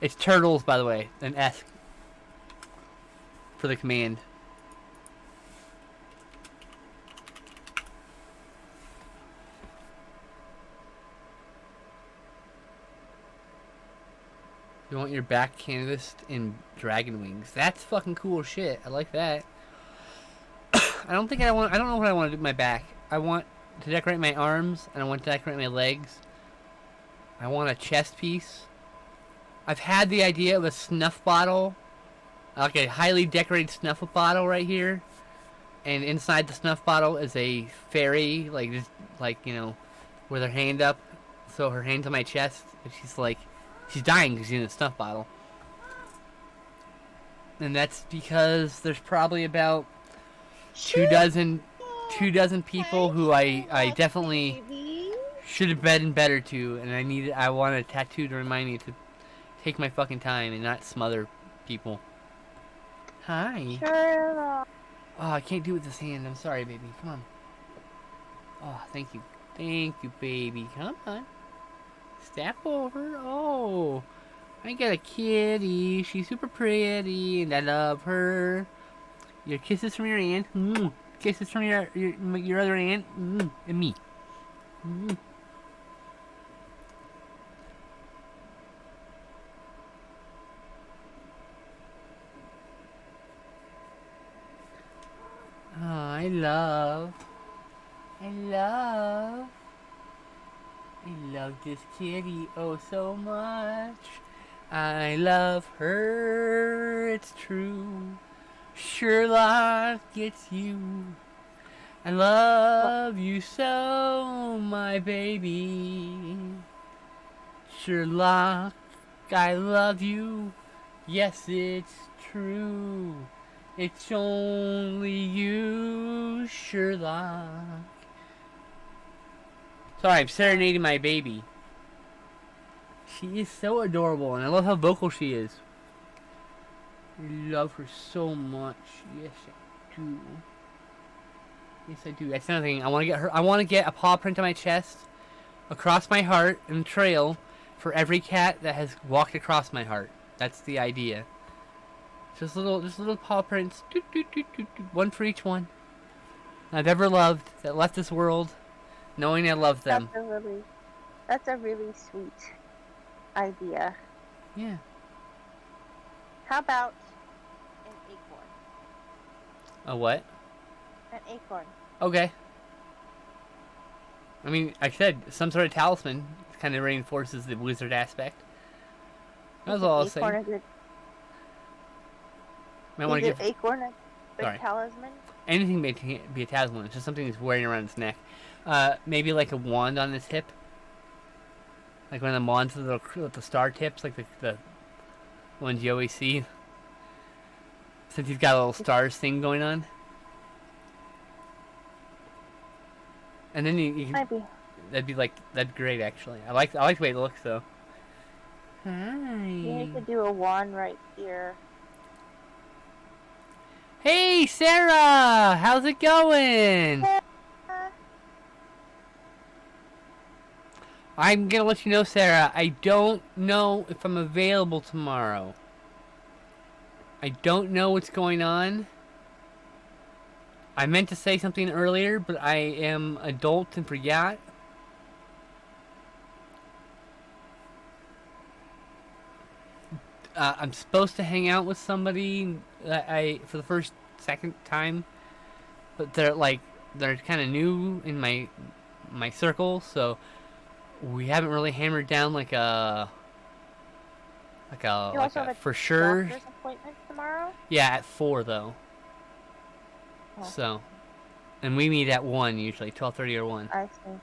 It's turtles, by the way. An S for the command. You want your back canvased in dragon wings. That's fucking cool shit. I like that. I don't know what I want to do with my back. I want to decorate my arms, and I want to decorate my legs. I want a chest piece. I've had the idea of a snuff bottle. Like a highly decorated snuff bottle right here. And inside the snuff bottle is a fairy, like, you know, with her hand up. So her hand's on my chest, and she's dying because she's in a snuff bottle. And that's because there's probably about two dozen people who I definitely should have been better to, and I want a tattoo to remind me to take my fucking time and not smother people. Hi. Sure. Oh, I can't do it with this hand. I'm sorry, baby. Come on. Oh, thank you. Thank you, baby. Come on. Step over. Oh, I got a kitty. She's super pretty, and I love her. Your kisses from your aunt. Kisses from your other aunt. And me. Oh, I love this kitty oh so much. I love her, it's true. Sherlock, it's you. I love you so, my baby. Sherlock, I love you. Yes, it's true. It's only you, Sherlock. Sorry, I'm serenading my baby. She is so adorable, and I love how vocal she is. I love her so much. Yes, I do. Yes, I do. That's another thing. I want to get her. I want to get a paw print on my chest, across my heart, and a trail for every cat that has walked across my heart. That's the idea. Just little paw prints. Doot, doot, doot, doot, doot. One for each one I've ever loved that left this world, knowing I love them. That's a really sweet idea. Yeah. How about an acorn? A what? An acorn. Okay. I mean, I said some sort of talisman kind of reinforces the wizard aspect. That's all I'll say. Might want to give acorn a big talisman? Anything may be a talisman. It's just something he's wearing around his neck. Maybe like a wand on his hip. Like one of the wands with the star tips, like the ones you always see. Since he's got a little stars thing going on. And then you can, that'd be great actually. I like the way it looks though. Hi. You need to do a wand right here. Hey Sarah, how's it going? I'm gonna let you know, Sarah, I don't know if I'm available tomorrow. I don't know what's going on. I meant to say something earlier, but I am adult and forgot. I'm supposed to hang out with somebody for the second time, but they're kind of new in my circle, so we haven't really hammered down like a Like a, You like also a have a for sure. doctor's appointment tomorrow? Yeah, at 4 though. Oh. So, and we meet at 1 usually, 12:30 or 1. I see.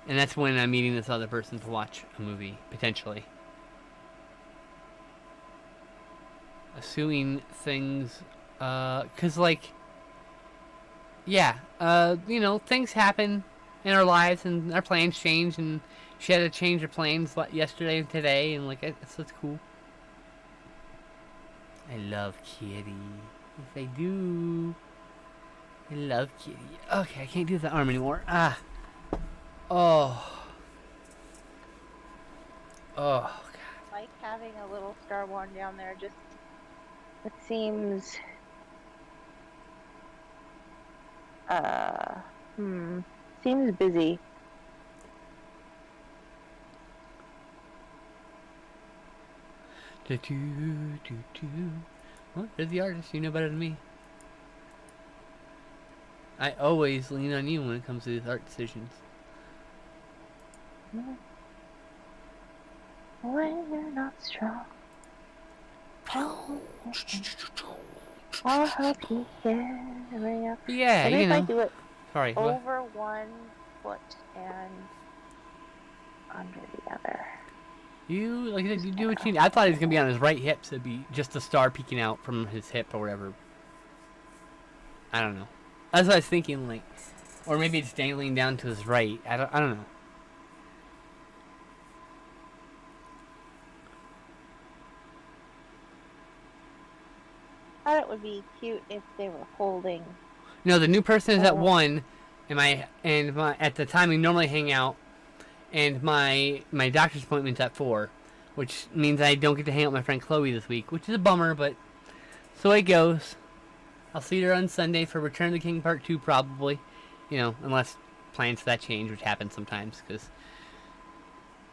And that's when I'm meeting this other person to watch a movie, potentially. Assuming things, cause like, yeah, you know, things happen in our lives and our plans change, and she had to change her plans yesterday and today, and like, so it's cool. I love Kitty. Yes, I do. I love Kitty. Okay, I can't do the arm anymore. Ah. Oh. Oh. I like having a little Star One down there. Just it seems. Seems busy. Well, you're the artist. You know better than me. I always lean on you when it comes to these art decisions. When you're not strong, I'll help you carry up. Yeah, Maybe you if know. I do it Sorry. What? over one foot and under the other. You, like I said, you do what you need. I thought he was going to be on his right hip, so it'd be just a star peeking out from his hip or whatever. I don't know. That's what I was thinking, like, or maybe it's dangling down to his right. I don't know. I thought it would be cute if they were holding. No, the new person is at 1, and my at the time we normally hang out, and my doctor's appointment's at 4, which means I don't get to hang out with my friend Chloe this week, which is a bummer, but so it goes. I'll see her on Sunday for Return of the King Part 2, probably. You know, unless plans for that change, which happens sometimes, because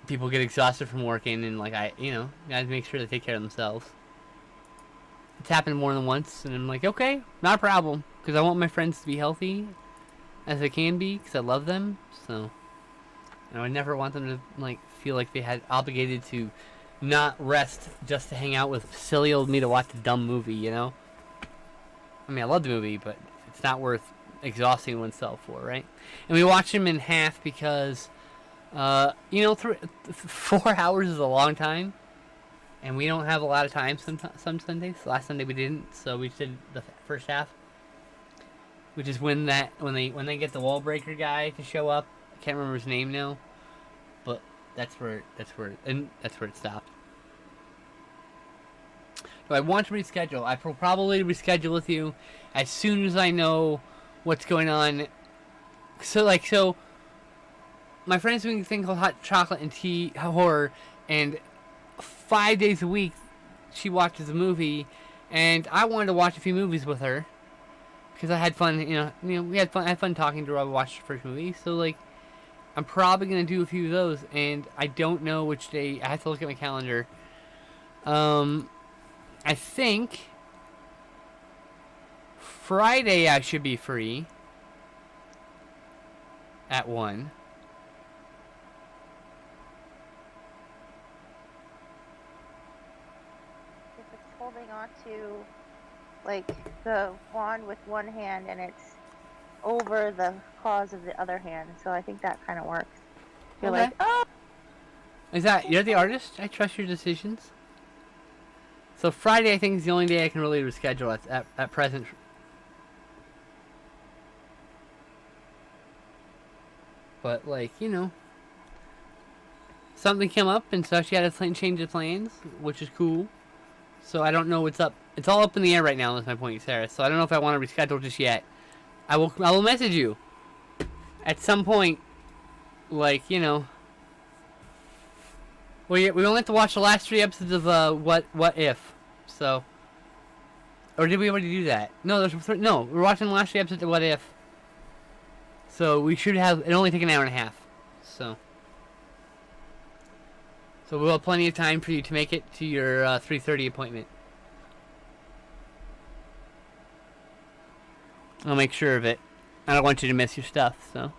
people get exhausted from working, and, like, guys make sure they take care of themselves. It's happened more than once, and I'm like, okay, not a problem, because I want my friends to be healthy as they can be, because I love them, so. And I would never want them to, like, feel like they had obligated to not rest just to hang out with silly old me to watch a dumb movie, you know? I mean, I love the movie, but it's not worth exhausting oneself for, right? And we watch them in half because, 4 hours is a long time, and we don't have a lot of time some Sundays. Last Sunday we didn't, so we did the first half, which is when they get the wall breaker guy to show up. I can't remember his name now, but that's where it stopped. So I want to reschedule. I will probably reschedule with you as soon as I know what's going on. So my friend's doing a thing called Hot Chocolate and Tea Horror, and 5 days a week she watches a movie, and I wanted to watch a few movies with her because I had fun. We had fun. I had fun talking to her while we watched the first movie. So, like, I'm probably gonna do a few of those, and I don't know which day. I have to look at my calendar. I think Friday I should be free at 1. If it's holding on to, like, the wand with one hand and it's over the claws of the other hand, so I think that kind of works. You're Okay. like, oh! You're the artist? I trust your decisions. So Friday, I think, is the only day I can really reschedule at present. But, like, something came up, and so she had to change the plans, which is cool. So I don't know what's up. It's all up in the air right now, that's my point, Sarah. So I don't know if I want to reschedule just yet. I will message you at some point, like, we only have to watch the last 3 episodes of What If, so, or did we already do that? No, we're watching the last 3 episodes of What If, so we should have it only take an hour and a half, so we'll have plenty of time for you to make it to your 3:30 appointment. I'll make sure of it. I don't want you to miss your stuff, so.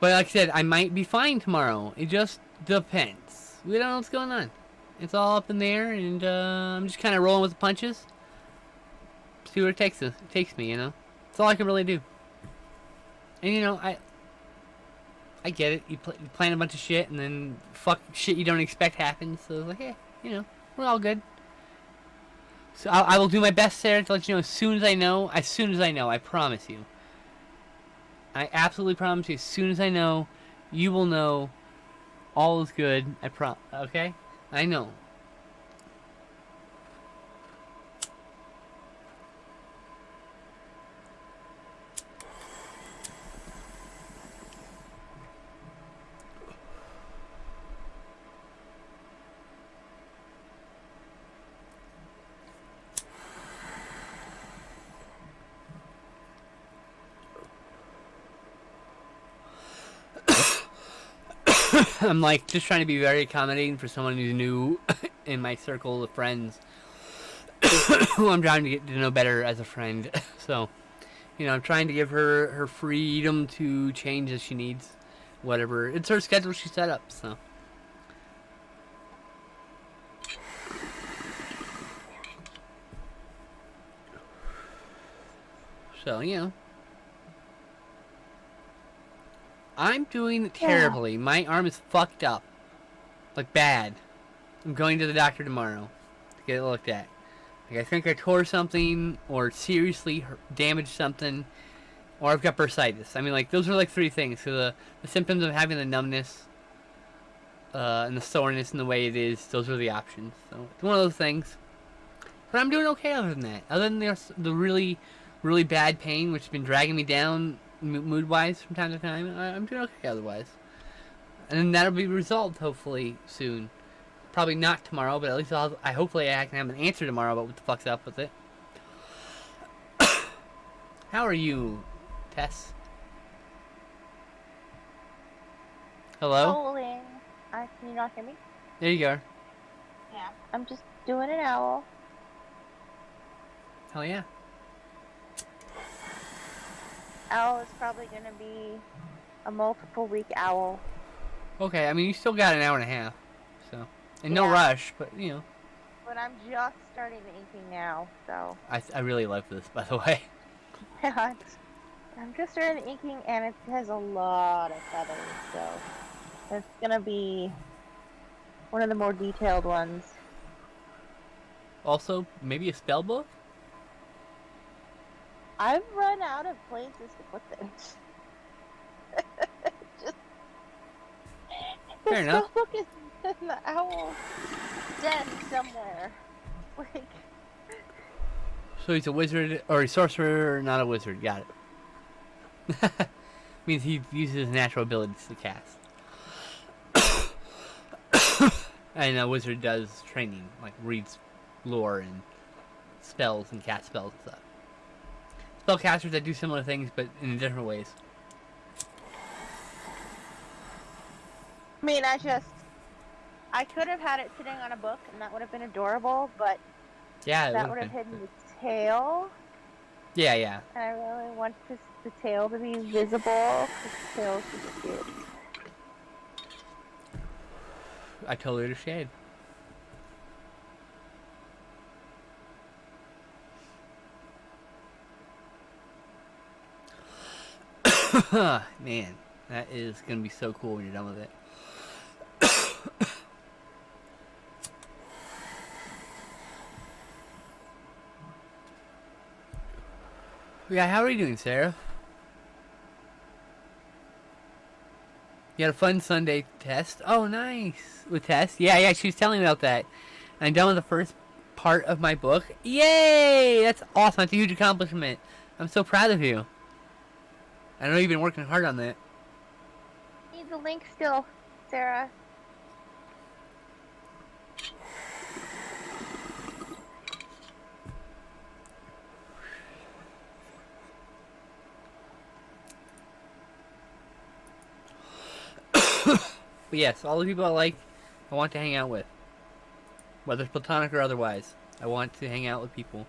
But like I said, I might be fine tomorrow. It just depends. We don't know what's going on. It's all up in the air, and I'm just kind of rolling with the punches. See where it takes me, you know? That's all I can really do. And, you know, I get it. You plan a bunch of shit, and then shit you don't expect happens. So it's like, hey, you know, we're all good. So I will do my best, Sarah, to let you know as soon as I know. As soon as I know, I promise you. I absolutely promise you, as soon as I know, you will know. All is good. Okay? I know. I'm like just trying to be very accommodating for someone who's new in my circle of friends who I'm trying to get to know better as a friend. So, you know, I'm trying to give her freedom to change as she needs. Whatever. It's her schedule she set up, so. So, you know. I'm doing terribly. Yeah. My arm is fucked up. Like, bad. I'm going to the doctor tomorrow to get it looked at. Like, I think I tore something, or seriously damaged something, or I've got bursitis. I mean, like, those are like 3 things. So the symptoms of having the numbness, and the soreness and the way it is, those are the options. So, it's one of those things. But I'm doing okay other than that. Other than the really, really bad pain, which has been dragging me down mood-wise from time to time, I'm doing okay otherwise. And then that'll be resolved hopefully soon. Probably not tomorrow, but at least hopefully I can have an answer tomorrow about what the fuck's up with it. How are you, Tess? Hello? Calling. Can you not hear me? There you go. Yeah. I'm just doing an owl. Hell yeah. Owl is probably going to be a multiple week owl. Okay, I mean, you still got an hour and a half, so. And no rush, but, you know. But I'm just starting the inking now, so. I really love this, by the way. I'm just starting the inking, and it has a lot of feathers, so. It's going to be one of the more detailed ones. Also, maybe a spell book? I've run out of places to put things. Fair enough. The spellbook is in the owl den somewhere. Like. So he's a wizard, or a sorcerer, or not a wizard. Got it. Means he uses his natural abilities to cast. And a wizard does training, like reads lore and spells and cast spells and stuff. Spellcasters that do similar things, but in different ways. I mean, I could have had it sitting on a book, and that would have been adorable, but yeah, that would have hidden the tail. Yeah, yeah. And I really want the tail to be visible, because the tail is super cute. I totally understand. Man, that is going to be so cool when you're done with it. Yeah, how are you doing, Sarah? You had a fun Sunday test? Oh, nice. With Tess? Yeah, she was telling me about that. And I'm done with the first part of my book. Yay! That's awesome. That's a huge accomplishment. I'm so proud of you. I know you've been working hard on that. Need the link still, Sarah. But yes, all the people I want to hang out with. Whether it's platonic or otherwise. I want to hang out with people.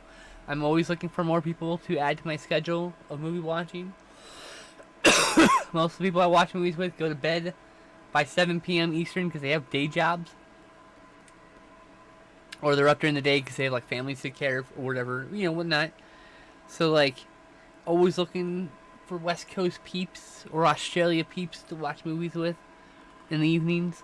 I'm always looking for more people to add to my schedule of movie watching. Most of the people I watch movies with go to bed by 7 p.m. Eastern because they have day jobs. Or they're up during the day because they have like families to take care of or whatever, whatnot. So like, always looking for West Coast peeps or Australia peeps to watch movies with in the evenings.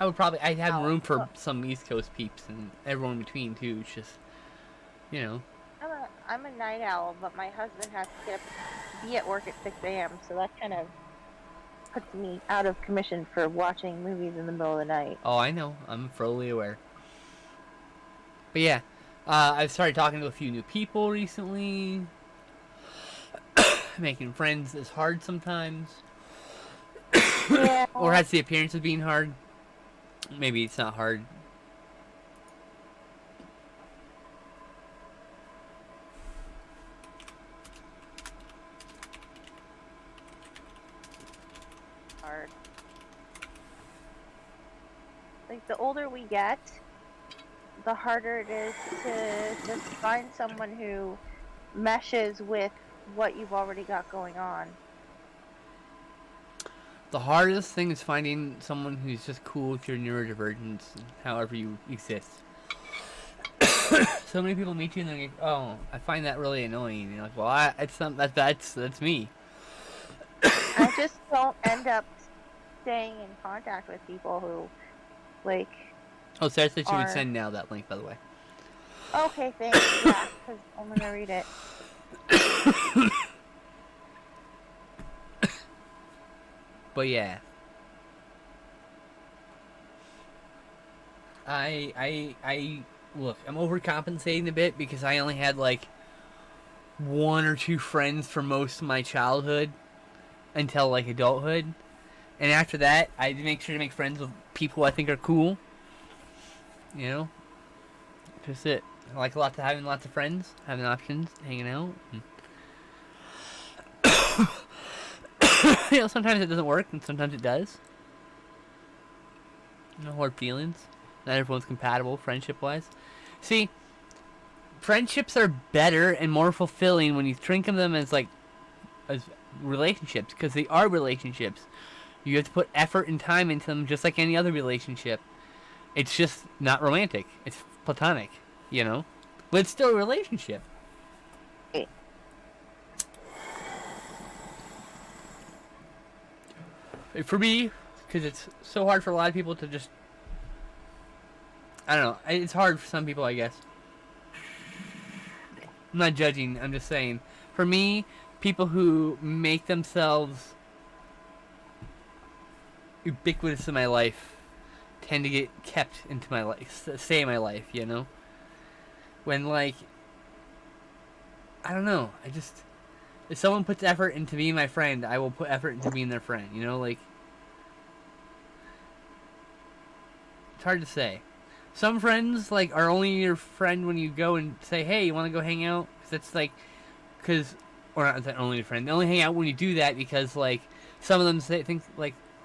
I'd have room for some East Coast peeps and everyone in between too. It's just, I'm a night owl, but my husband has to be at work at 6 a.m., so that kind of puts me out of commission for watching movies in the middle of the night. Oh, I know. I'm fully aware. But yeah, I've started talking to a few new people recently. Making friends is hard sometimes. Yeah. Or has the appearance of being hard. Maybe it's not hard. Hard. Like, the older we get, the harder it is to just find someone who meshes with what you've already got going on. The hardest thing is finding someone who's just cool with your neurodivergence, however you exist. So many people meet you and they're like, "Oh, I find that really annoying." And you're like, "Well, it's not that's me." I just don't end up staying in contact with people who, like. Oh, Sarah said she would send now that link, by the way. Okay, thanks. Yeah, because I'm gonna read it. But yeah, I look. I'm overcompensating a bit because I only had like 1 or 2 friends for most of my childhood until like adulthood, and after that, I make sure to make friends with people I think are cool. Just it. I like having lots of friends, having options, hanging out. Sometimes it doesn't work, and sometimes it does. No hard feelings. Not everyone's compatible, friendship-wise. See, friendships are better and more fulfilling when you think of them as relationships, because they are relationships. You have to put effort and time into them, just like any other relationship. It's just not romantic. It's platonic, But it's still a relationship. For me, because it's so hard for a lot of people to just... I don't know. It's hard for some people, I guess. I'm not judging. I'm just saying. For me, people who make themselves ubiquitous in my life tend to get kept into my life, stay in my life, When, like... I don't know. If someone puts effort into being my friend, I will put effort into being their friend, It's hard to say. Some friends, are only your friend when you go and say, "Hey, you want to go hang out?" Or not only your friend. They only hang out when you do that because, some of them think,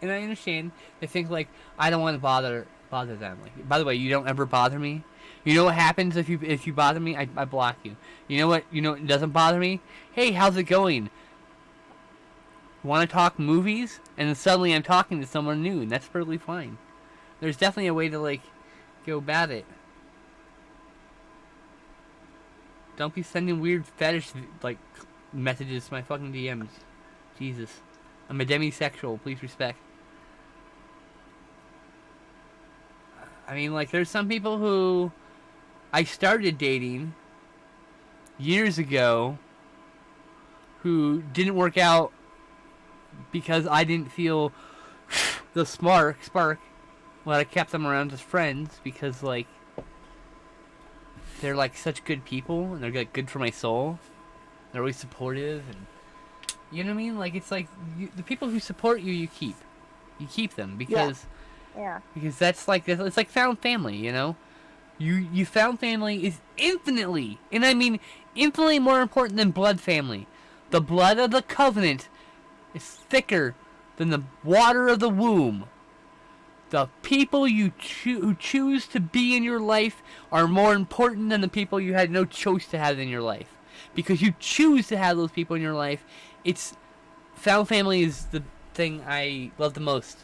and I understand, they think, I don't want to bother them. By the way, you don't ever bother me. You know what happens if you bother me? I block you. You know what doesn't bother me? Hey, how's it going? Want to talk movies? And then suddenly I'm talking to someone new, and that's perfectly fine. There's definitely a way to, go about it. Don't be sending weird fetish, messages to my fucking DMs. Jesus. I'm a demisexual, please respect. I mean, there's some people who I started dating years ago who didn't work out because I didn't feel the spark. Well, I kept them around as friends because, they're, such good people and they're, good for my soul. They're always supportive and, you know what I mean? It's the people who support you, you keep. You keep them because... Yeah. Because that's it's like found family, You found family is infinitely, and I mean infinitely more important than blood family. The blood of the covenant is thicker than the water of the womb. The people who choose to be in your life are more important than the people you had no choice to have in your life. because you choose to have those people in your life. Found family is the thing I love the most.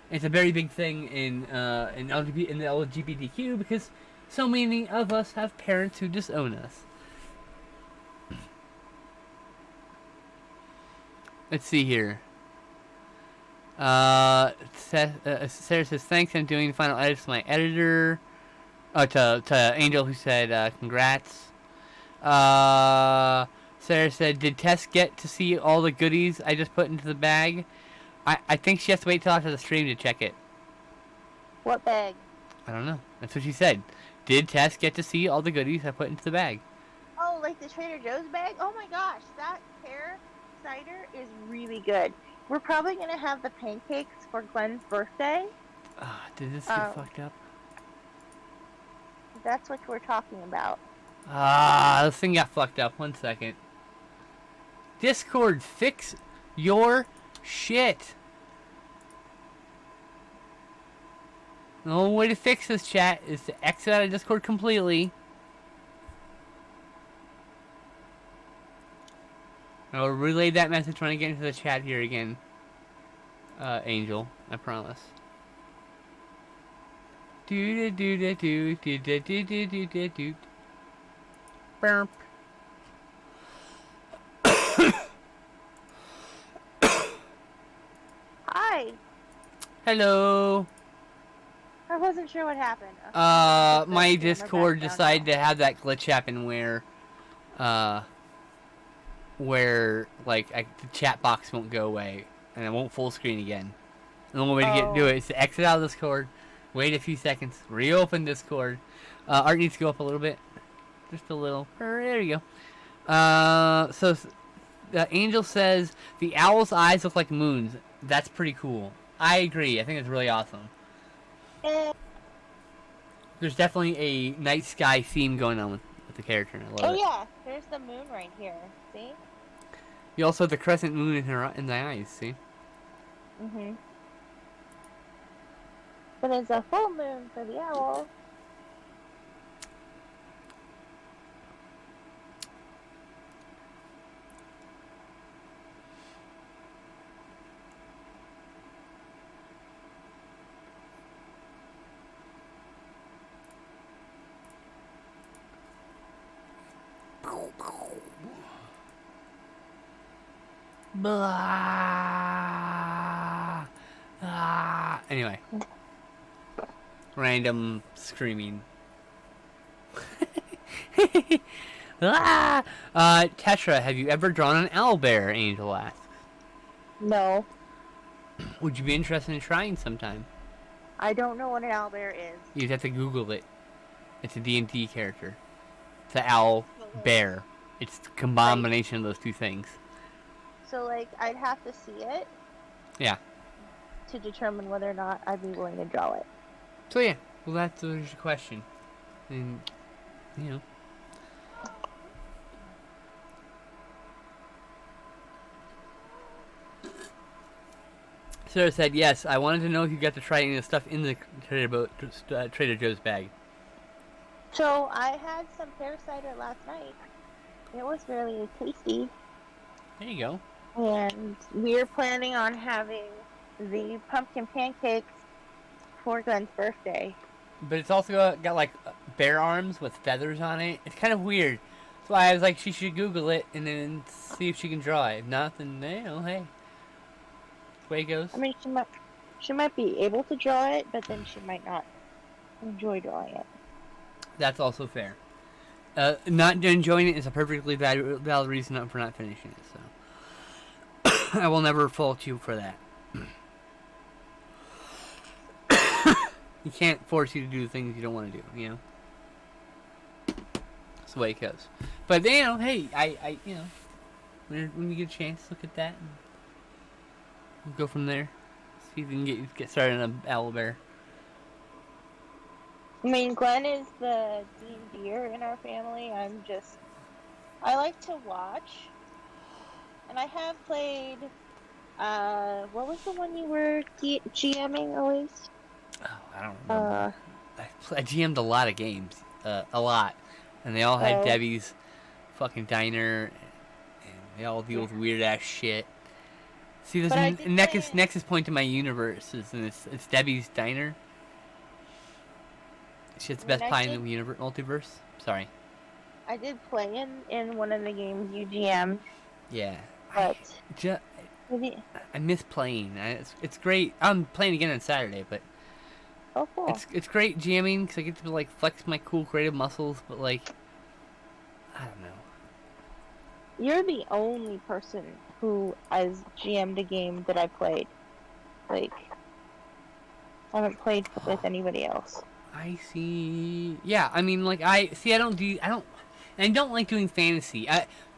It's a very big thing in the LGBTQ because so many of us have parents who disown us. Let's see here. Sarah says, thanks, I'm doing the final edits to my editor. To Angel, who said, congrats. Sarah said, did Tess get to see all the goodies I just put into the bag? I think she has to wait till after the stream to check it. What bag? I don't know. That's what she said. Did Tess get to see all the goodies I put into the bag? Oh, like the Trader Joe's bag? Oh my gosh, that pear cider is really good. We're probably going to have the pancakes for Glenn's birthday. Did this get fucked up? That's what we're talking about. This thing got fucked up. 1 second. Discord, fix your shit. The only way to fix this, chat, is to exit out of Discord completely. I'll relay that message when I get into the chat here again. Angel, I promise. Do do do do do do do do do do do. Burp. Hi. Hello. I wasn't sure what happened. My Discord decided to have that glitch happen where like the chat box won't go away and it won't full screen again. The only way to do it is to exit out of Discord, wait a few seconds, reopen Discord. Art needs to go up a little bit, just a little. There you go. So Angel says the owl's eyes look like moons. That's pretty cool. I agree. I think it's really awesome. There's definitely a night sky theme going on with the character, and I love it. Oh yeah, there's the moon right here. See? You also have the crescent moon in the eyes. See? Mhm. But it's a full moon for the owl. Blah. Anyway. Random screaming. Tetra, have you ever drawn an owlbear? Angel asks. No. Would you be interested in trying sometime? I don't know what an owlbear is. You'd have to Google it. It's a D&D character. It's an owl bear. It's a combination of those two things. So, like, I'd have to see it. Yeah. To determine whether or not I'd be willing to draw it. So yeah, well that's your question. And, you know. Sarah said, yes, I wanted to know if you got to try any of the stuff in the Trader Joe's bag. So, I had some pear cider last night. It was really tasty. There you go. And we're planning on having the pumpkin pancakes for Glenn's birthday. But it's also got like bear arms with feathers on it. It's kind of weird. That's why I was like, she should Google it and then see if she can draw it. If not, then, you know, hey. That's the way it goes. I mean, she might be able to draw it, but then she might not enjoy drawing it. That's also fair. Not enjoying it is a perfectly valid reason for not finishing it, so. I will never fault you for that. You can't force you to do things you don't want to do, you know? That's the way it goes. But, you know, hey, I you know, when you get a chance, look at that. And we'll go from there. See if we can get started on an owlbear. I mean, Glenn is the deer in our family. I like to watch. And I have played, what was the one you were GMing always? Oh, I don't remember. I GM'd a lot of games. A lot. And they all had Debbie's fucking diner, and they all deal with weird ass shit. See, there's But I a did nexus point to my universe, and it's Debbie's Diner. Shit's the best pie in the multiverse. Sorry. I did play in one of the games you GM'd, Yeah. but I miss playing. It's great. I'm playing again on Saturday, but oh cool. it's great jamming because I get to like flex my cool creative muscles. But like, I don't know. You're the only person who has GM'd a game that I played. Like, I haven't played with anybody else. I see. Yeah, I mean, like I don't like doing fantasy.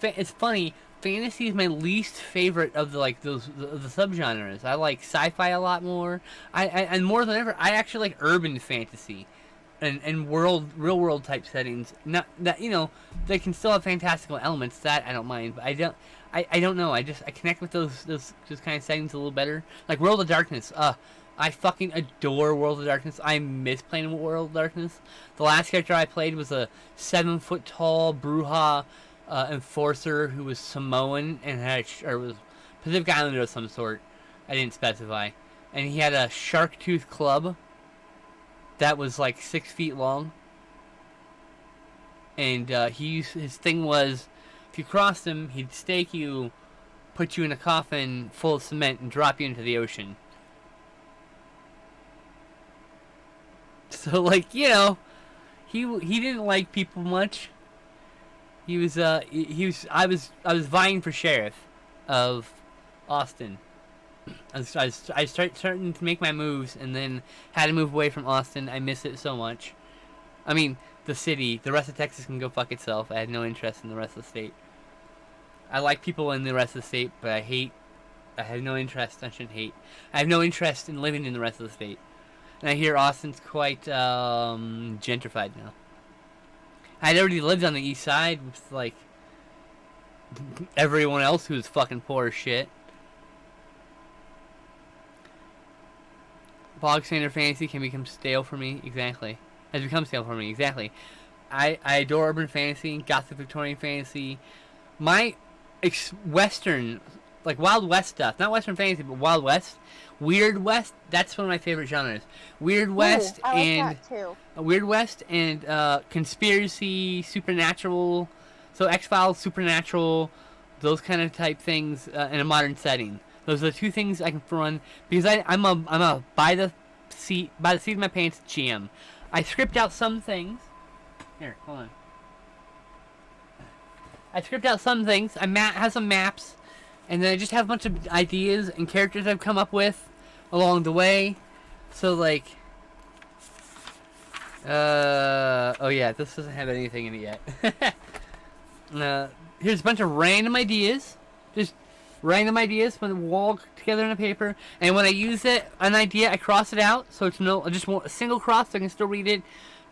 It's funny. Fantasy is my least favorite of the subgenres. I like sci-fi a lot more. And more than ever, I actually like urban fantasy, and real world type settings. Not that they can still have fantastical elements. That I don't mind, but I don't know. I connect with those kind of settings a little better. Like World of Darkness. I fucking adore World of Darkness. I miss playing World of Darkness. The last character I played was a 7-foot tall Brujah enforcer who was Samoan and was Pacific Islander of some sort. I didn't specify. And he had a shark tooth club that was like 6 feet long. And his thing was, if you crossed him, he'd stake you, put you in a coffin full of cement, and drop you into the ocean. So like he didn't like people much. I was vying for sheriff of Austin. I starting to make my moves, and then had to move away from Austin. I miss it so much. I mean, the city. The rest of Texas can go fuck itself. I had no interest in the rest of the state. I like people in the rest of the state, but I have no interest. I shouldn't hate. I have no interest in living in the rest of the state. And I hear Austin's quite gentrified now. I'd already lived on the east side with like everyone else who was fucking poor as shit. Bog standard fantasy can become stale for me. Exactly. Has become stale for me. Exactly. I adore urban fantasy, gothic Victorian fantasy. My Western, like Wild West stuff, not Western fantasy, but Wild West, Weird West. That's one of my favorite genres. Weird West I like and that too. Weird West and conspiracy, supernatural. So X-Files, supernatural, those kind of type things in a modern setting. Those are the two things I can run because I'm a by the seat of my pants GM. I script out some things. Here, hold on. I script out some things. I have some maps, and then I just have a bunch of ideas and characters I've come up with along the way. So like, oh yeah, this doesn't have anything in it yet. Here's a bunch of random ideas, just random ideas when we all together on a paper. And when I use an idea, I cross it out, so it's I just want a single cross, so I can still read it,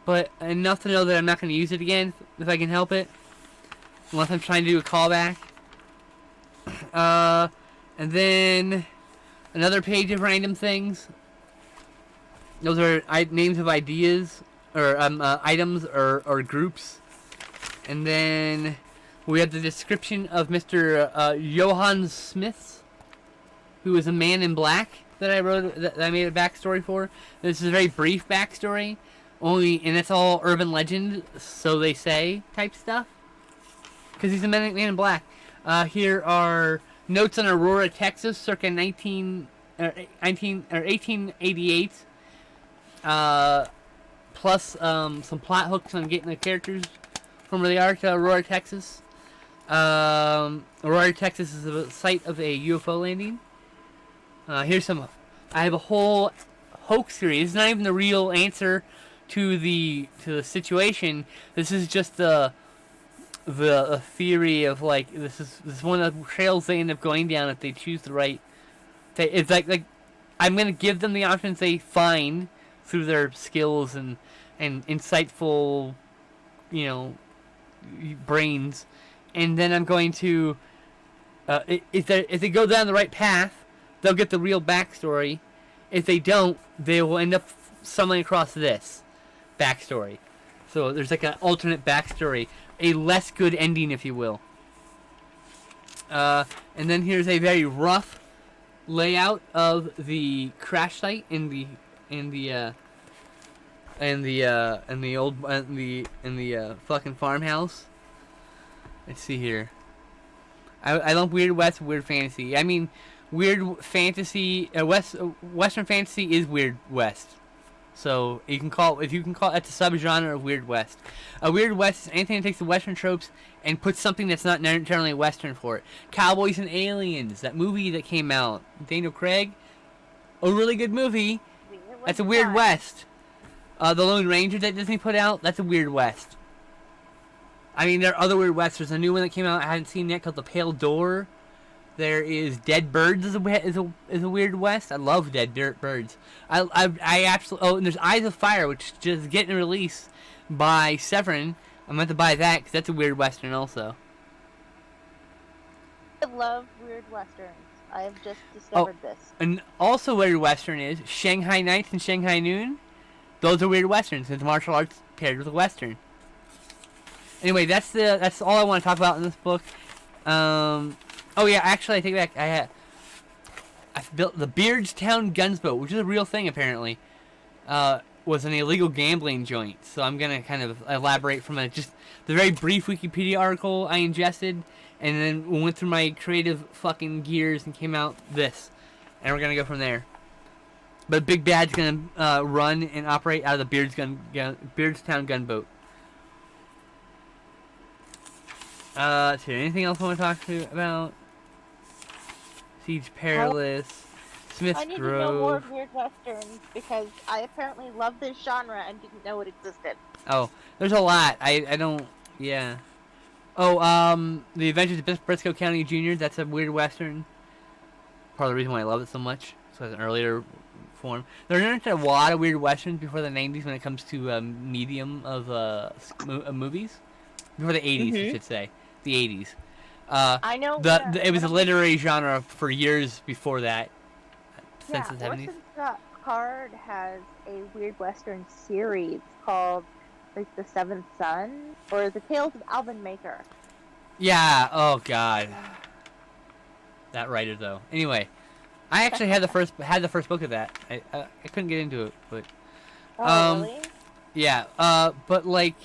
but enough to know that I'm not going to use it again if I can help it, unless I'm trying to do a callback. And then another page of random things. Those are names of ideas or items or groups. And then we have the description of Mr. Johann Smith, who is a man in black that I wrote, that I made a backstory for. This is a very brief backstory, and it's all urban legend, so they say, type stuff. Because he's a man in black. Here are notes on Aurora, Texas, circa 1888. Plus some plot hooks on getting the characters from where they are to Aurora, Texas. Aurora, Texas is the site of a UFO landing. Here's some. I have a whole hoax theory. This is not even the real answer to the situation. This is just the theory of like this is one of the trails they end up going down if they choose the right. It's like I'm gonna give them the options they find through their skills and insightful, brains, and then I'm going to if they go down the right path, they'll get the real backstory. If they don't, they will end up stumbling across this backstory. So there's like an alternate backstory a less good ending, if you will. And then here's a very rough layout of the crash site in the fucking farmhouse. Let's see here. I love Weird West, Weird Fantasy. I mean, Weird Fantasy, Western Fantasy is Weird West. So if you can call it, that's a subgenre of Weird West. A Weird West is anything that takes the Western tropes and puts something that's not necessarily Western for it. Cowboys and Aliens, that movie that came out, Daniel Craig, a really good movie. That's a Weird West. The Lone Ranger that Disney put out, that's a Weird West. I mean, there are other Weird Wests. There's a new one that came out I hadn't seen yet called The Pale Door. There is Dead Birds is a Weird West. I love Dead Birds. I absolutely. Oh, and there's Eyes of Fire, which is just getting released by Severin. I'm going to buy that because that's a Weird Western also. I love Weird Westerns. I have just discovered this. And also Weird Western is Shanghai Nights and Shanghai Noon. Those are Weird Westerns. It's martial arts paired with a Western. Anyway, that's all I want to talk about in this book. Oh yeah, actually I take it back. I built the Beardstown Gunsboat, which is a real thing apparently. Was an illegal gambling joint. So I'm gonna kind of elaborate from just the very brief Wikipedia article I ingested, and then went through my creative fucking gears and came out this, and we're gonna go from there. But Big Bad's gonna run and operate out of the Beardstown Gunboat. Is there anything else I want to talk to you about? Siege Perilous, Smith's I need Grove. to know more Weird Westerns because I apparently love this genre and didn't know it existed. Oh, there's a lot. I don't. Yeah. Oh, The Adventures of Briscoe County Jr. That's a Weird Western. Part of the reason why I love it so much. So it's an earlier form. There aren't a lot of Weird Westerns before the 90s when it comes to medium of movies. Before the 80s, I should say. The 80s. I know. It was a literary genre for years before that. Since the 70s. Orson Scott Card has a Weird Western series called like The Seventh Son or The Tales of Alvin Maker. Yeah. Oh God. That writer though. Anyway, I actually had the first book of that. I couldn't get into it, but. Really? Yeah. But like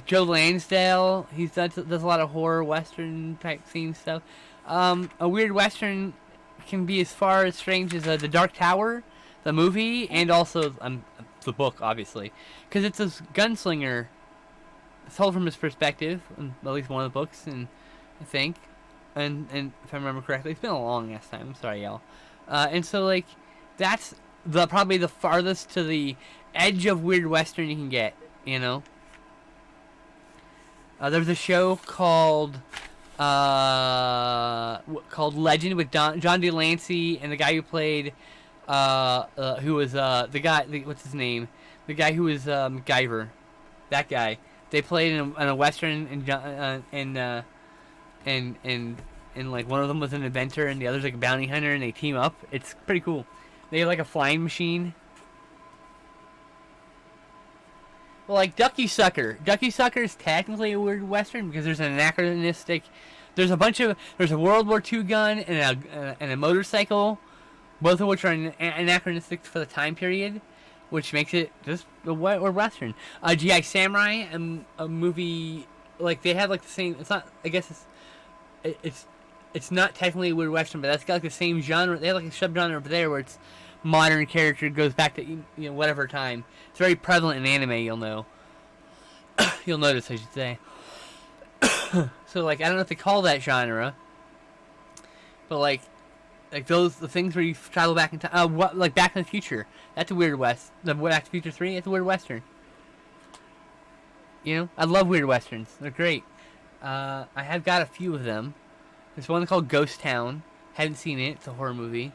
Joe Lansdale, he does a lot of horror western type theme stuff. A Weird Western can be as far as strange as The Dark Tower, the movie, and also the book, obviously, because it's a gunslinger. It's told from his perspective, in at least one of the books, and I think, and if I remember correctly, it's been a long ass time. I'm sorry, y'all. And so like, that's probably the farthest to the edge of Weird Western you can get, you know. There's a show called Legend with John DeLancey and the guy who played who was the guy, what's his name? The guy who was MacGyver. That guy. They played in a western and like one of them was an inventor and the other's like a bounty hunter and they team up. It's pretty cool. They have like a flying machine. Well, like Ducky Sucker. Ducky Sucker is technically a Weird Western because there's an anachronistic. There's a World War II gun and a motorcycle, both of which are anachronistic for the time period, which makes it just a Western. G.I. Samurai, a movie like they have like the same. It's not. I guess it's not technically a Weird Western, but that's got like the same genre. They have like a subgenre over there where it's modern character goes back to whatever time. It's very prevalent in anime. You'll know. You'll notice, I should say. So like I don't know if they call that genre, but like the things where you travel back in time. Like Back in the Future. That's a Weird West. The Back to the Future 3. It's a Weird Western. You know, I love Weird Westerns. They're great. I have got a few of them. There's one called Ghost Town. Haven't seen it. It's a horror movie.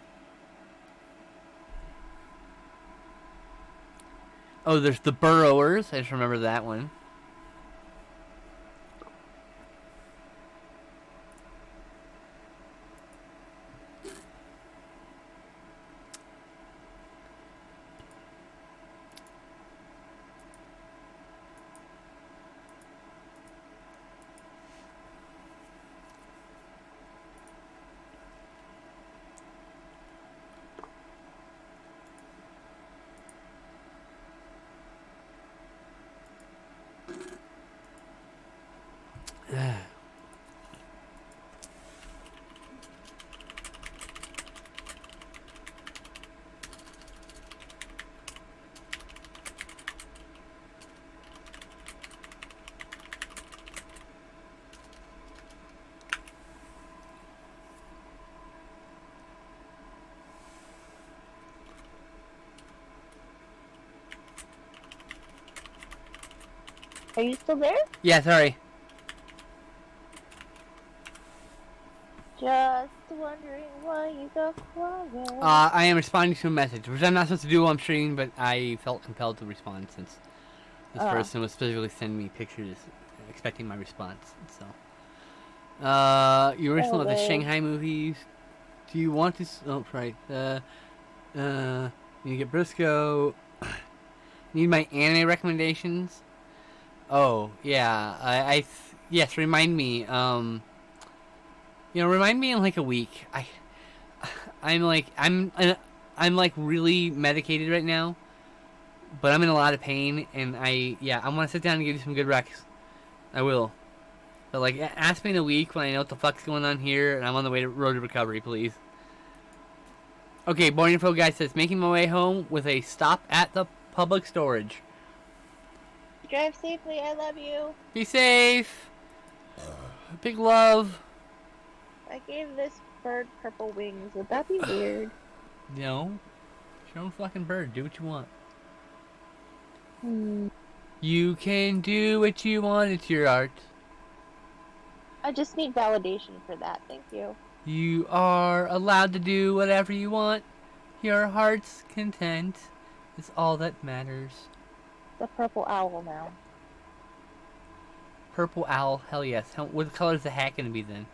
Oh, there's The Burrowers. I just remember that one. Are you still there? Yeah, sorry. Just wondering why you got quiet. I am responding to a message, which I'm not supposed to do while I'm streaming, but I felt compelled to respond since this person was specifically sending me pictures expecting my response. So, you were listening to the Shanghai movies. Do you want to? Oh, right. You get Briscoe. Need my anime recommendations? Oh, yeah. Yes, remind me. Remind me in like a week. I'm like really medicated right now, but I'm in a lot of pain, and I want to sit down and give you some good recs. I will. But like, ask me in a week when I know what the fuck's going on here, and I'm on the road to recovery, please. Okay, Born Info guy says, making my way home with a stop at the public storage. Drive safely, I love you. Be safe. Big love. I gave this bird purple wings. Would that be weird? No. It's your own fucking bird. Do what you want. Hmm. You can do what you want. It's your art. I just need validation for that. Thank you. You are allowed to do whatever you want. Your heart's content is all that matters. The purple owl now. Purple owl, hell yes. What color is the hat gonna be then?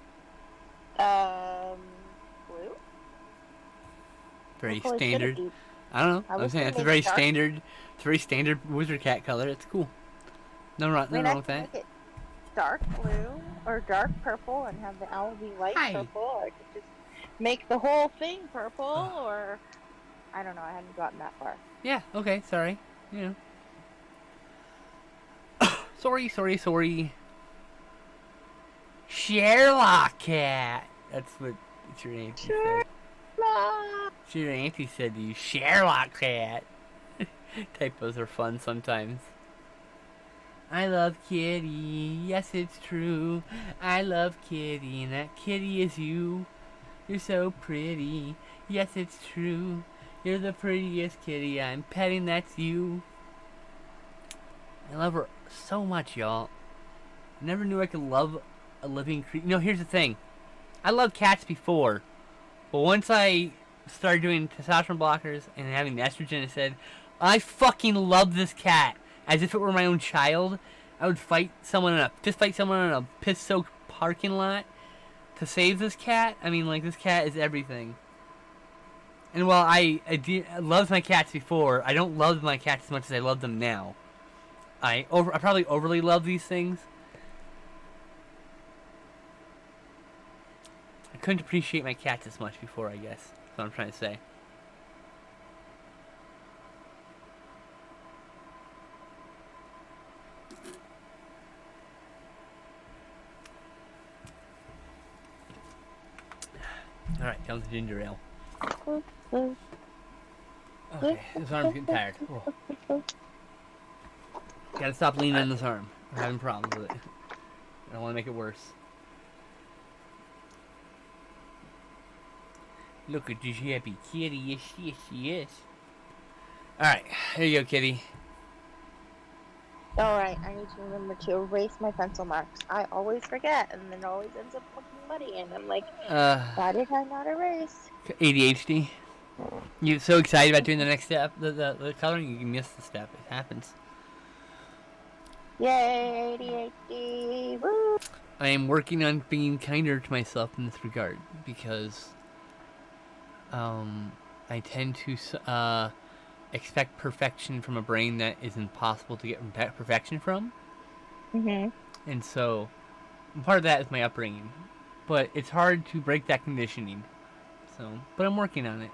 Blue? Very standard. I don't know. I'm saying it's a very standard wizard cat color. It's cool. Nothing wrong with that. Make it dark blue or dark purple and have the owl be light purple, or I could just make the whole thing purple, or I don't know. I hadn't gotten that far. Yeah. Okay. Sorry. Sorry. Sherlock cat. That's what your auntie said. Your auntie said to you, Sherlock cat. Typos are fun sometimes. I love Kitty. Yes, it's true. I love Kitty, and that kitty is you. You're so pretty. Yes, it's true. You're the prettiest kitty I'm petting. That's you. I love her so much, y'all. I never knew I could love a living creature. Here's the thing. I loved cats before, but once I started doing testosterone blockers and having the estrogen, I said, I fucking love this cat. As if it were my own child. I would fight someone in a piss-soaked parking lot to save this cat. I mean, like, this cat is everything. And while I loved my cats before, I don't love my cats as much as I love them now. I probably overly love these things. I couldn't appreciate my cats as much before, I guess. That's what I'm trying to say. Alright, down to ginger ale. Okay, this arm's getting tired. Oh. Gotta stop leaning on this arm. I'm having problems with it. I don't want to make it worse. Look at this happy kitty. Yes, she is. Alright, here you go, kitty. Alright, I need to remember to erase my pencil marks. I always forget, and then it always ends up looking muddy, and I'm like, why did I not erase? ADHD. You're so excited about doing the next step, the coloring, you miss the step. It happens. Yay, ADHD! Woo! I am working on being kinder to myself in this regard, because I tend to expect perfection from a brain that is impossible to get perfection from. Mm-hmm. And so, part of that is my upbringing. But it's hard to break that conditioning. So, but I'm working on it.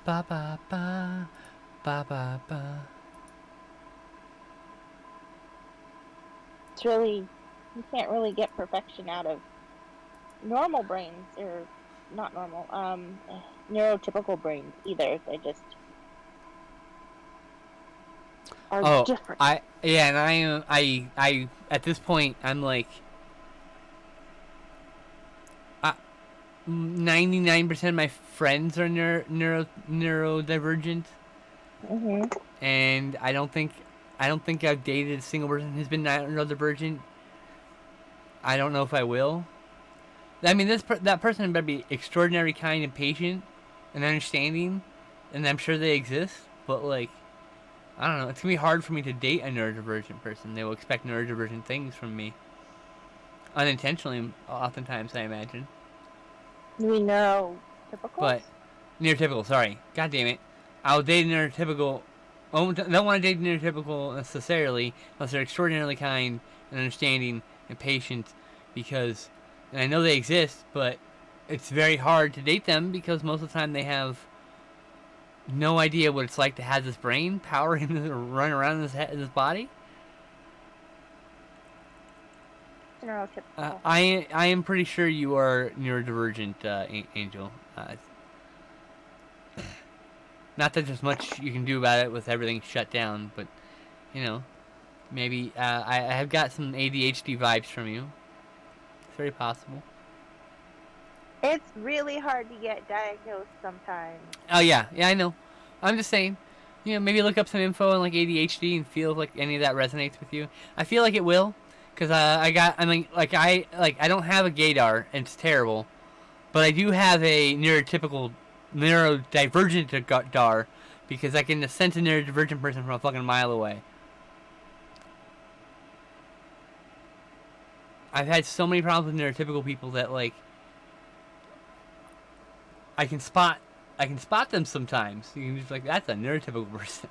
Ba ba ba, ba ba ba. It's really, you can't really get perfection out of normal brains, or not normal, neurotypical brains either. They just are different. And I at this point I'm like, 99% of my friends are neurodivergent, and I don't think I've dated a single person who's been neurodivergent. I don't know if I will. I mean, that person better be extraordinarily kind and patient and understanding, and I'm sure they exist. But like, I don't know. It's gonna be hard for me to date a neurodivergent person. They will expect neurodivergent things from me, unintentionally, oftentimes, I imagine. You mean neurotypical? But neurotypical. Sorry. God damn it. I'll date a neurotypical. I don't want to date a neurotypical necessarily unless they're extraordinarily kind and understanding and patient, because, and I know they exist, but it's very hard to date them because most of the time they have no idea what it's like to have this brain power him to run around in his body. Neurotypical. I am pretty sure you are neurodivergent, Angel. Not that there's much you can do about it with everything shut down, but you know, maybe I have got some ADHD vibes from you. It's very possible. It's really hard to get diagnosed sometimes. Oh yeah, I know. I'm just saying, you know, maybe look up some info on like ADHD and feel if like any of that resonates with you. I feel like it will. Cause I don't have a gaydar, and it's terrible, but I do have a neurodivergent dar, because I can sense a neurodivergent person from a fucking mile away. I've had so many problems with neurotypical people that like I can spot them sometimes. You can just like, that's a neurotypical person.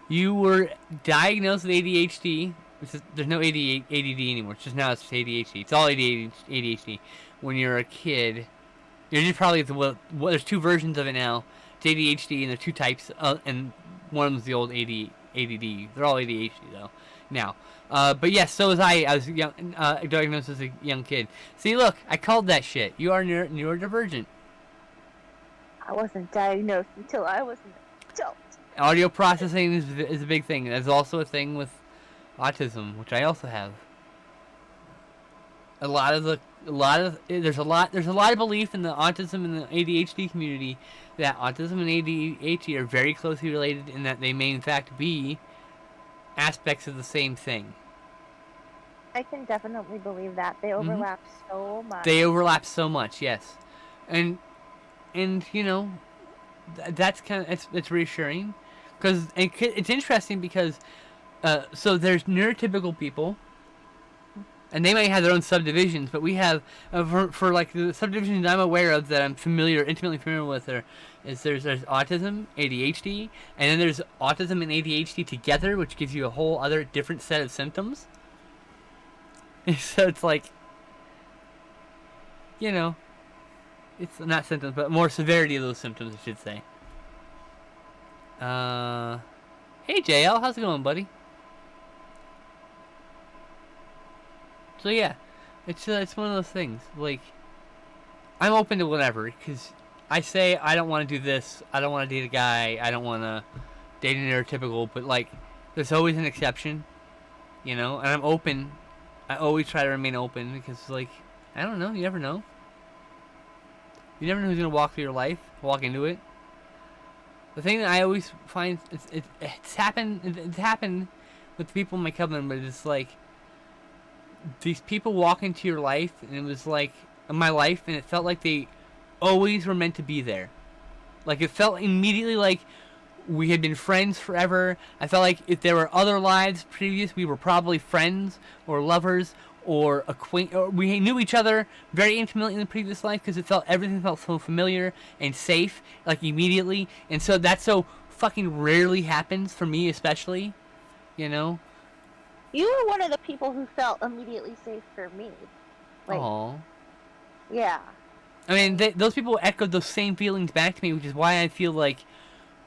You were diagnosed with ADHD. There's no ADD anymore. It's just ADHD. It's all ADHD. When you're a kid, you're just probably there's two versions of it now. It's ADHD, and there's two types, and one of them's the old ADD. They're all ADHD though now. But yes, so was I. I was young, diagnosed as a young kid. See, look, I called that shit. You are neurodivergent. I wasn't diagnosed until I was an adult. Audio processing is a big thing. There's also a thing with autism, which I also have. There's a lot of belief in the autism and the ADHD community that autism and ADHD are very closely related, and that they may in fact be aspects of the same thing. I can definitely believe that. They overlap so much. They overlap so much, yes. And you know, that's kind of, it's reassuring, because it's interesting because so there's neurotypical people, and they might have their own subdivisions, but we have for like the subdivisions I'm aware of that I'm intimately familiar with, there's autism, ADHD, and then there's autism and ADHD together, which gives you a whole other different set of symptoms. So it's like, you know, it's not symptoms, but more severity of those symptoms, I should say. Hey JL, how's it going, buddy? So yeah, it's one of those things. Like, I'm open to whatever, because I say I don't want to do this. I don't want to date a guy. I don't want to date a neurotypical. But like, there's always an exception, you know. And I'm open. I always try to remain open, because like, I don't know. You never know. You never know who's gonna walk through your life, walk into it. The thing that I always find it's happened with people in my covenant, but it's like, these people walk into your life, and it was like in my life, and it felt like they always were meant to be there. Like, it felt immediately like we had been friends forever. I felt like if there were other lives previous, we were probably friends or lovers or we knew each other very intimately in the previous life, because everything felt so familiar and safe, like immediately. And so that so fucking rarely happens for me, especially, you know. You were one of the people who felt immediately safe for me. Like, aww. Yeah. I mean, those people echoed those same feelings back to me, which is why I feel like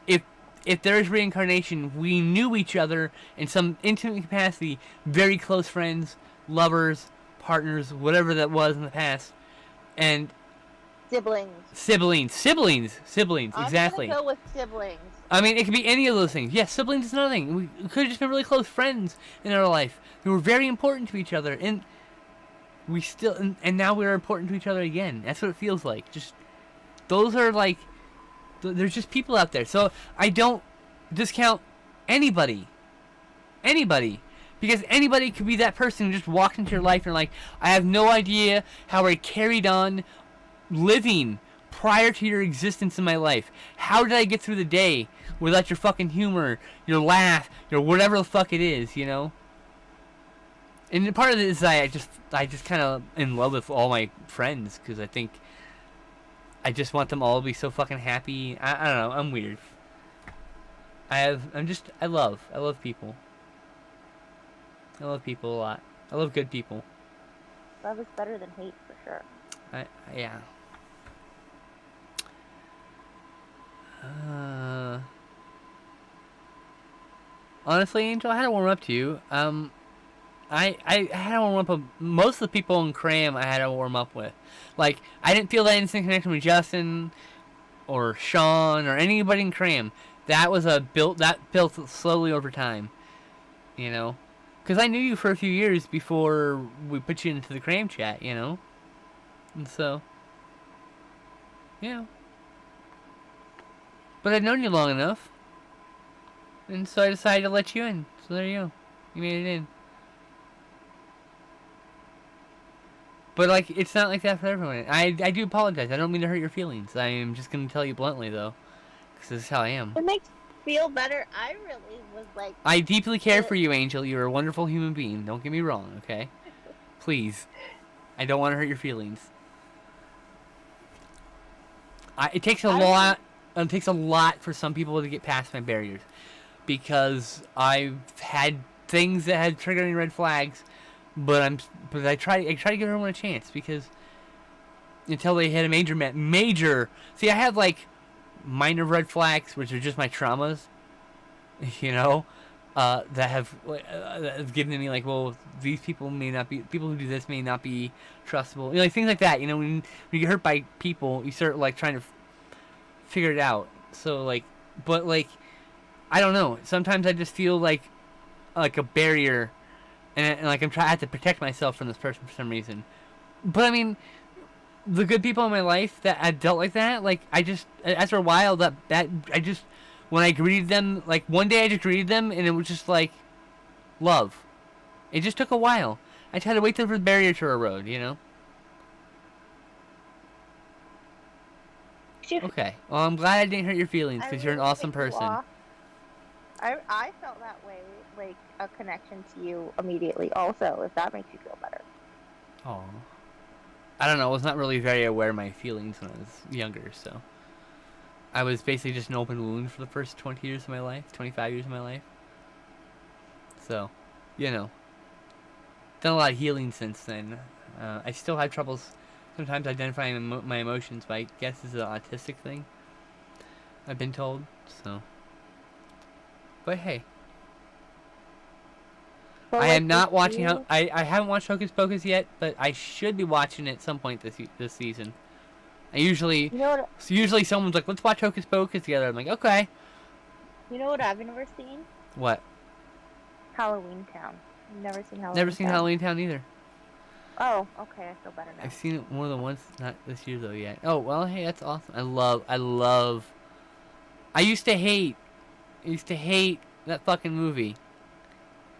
if there is reincarnation, we knew each other in some intimate capacity, very close friends, lovers, partners, whatever that was in the past, and siblings, exactly. I'm gonna go with siblings. I mean, it could be any of those things. Yes, siblings is another thing. We could have just been really close friends in our life. We were very important to each other, and we still, and now we're important to each other again. That's what it feels like. Just, those are like, there's just people out there. So I don't discount anybody. Anybody. Because anybody could be that person who just walked into your life and like, I have no idea how I carried on living prior to your existence in my life. How did I get through the day without your fucking humor, your laugh, your whatever the fuck it is, you know? And part of it is I just kind of in love with all my friends because I think I just want them all to be so fucking happy. I don't know. I'm weird. I love people. I love people a lot. I love good people. Love is better than hate, for sure. Yeah. Honestly, Angel, I had to warm up to you. I had to warm up with most of the people in Cram. I had to warm up with, like, I didn't feel that instant connection with Justin or Sean or anybody in Cram. That was built slowly over time, you know, because I knew you for a few years before we put you into the Cram chat, you know, and so, yeah. But I'd known you long enough, and so I decided to let you in. So there you go, you made it in. But, like, it's not like that for everyone. I do apologize. I don't mean to hurt your feelings. I am just going to tell you bluntly, though. Because this is how I am. It makes me feel better. I really was like... I deeply care for you, Angel. You're a wonderful human being. Don't get me wrong, okay? Please. I don't want to hurt your feelings. It takes a lot... It takes a lot for some people to get past my barriers. Because I've had things that had triggering red flags... But I try to give everyone a chance because until they hit a major. See, I have like minor red flags, which are just my traumas, you know, that have given me like, well, these people may not be people who do this may not be trustable, you know, like things like that. You know, when you get hurt by people, you start like trying to figure it out. So like, but like, I don't know. Sometimes I just feel like a barrier. And like I have to protect myself from this person for some reason. But I mean, the good people in my life that I dealt like that, like I just after a while when I greeted them, like one day I just greeted them and it was just like love. It just took a while. I just had to wait for the barrier to erode, you know. Okay. Well, I'm glad I didn't hurt your feelings because you're an awesome person. I felt that way, like a connection to you immediately also, if that makes you feel better. Oh. I don't know, I was not really very aware of my feelings when I was younger, so. I was basically just an open wound for the first 20 years of my life, 25 years of my life. So, you know. Done a lot of healing since then. I still have troubles sometimes identifying my emotions, but I guess it's an autistic thing. I've been told, so. But hey, I am not watching. I haven't watched Hocus Pocus yet, but I should be watching it at some point this season. I usually, usually someone's like, "Let's watch Hocus Pocus together." I'm like, "Okay." You know what I've never seen? What? Halloween Town. I've never seen Halloween Town. Never seen Halloween Town either. Oh, okay. I feel better now. I've seen it more than once, not this year though yet. Oh well, hey, that's awesome. I love. I used to hate that fucking movie.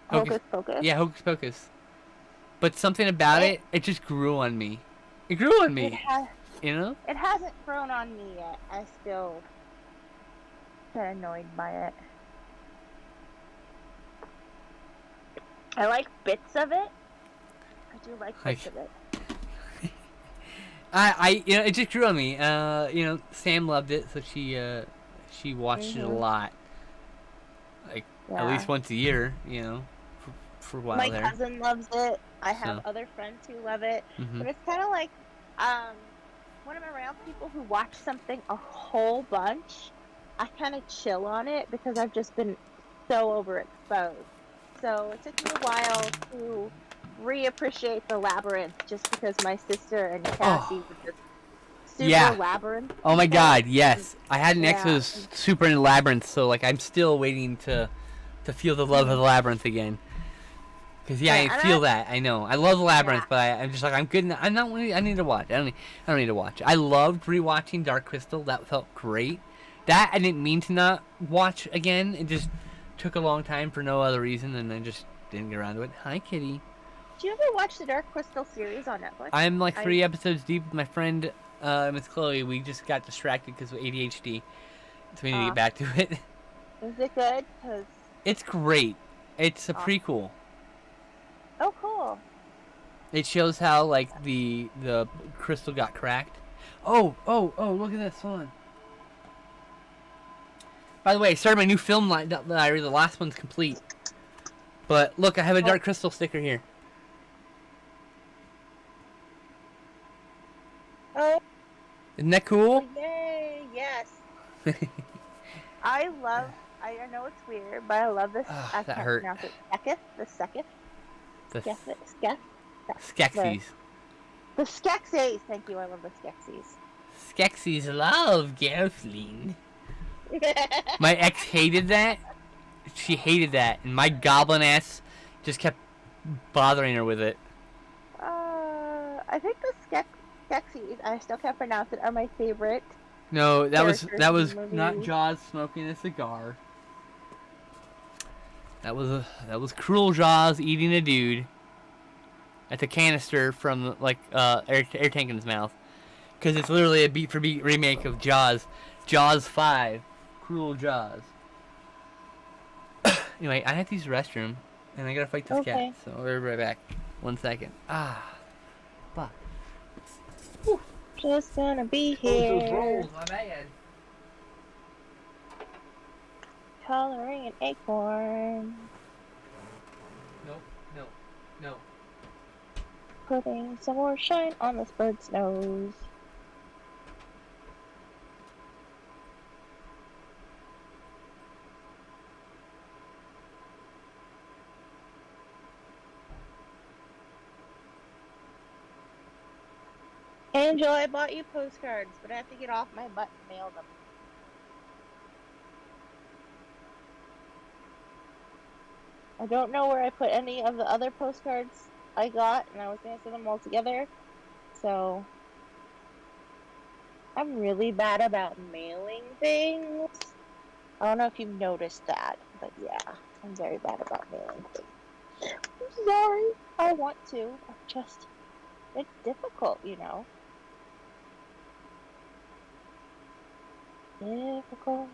Hocus Pocus? Yeah, Hocus Pocus. But something about it just grew on me. It grew on me. You know? It hasn't grown on me yet. I still get annoyed by it. I like bits of it. I do like bits of it. You know, it just grew on me. You know, Sam loved it, so she watched it a lot. Like, at least once a year, you know, for a while My there. My cousin loves it. I have other friends who love it. But it's kind of like, when I'm around people who watch something a whole bunch, I kind of chill on it because I've just been so overexposed. So it took me a while to reappreciate the Labyrinth just because my sister and Cassie were just super Labyrinth. Oh my god, yes. I had an ex who was super into Labyrinth, so like I'm still waiting to feel the love of the Labyrinth again. Cause yeah, I feel that. I know. I love Labyrinth, Yeah. but I'm just like I'm good. I'm not. I need to watch. I don't need to watch. I loved rewatching Dark Crystal. That felt great. That I didn't mean to not watch again. It just took a long time for no other reason, and I just didn't get around to it. Hi, kitty. Did you ever watch the Dark Crystal series on Netflix? I'm like 3 episodes deep with my friend, Miss Chloe. We just got distracted because of ADHD, so we need to get back to it. Is it good? Cause It's great. It's a prequel. Oh, cool. It shows how like the crystal got cracked. Oh! Look at this. Hold on. By the way, I started my new film diary. The last one's complete. But look, I have a Dark Crystal sticker here. Oh. Isn't that cool? Yay! Yes. I love. I know it's weird, but I love this. I that can't hurt. pronounce it. Skekith. The Skeksis. Skeksis. The Skeksis. Thank you. I love the Skeksis. Skeksis love Gelfling. My ex hated that. She hated that, and my goblin ass just kept bothering her with it. I think the Skeksis, I still can't pronounce it, are my favorite. No, that was movie. not Jaws smoking a cigar. That was Cruel Jaws eating a dude. At the canister from like air tank in his mouth, because it's literally a beat for beat remake of Jaws, Jaws 5, Cruel Jaws. Anyway, I have to use the restroom, and I gotta fight this cat, so I'll be right back. 1 second. Fuck. Just gonna be here. Those rolls, my bad. Coloring an acorn. No. Putting some more shine on this bird's nose. Angel, I bought you postcards, but I have to get off my butt and mail them. I don't know where I put any of the other postcards I got, and I was going to send them all together. So, I'm really bad about mailing things. I don't know if you've noticed that, but yeah, I'm very bad about mailing things. I'm sorry. I want to. It's difficult, you know. Difficult.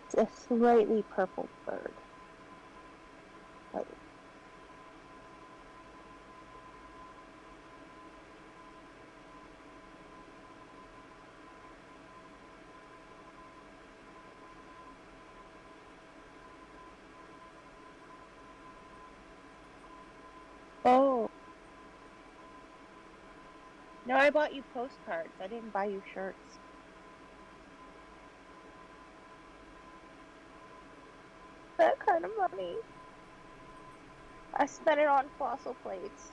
It's a slightly purple bird. Oh. No, I bought you postcards. I didn't buy you shirts. That kind of money. I spent it on fossil plates.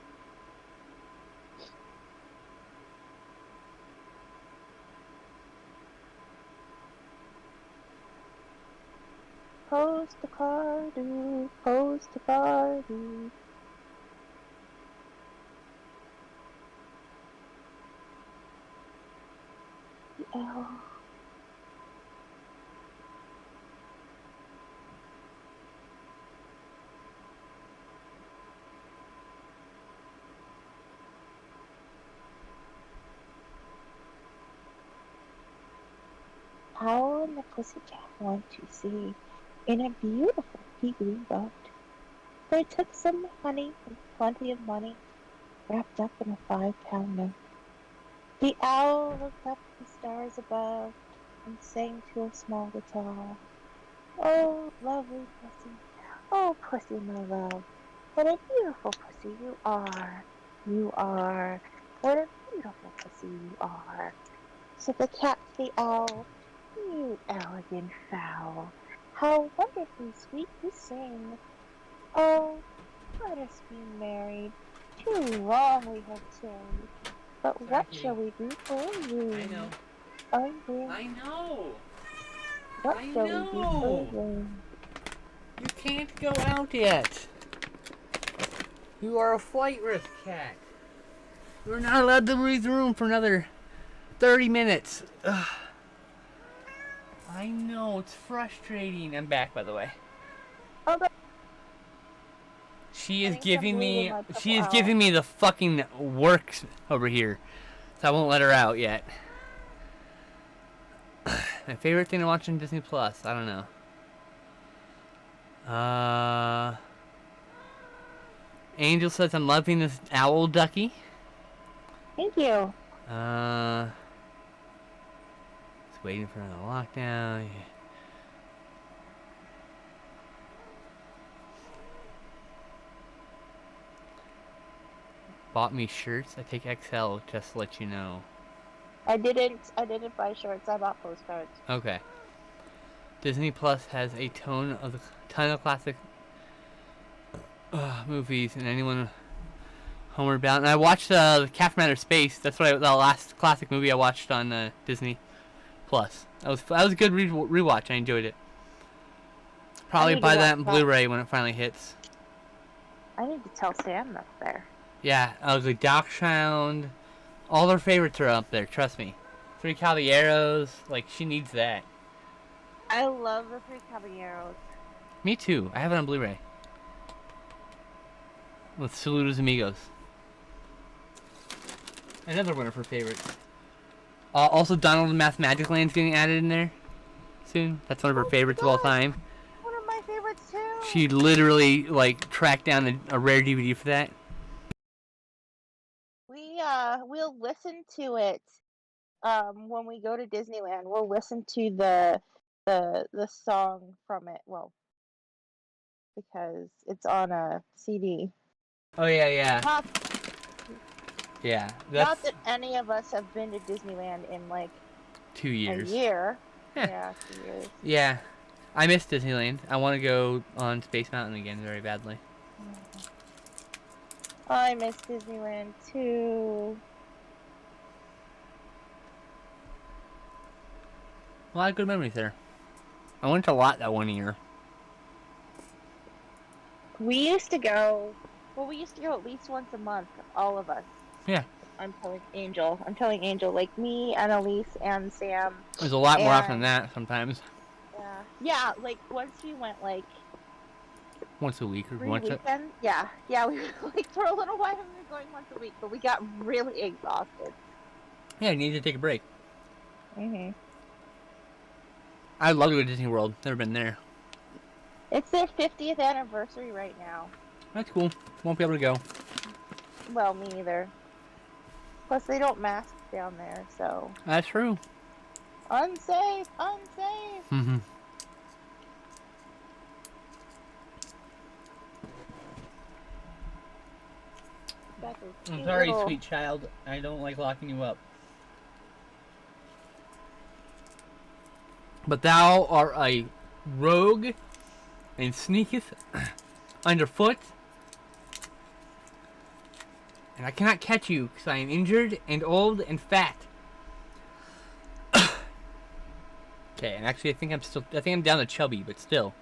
Postcard, postcard. Oh. How and the pussycat went to sea in a beautiful pea green boat. They took some honey and plenty of money, wrapped up in a 5-pound note. The owl looked up at the stars above and sang to a small guitar. Oh, lovely pussy, oh, pussy, my love, what a beautiful pussy you are. You are, what a beautiful pussy you are. Said the cat to the owl, you elegant fowl, how wonderfully sweet you sing. Oh, let us be married, too long we have tarried. But what shall we do for you? I know. Oh, yeah. I know. What I shall we do know. Thursday? You can't go out yet. You are a flight risk cat. You're not allowed to leave the room for another 30 minutes. Ugh. I know, it's frustrating. I'm back, by the way. Okay. She is think giving I'm me losing my purple she is owl. giving me the fucking works over here. So I won't let her out yet. My favorite thing to watch on Disney Plus, I don't know. Angel says I'm loving this owl ducky. Thank you. Just waiting for another lockdown. Yeah. Bought me shirts. I take XL just to let you know. I didn't buy shorts. I bought postcards. Okay. Disney Plus has a ton of classic movies, and anyone homeward bound. And I watched Cat from Outer Space. That's what the last classic movie I watched on Disney Plus. That was a good rewatch. I enjoyed it. Probably buy that on Blu-ray when it finally hits. I need to tell Sam that's there. Yeah, Ugly Dachshund. All her favorites are up there. Trust me. Three Caballeros. Like, she needs that. I love the Three Caballeros. Me too. I have it on Blu-ray. With Saludos Amigos. Another one of her favorites. Also, Donald and Mathmagic Land's getting added in there soon. That's one of her favorites of all time. One of my favorites too. She literally, like, tracked down a rare DVD for that. We'll listen to it when we go to Disneyland. We'll listen to the song from it. Well, because it's on a CD. Oh yeah. Yeah. Not that any of us have been to Disneyland in like 2 years. A year. Yeah, 2 years. Yeah. I miss Disneyland. I want to go on Space Mountain again very badly. I miss Disneyland too. A lot of good memories there. I went a lot that 1 year. We used to go at least once a month, all of us. Yeah. I'm telling Angel, like me and Elise and Sam. There's a lot more often than that sometimes. Yeah, like once we went like once a week or 3 once weekends. Yeah, we were like for a little while we were going once a week, but we got really exhausted. Yeah, you need to take a break. Mhm. I'd love to go to Disney World. Never been there. It's their 50th anniversary right now. That's cool. Won't be able to go. Well, me either. Plus, they don't mask down there, so. That's true. Unsafe. Mm-hmm. I'm sorry, sweet child. I don't like locking you up. But thou art a rogue and sneaketh underfoot, and I cannot catch you because I am injured and old and fat. Okay, and actually I think I'm down to chubby, but still.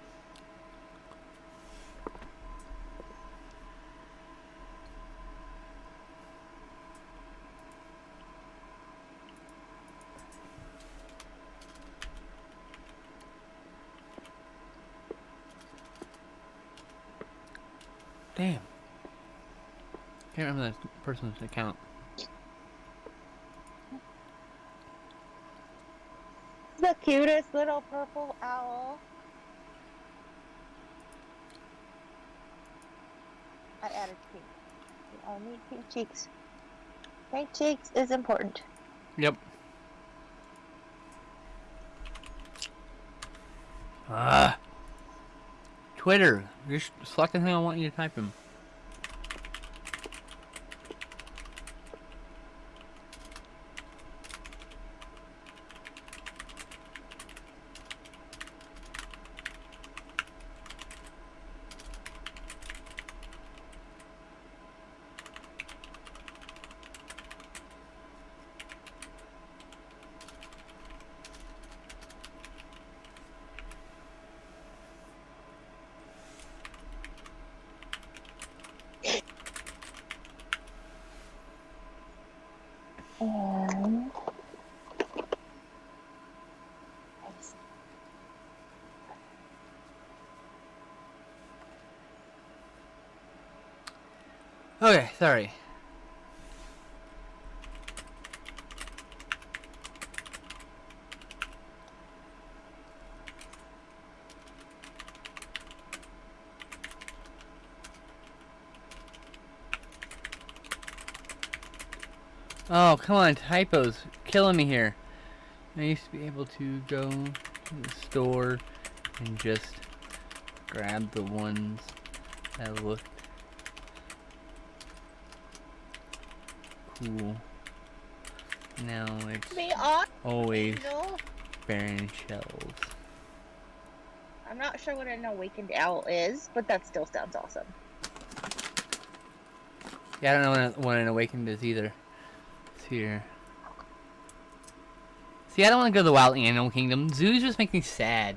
Damn. Can't remember that person's account. The cutest little purple owl. I added pink. We all need pink cheeks. Pink cheeks is important. Yep. Twitter. Just select the thing I want you to type in. Okay, sorry. Oh, come on, typos. Killing me here. I used to be able to go to the store and just grab the ones that looked cool. Now it's always barren shells. I'm not sure what an awakened owl is, but that still sounds awesome. Yeah, I don't know what an awakened is either. It's here. See, I don't want to go to the wild animal kingdom. Zoos just make me sad.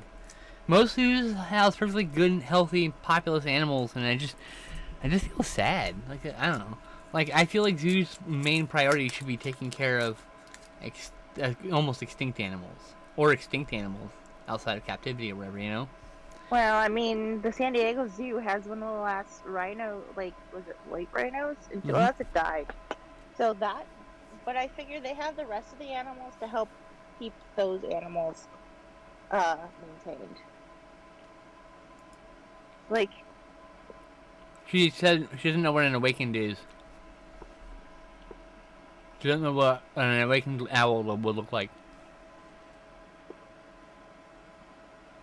Most zoos house perfectly good, healthy, populous animals, and I just feel sad. Like, I don't know. Like, I feel like zoos' main priority should be taking care of almost extinct animals. Or extinct animals outside of captivity or whatever, you know? Well, I mean, the San Diego Zoo has one of the last rhino, like, was it white rhinos? Until that died. So that, but I figure they have the rest of the animals to help keep those animals maintained. Like, She said she doesn't know what an awakened is. She doesn't know what an awakened owl would look like.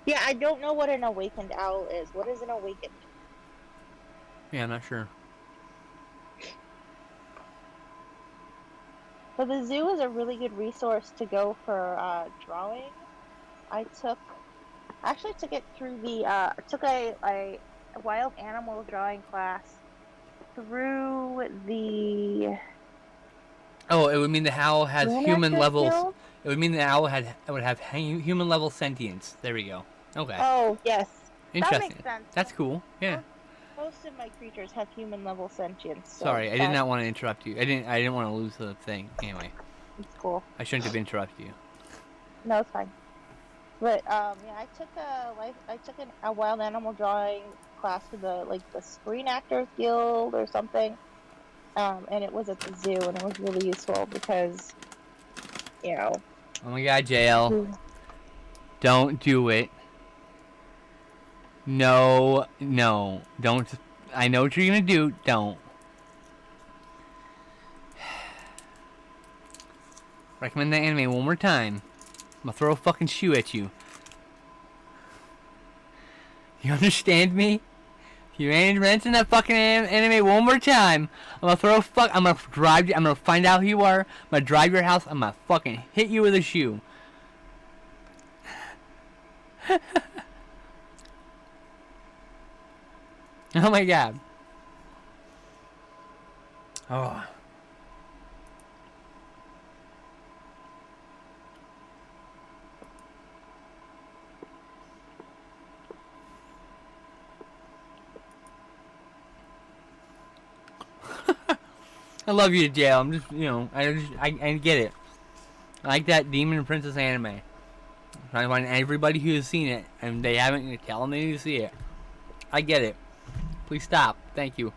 yeah, I don't know what an awakened owl is. What is an awakened? Yeah, I'm not sure. But the zoo is a really good resource to go for drawing. I actually took it through the took a wild animal drawing class through the. Oh, it would mean the owl has human levels. Guild? It would mean the owl would have human level sentience. There we go. Okay. Oh yes, Interesting. that makes sense. That's cool. Yeah. Most of my creatures have human level sentience. So Sorry, I did not want to interrupt you. I didn't want to lose the thing. Anyway. It's cool. I shouldn't have interrupted you. No, it's fine. But yeah, I took a wild animal drawing class for the Screen Actors Guild or something, and it was at the zoo, and it was really useful because, you know. Oh my God, JL! Don't do it. No, don't. I know what you're gonna do. Don't. Recommend that anime one more time. I'm gonna throw a fucking shoe at you. You understand me? If you ain't renting that fucking anime one more time, I'm gonna I'm gonna drive you. I'm gonna find out who you are. I'm gonna drive your house. I'm gonna fucking hit you with a shoe. Oh my God. Oh. I love you to jail. I'm just, I get it. I like that Demon Princess anime. I'm trying to find everybody who has seen it, and they haven't, tell them they need to see it. I get it. Please stop. Thank you.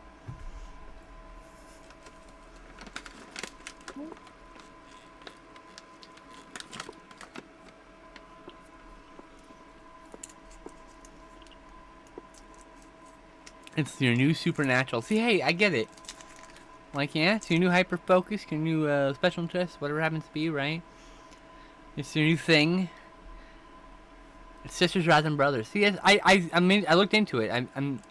It's your new supernatural. See, hey, I get it. Like, yeah, it's your new hyper focus, your new special interest, whatever it happens to be, right? It's your new thing. It's sisters rather than brothers. See, I mean, I looked into it. I'm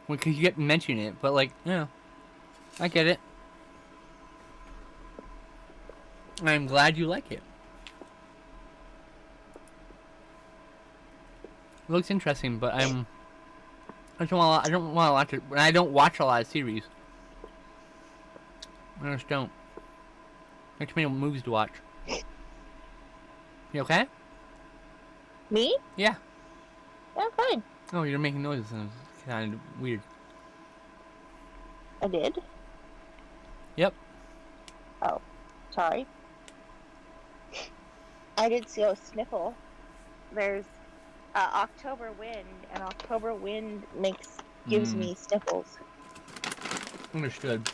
because you get mention it, but like, I get it. I'm glad you like it. It looks interesting, but I don't want to watch it. I don't watch a lot of series. I just don't. There's too many movies to watch. You okay? Me? Yeah. Yeah, I'm fine. Oh, you're making noises. It's kind of weird. I did? Yep. Oh, sorry. I did see a sniffle. There's October wind, and October wind gives me sniffles. Understood.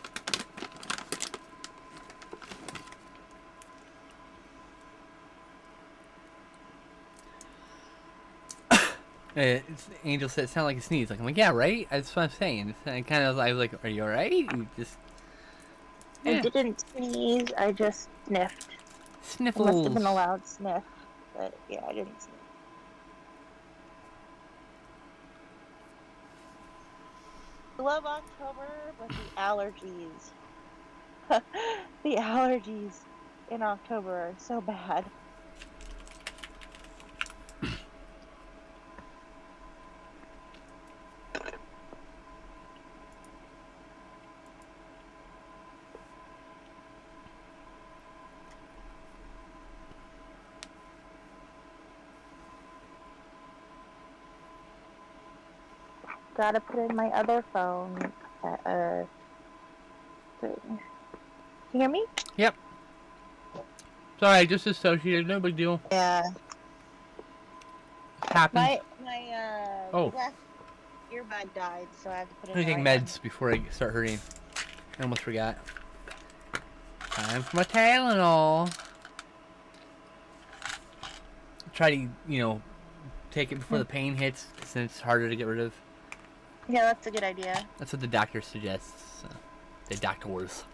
Angel said it sounded like a sneeze. Like, I'm like, yeah, right? That's what I'm saying. I kind of, I was like, are you alright? You just... I Yeah. didn't sneeze, I just sniffed. It must have Sniffles. been a loud sniff. But yeah, I didn't sniff. I love October, but the allergies. The allergies in October are so bad. Gotta put in my other phone thing. Can you hear me? Yep. Sorry, I just associated. No big deal. Yeah. Happens. My Oh. left earbud died, so I have to put Let me in take the right meds before I start hurting. I almost forgot. Time for my Tylenol. Try to, take it before the pain hits, since it's harder to get rid of. one. Yeah, that's a good idea. That's what the doctor suggests. The doctors.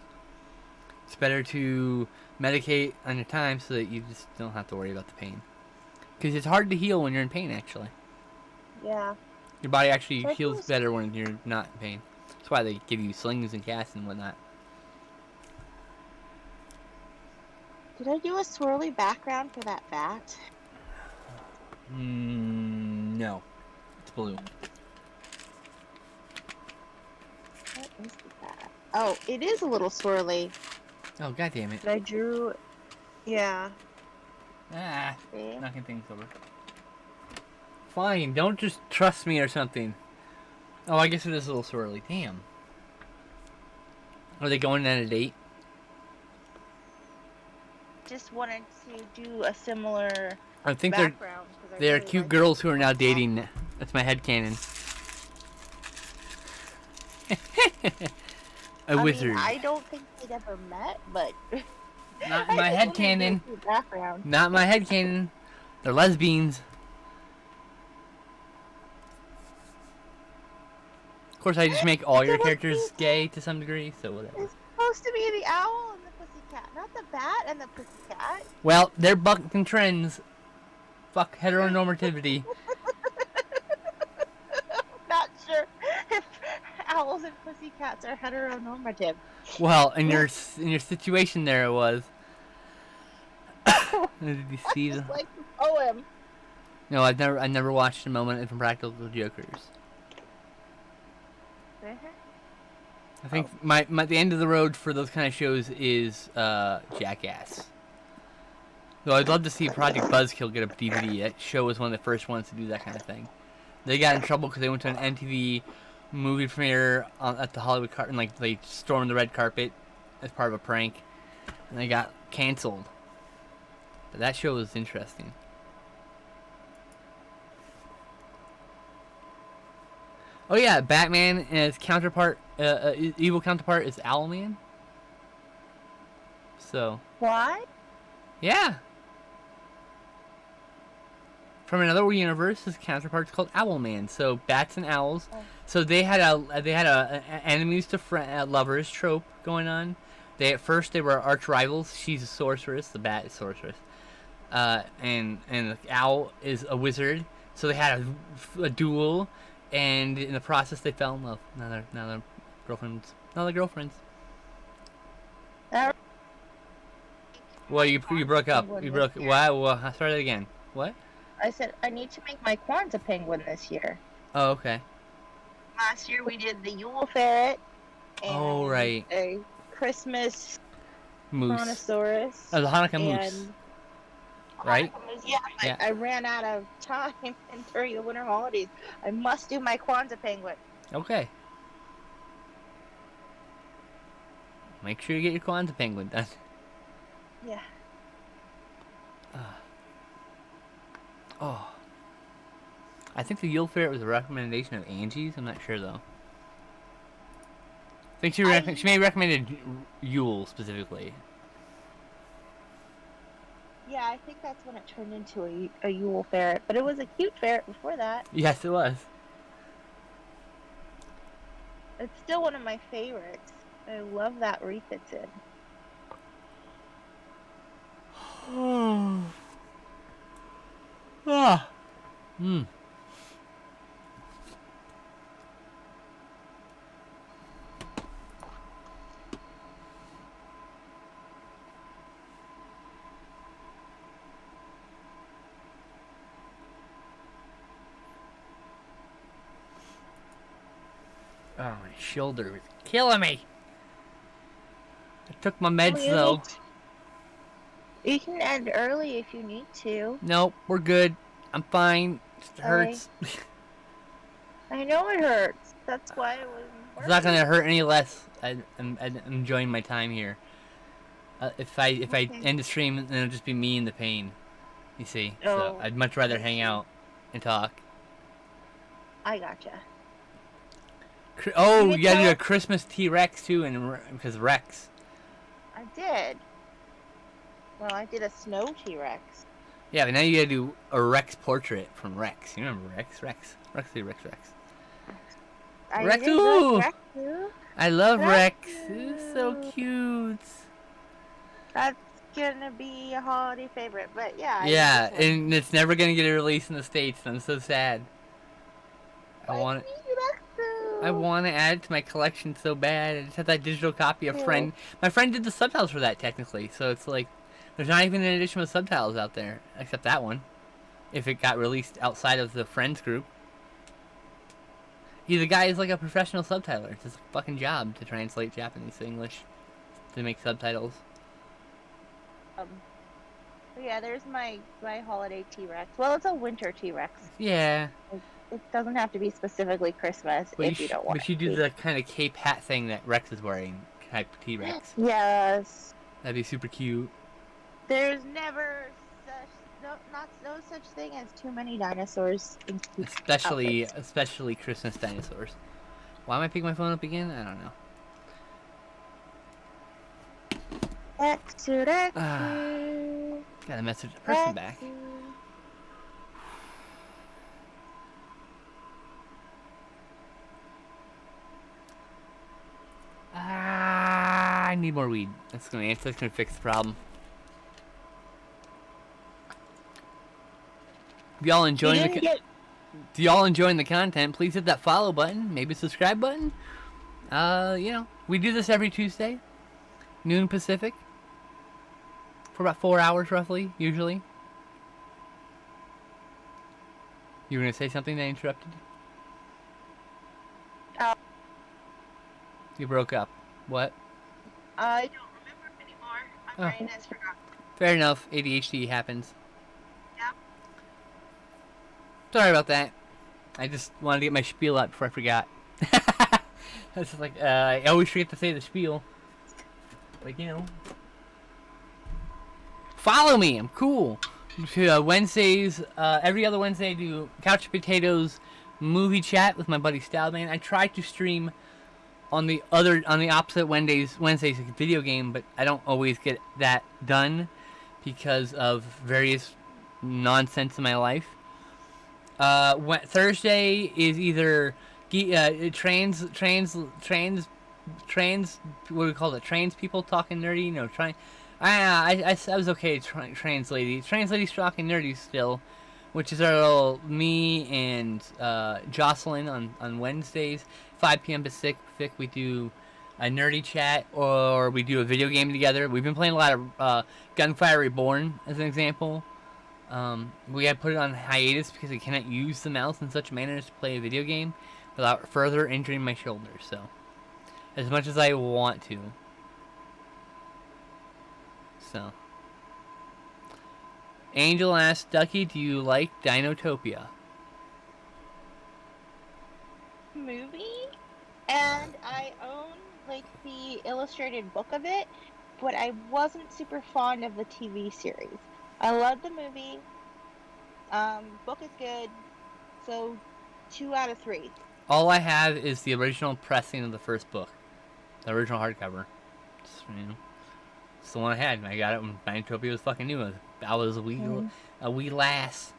It's better to medicate on your time so that you just don't have to worry about the pain. Because it's hard to heal when you're in pain, actually. Yeah. Your body actually heals better when you're not in pain. That's why they give you slings and casts and whatnot. Did I do a swirly background for that bat? No. It's blue. What is the bat? Oh, it is a little swirly. Oh, god damn it. I drew... Yeah. Ah, See? knocking things over. Fine, don't just trust me or something. Oh, I guess it is a little swirly. Damn. Are they going on a date? Just wanted to do a similar I think background. they're cute girls who are now dating. That's my headcanon. A wizard. Mean, I don't think they'd ever met, but... Not in my headcanon. Background. Not my headcanon. They're lesbians. Of course, I just make all your characters gay to some degree, so whatever. It's supposed to be the owl and the pussycat, not the bat and the pussycat. Well, they're bucking trends. Fuck heteronormativity. Not sure if owls and pussycats are heteronormative. Well, in your situation there, it was. Did you see Just the? like the poem. No, I never watched a moment of Impractical Jokers. I think my the end of the road for those kind of shows is Jackass. Though I'd love to see Project Buzzkill get a DVD. That show was one of the first ones to do that kind of thing. They got in trouble because they went to an MTV movie premiere at the Hollywood and like they stormed the red carpet as part of a prank, and they got canceled. But that show was interesting. Oh yeah, Batman and his counterpart, evil counterpart, is Owlman. So. What? Yeah. From another universe, his counterpart's called Owlman. So bats and owls. Oh. So they had a enemies to lovers trope going on. At first they were arch rivals. She's a sorceress. The bat is sorceress. And the owl is a wizard. So they had a duel. And in the process, they fell in love. Now they're girlfriends. Now they're girlfriends. Well, you broke up. You broke. Wow. Start it again. What? I said I need to make my Kwanzaa penguin this year. Oh, okay. Last year we did the Yule ferret. And oh, right. A Christmas moose. Brontosaurus. Oh, the Hanukkah moose. Right? Yeah, I ran out of time and during the winter holidays. I must do my Kwanzaa penguin. Okay. Make sure you get your Kwanzaa penguin done. Yeah. Oh. I think the Yule Ferret was a recommendation of Angie's. I'm not sure though. think she may have recommended Yule specifically. Yeah, I think that's when it turned into a Yule ferret. But it was a cute ferret before that. Yes, it was. It's still one of my favorites. I love that wreath it's in. Ah. Mm. Oh, my shoulder was killing me. I took my meds though. You can end early if you need to. Nope, we're good. I'm fine. It hurts. I know it hurts. That's why it wasn't. It's not gonna hurt any less. I'm enjoying my time here. If I end the stream, then it'll just be me and the pain. You see, so I'd much rather hang out and talk. I gotcha. Oh, you gotta do a Christmas T-Rex too, and because Rex. I did. Well, I did a snow T-Rex. Yeah, but now you gotta do a Rex portrait from Rex. You remember Rex? Rex. Rex, ooh! Rex too. I love Rex. He's so cute. That's gonna be a holiday favorite, but yeah. Yeah, and it's never gonna get a release in the States, and I'm so sad. I want to add it to my collection so bad. I just have that digital copy of Friend. My friend did the subtitles for that technically, so it's like there's not even an edition with subtitles out there except that one. If it got released outside of the Friends group. The guy is like a professional subtitler. It's his fucking job to translate Japanese to English to make subtitles. Yeah, there's my holiday T-Rex. Well, it's a winter T-Rex. Yeah. It doesn't have to be specifically Christmas if you don't want to. But you do the kind of cape hat thing that Rex is wearing, type T-Rex. Yes. That'd be super cute. There's never no such thing as too many dinosaurs. Especially Christmas dinosaurs. Why am I picking my phone up again? I don't know. Got a message the person back. I need more weed. That's gonna fix the problem. If y'all enjoying the content, please hit that follow button, maybe subscribe button. We do this every Tuesday, noon Pacific, for about 4 hours roughly, usually. You were gonna say something that I interrupted? You broke up. What? I don't remember anymore. My brain has forgotten. Fair enough. ADHD happens. Yep. Sorry about that. I just wanted to get my spiel out before I forgot. That's like, I always forget to say the spiel. Like, follow me. I'm cool. Wednesdays, every other Wednesday I do Couch Potatoes movie chat with my buddy Stylman. I try to stream on the opposite Wednesdays video game, but I don't always get that done because of various nonsense in my life. Thursday is either trans what do we call it? Trans people talking nerdy, I was okay. Trans ladies talking nerdy still, which is our little me and Jocelyn on Wednesdays, 5 p.m. Pacific. We do a nerdy chat or we do a video game together. We've been playing a lot of Gunfire Reborn as an example. We had put it on hiatus because I cannot use the mouse in such a manner as to play a video game without further injuring my shoulder. So, as much as I want to. So, Angel asked, Ducky, do you like Dinotopia? Movie? And I own, the illustrated book of it, but I wasn't super fond of the TV series. I love the movie. Book is good. So, 2 out of 3. All I have is the original pressing of the first book. The original hardcover. It's the one I had. I got it when Dinotopia was fucking new. I was a wee lass.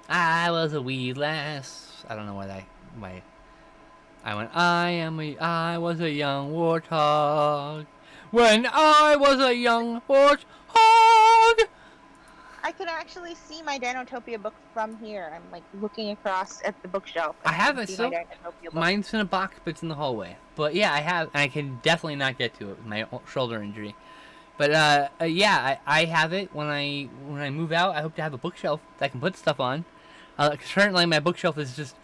I was a wee lass. I don't know why I was a young warthog. When I was a young warthog. I could actually see my Dinotopia book from here. I'm like looking across at the bookshelf. I have it still. Mine's in a box, but it's in the hallway. But yeah, I have. And I can definitely not get to it with my shoulder injury. But yeah, I have it. When I move out, I hope to have a bookshelf that I can put stuff on. Currently, my bookshelf is just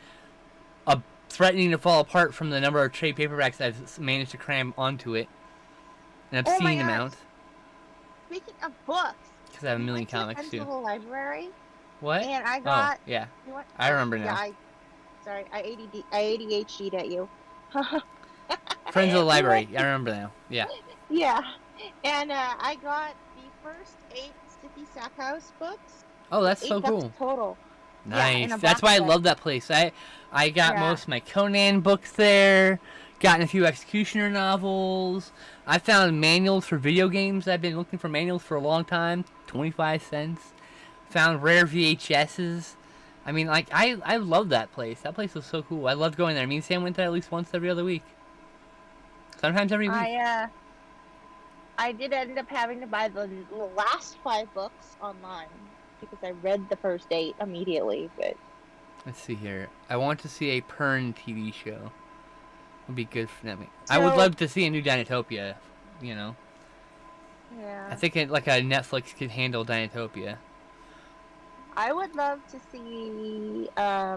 threatening to fall apart from the number of trade paperbacks I've managed to cram onto it. An obscene amount. Speaking of books. Because I have a million comics too. I went to the library. What? And I got. Oh, yeah. I remember now. Yeah, I ADHD'd at you. Friends of the library. I remember now. Yeah. Yeah. And I got the first 8 Sticky Sackhouse books. Oh, that's so cool. Total. Nice. Yeah, that's why I love that place. I got most of my Conan books there. Gotten a few Executioner novels. I found manuals for video games. I've been looking for manuals for a long time. 25 cents. Found rare VHSs. I mean, like, I love that place. That place was so cool. I loved going there. Me and Sam went there at least once every other week. Sometimes every week. I did end up having to buy the last 5 books online because I read the first 8 immediately. But let's see here. I want to see a Pern TV show. Would be good for them. I would love to see a new Dinotopia. You know. Yeah. I think like a Netflix could handle Dinotopia. I would love to see the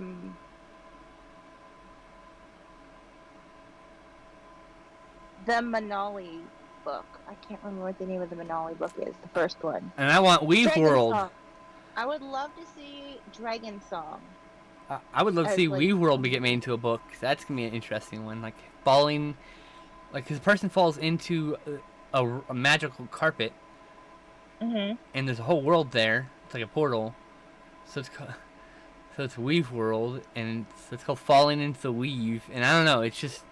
Manali book. I can't remember what the name of the Manali book is. The first one. And I want Weave World. Song. I would love to see Dragon Song. I would love to see Weave World get made into a book. That's gonna be an interesting one. Like falling, like because a person falls into a magical carpet, and there's a whole world there. It's like a portal. So it's Weave World, and it's called Falling into the Weave. And I don't know. It's just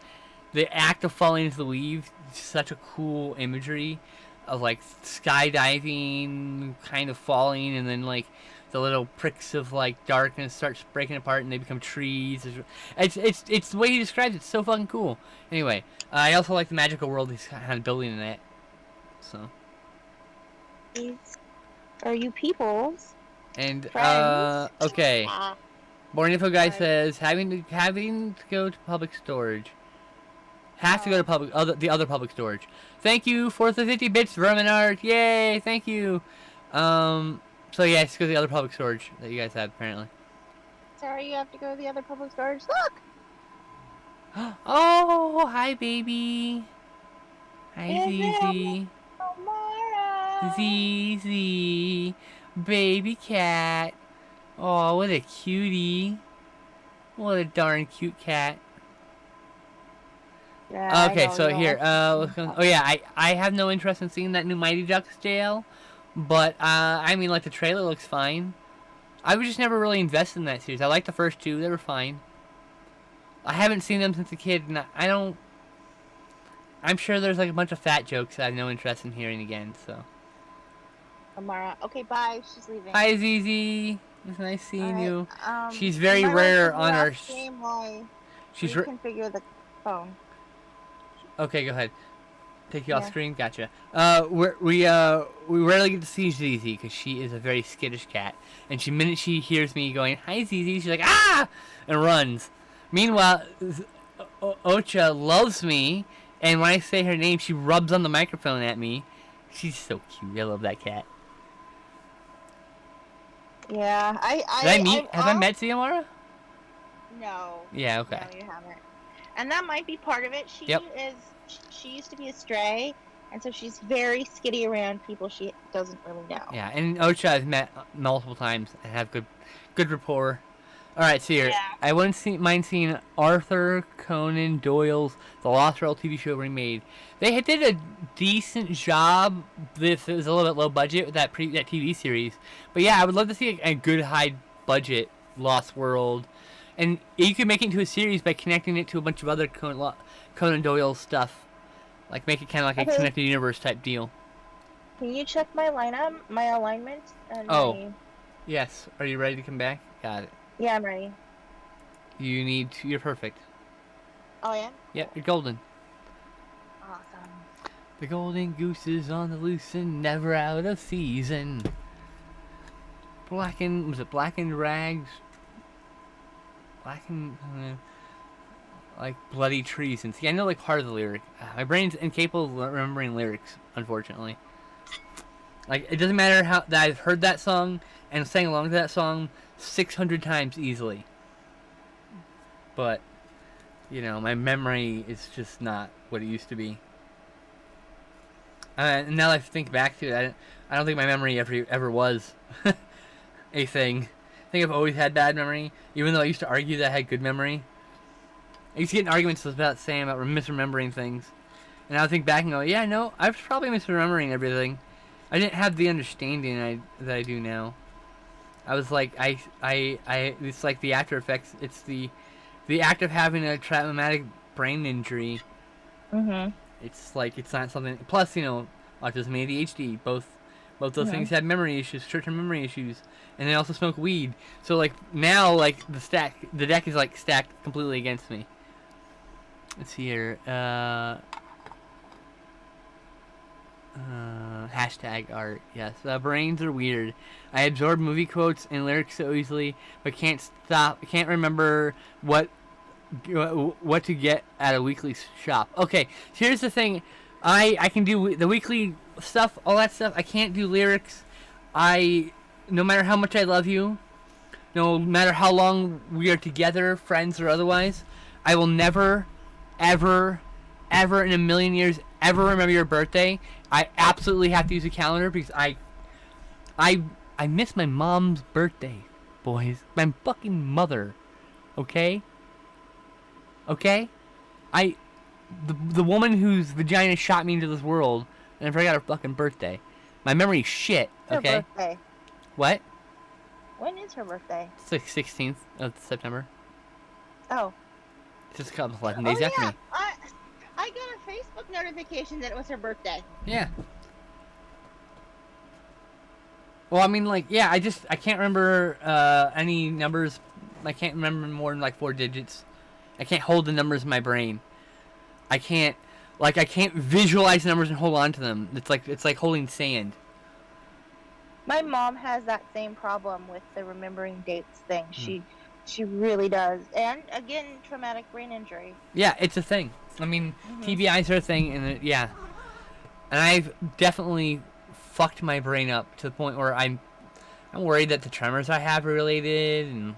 the act of falling into the weave. Such a cool imagery of like skydiving, kind of falling, and then like the little pricks of like darkness starts breaking apart and they become trees. It's the way he describes it. It's so fucking cool. Anyway, I also like the magical world he's kind of building in that. So. Are you peoples? And okay. Born Info Guy says having to go to public storage. Has to go to the other public storage. Thank you for the 50 bits, Vermin Art. Yay! Thank you. So yeah, let's go to the other public storage that you guys have apparently. Sorry, you have to go to the other public storage. Look. Oh, hi, baby. Hi, ZZ, baby cat. Oh, what a cutie. What a darn cute cat. Yeah, okay, so here, oh yeah, I have no interest in seeing that new Mighty Ducks jail, but, I mean, like, the trailer looks fine. I was just never really invested in that series. I liked the first 2, they were fine. I haven't seen them since a kid, and I'm sure there's, like, a bunch of fat jokes I have no interest in hearing again, so. Amara, okay, bye, she's leaving. Hi, ZZ. It's nice seeing you. She's very rare on our... She's reconfigure the phone. Okay, go ahead. Take you off screen. Gotcha. We rarely get to see ZZ because she is a very skittish cat, and the minute she hears me going hi ZZ, she's like ah and runs. Meanwhile, Ocha loves me, and when I say her name, she rubs on the microphone at me. She's so cute. I love that cat. Yeah, Have I met Xiomara? No. Yeah. Okay. No, you haven't. And that might be part of it. She used to be a stray, and so she's very skitty around people she doesn't really know. Yeah, and Ocha I've met multiple times and have good rapport. All right, so here, I wouldn't mind seeing Arthur Conan Doyle's The Lost World TV show remade. They did a decent job. This is a little bit low budget with that TV series, but yeah, I would love to see a good high budget Lost World. And you can make it into a series by connecting it to a bunch of other Conan Doyle stuff. Like, make it kind of like a connected universe type deal. Can you check my alignment? And Oh. Yes. Are you ready to come back? Got it. Yeah, I'm ready. You're perfect. Oh, I am? Yep, you're golden. Awesome. The golden goose is on the loose and never out of season. Blackened rags? Like bloody trees. And see, I know like part of the lyric. My brain's incapable of remembering lyrics, unfortunately. Like, it doesn't matter how that I've heard that song and sang along to that song 600 times easily. But, you know, my memory is just not what it used to be. And now that I think back to it, I don't think my memory ever was a thing. I think I've always had bad memory, even though I used to argue that I had good memory. I used to get in arguments about misremembering things. And now I think back and go, yeah, no, I was probably misremembering everything. I didn't have the understanding that I do now. I was like, it's like the after effects. It's the act of having a traumatic brain injury. Mm-hmm. It's like, it's not something, plus, you know, autism and ADHD, both those things have memory issues, short-term memory issues, and they also smoke weed. So like, now, like, the deck is like stacked completely against me. Let's see here, hashtag art, yes. Brains are weird. I absorb movie quotes and lyrics so easily, but can't remember what to get at a weekly shop. Okay, here's the thing. I can do the weekly stuff, all that stuff. I can't do lyrics. No matter how much I love you, no matter how long we are together, friends or otherwise, I will never, ever, ever in a million years ever remember your birthday. I absolutely have to use a calendar because I miss my mom's birthday, boys. My fucking mother. Okay? Okay? The woman whose vagina shot me into this world, and I forgot her fucking birthday. My memory's shit, okay? Her birthday. What? When is her birthday? It's like 16th of September. Oh. Just a couple 11 days after me. I got a Facebook notification that it was her birthday. Yeah. Well, I mean, like, yeah, I can't remember any numbers. I can't remember more than like 4 digits. I can't hold the numbers in my brain. I can't visualize numbers and hold on to them. It's like holding sand. My mom has that same problem with the remembering dates thing. She really does. And again, traumatic brain injury. Yeah, it's a thing. I mean, TBIs are a thing, and yeah. And I've definitely fucked my brain up to the point where I'm worried that the tremors I have are related, and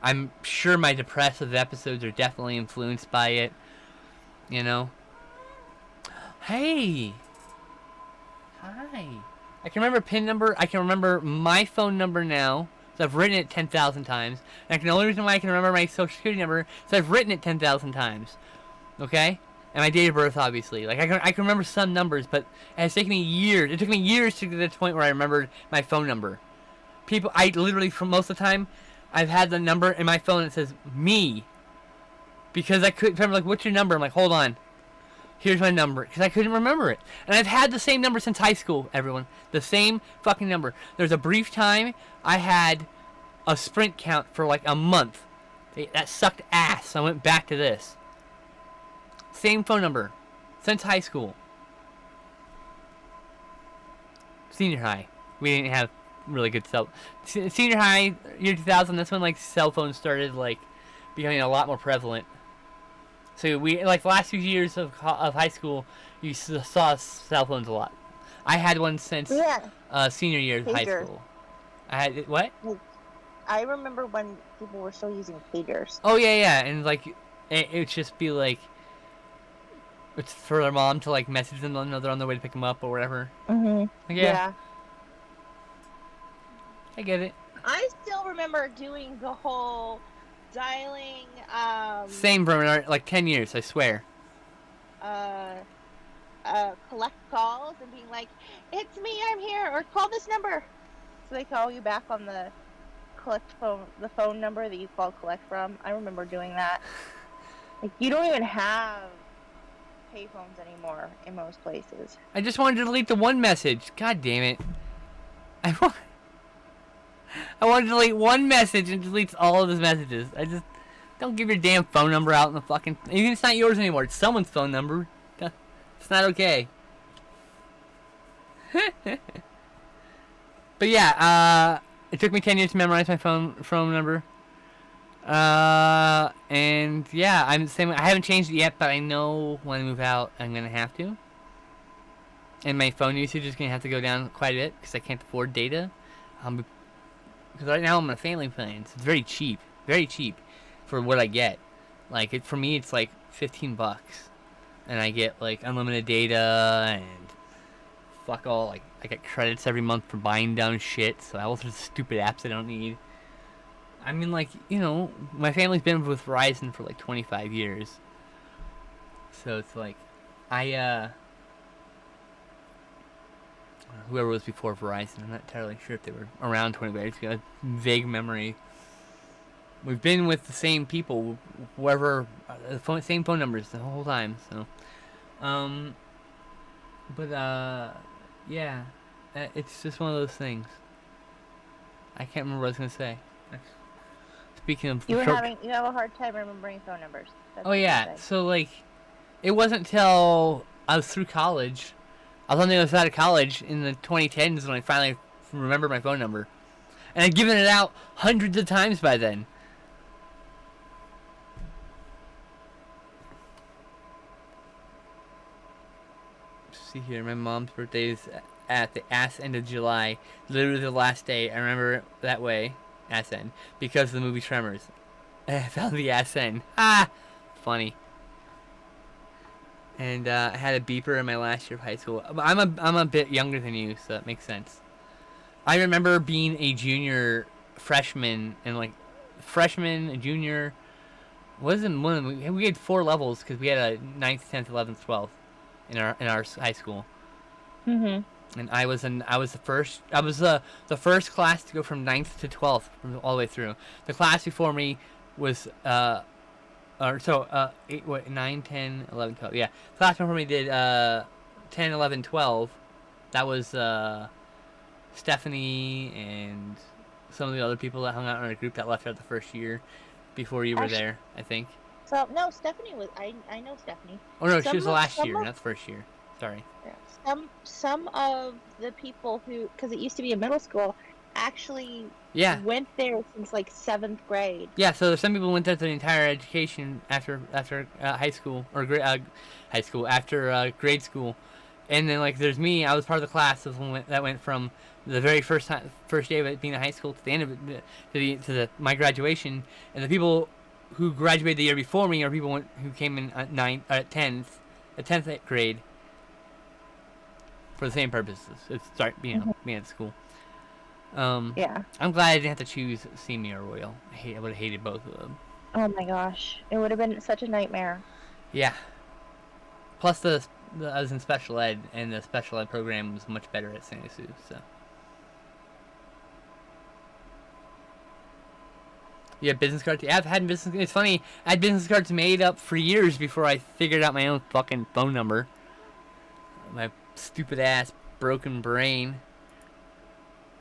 I'm sure my depressive episodes are definitely influenced by it. You know? Hey! Hi! I can remember PIN number. I can remember my phone number now. So I've written it 10,000 times. And the only reason why I can remember my social security number is I've written it 10,000 times. Okay? And my date of birth, obviously. Like, I can remember some numbers, but it has taken me years. It took me years to get to the point where I remembered my phone number. I literally, for most of the time, I've had the number in my phone that says, me. Because I couldn't remember, like, what's your number? I'm like, hold on. Here's my number. Because I couldn't remember it. And I've had the same number since high school, everyone. The same fucking number. There's a brief time I had a Sprint count for, like, a month. That sucked ass. So I went back to this. Same phone number. Since high school. Senior high. We didn't have really good senior high, year 2000, that's when, like, cell phones started, like, becoming a lot more prevalent. So we, like, the last few years of high school, you saw cell phones a lot. I had one since senior year of high school. I had, what? I remember when people were still using pagers. Oh, yeah, and, like, it would just be, like, it's for their mom to, like, message them, they're on their way to pick them up or whatever. Mm-hmm. Like, yeah. I get it. I still remember doing the whole dialing, Same for, like, 10 years, I swear. Collect calls and being like, it's me, I'm here, or call this number. So they call you back on the collect the phone number that you call collect from. I remember doing that. Like, you don't even have payphones anymore in most places. I just wanted to delete the one message. God damn it. I wanted to delete one message and it deletes all of his messages. I just... Don't give your damn phone number out in the fucking... Even it's not yours anymore. It's someone's phone number. It's not okay. But yeah, it took me 10 years to memorize my phone number. And yeah, I'm the same. I haven't changed it yet, but I know when I move out, I'm gonna have to. And my phone usage is gonna have to go down quite a bit because I can't afford data. Because right now I'm on a family plan. So it's very cheap for what I get. Like for me, it's like $15, and I get like unlimited data and fuck all. Like I get credits every month for buying dumb shit. So all sorts of stupid apps I don't need. I mean, like, you know, my family's been with Verizon for like 25 years. So it's like, whoever was before Verizon, I'm not entirely sure if they were around 25 years. I've got a vague memory. We've been with the same people, whoever, same phone numbers the whole time, so. Yeah, it's just one of those things. I can't remember what I was going to say. Speaking of... You have a hard time remembering phone numbers. That's oh yeah, so like, it wasn't till I was through college, I was on the other side of college in the 2010s when I finally remembered my phone number. And I'd given it out hundreds of times by then. See here, my mom's birthday is at the ass end of July. Literally the last day. I remember it that way. Ass end. Because of the movie Tremors. I found the ass end. Ah! Funny. And I had a beeper in my last year of high school. I'm a bit younger than you, so that makes sense. I remember being a junior freshman and like freshman, a junior. Wasn't one of them. We had 4 levels because we had a 9th, 10th, 11th, 12th in our high school. Mhm. And I was the first. I was the first class to go from 9th to 12th all the way through. The class before me was 9, 10, 11, 12. Yeah, the class before me did 10, 11, 12. That was Stephanie and some of the other people that hung out in our group that left out the first year before you were there, I think. So no, Stephanie was. I know Stephanie. Oh no, she was the last year, not the first year. Sorry. Yeah. Some of the people who, because it used to be a middle school, actually went there since like 7th grade. Yeah, so some people went there the entire education after high school or high school after grade school, and then like there's me. I was part of the class that went from the very first day of it being in high school to the end of it to my graduation, and the people who graduated the year before me are people who came in at 10th grade. For the same purposes. It's being at school. Yeah. I'm glad I didn't have to choose Semi or Royal. I would have hated both of them. Oh my gosh, it would have been such a nightmare. Yeah. Plus, I was in special ed, and the special ed program was much better at Santa Sue. So. You have business cards? Yeah, I've had business. It's funny. I had business cards made up for years before I figured out my own fucking phone number. My stupid ass broken brain.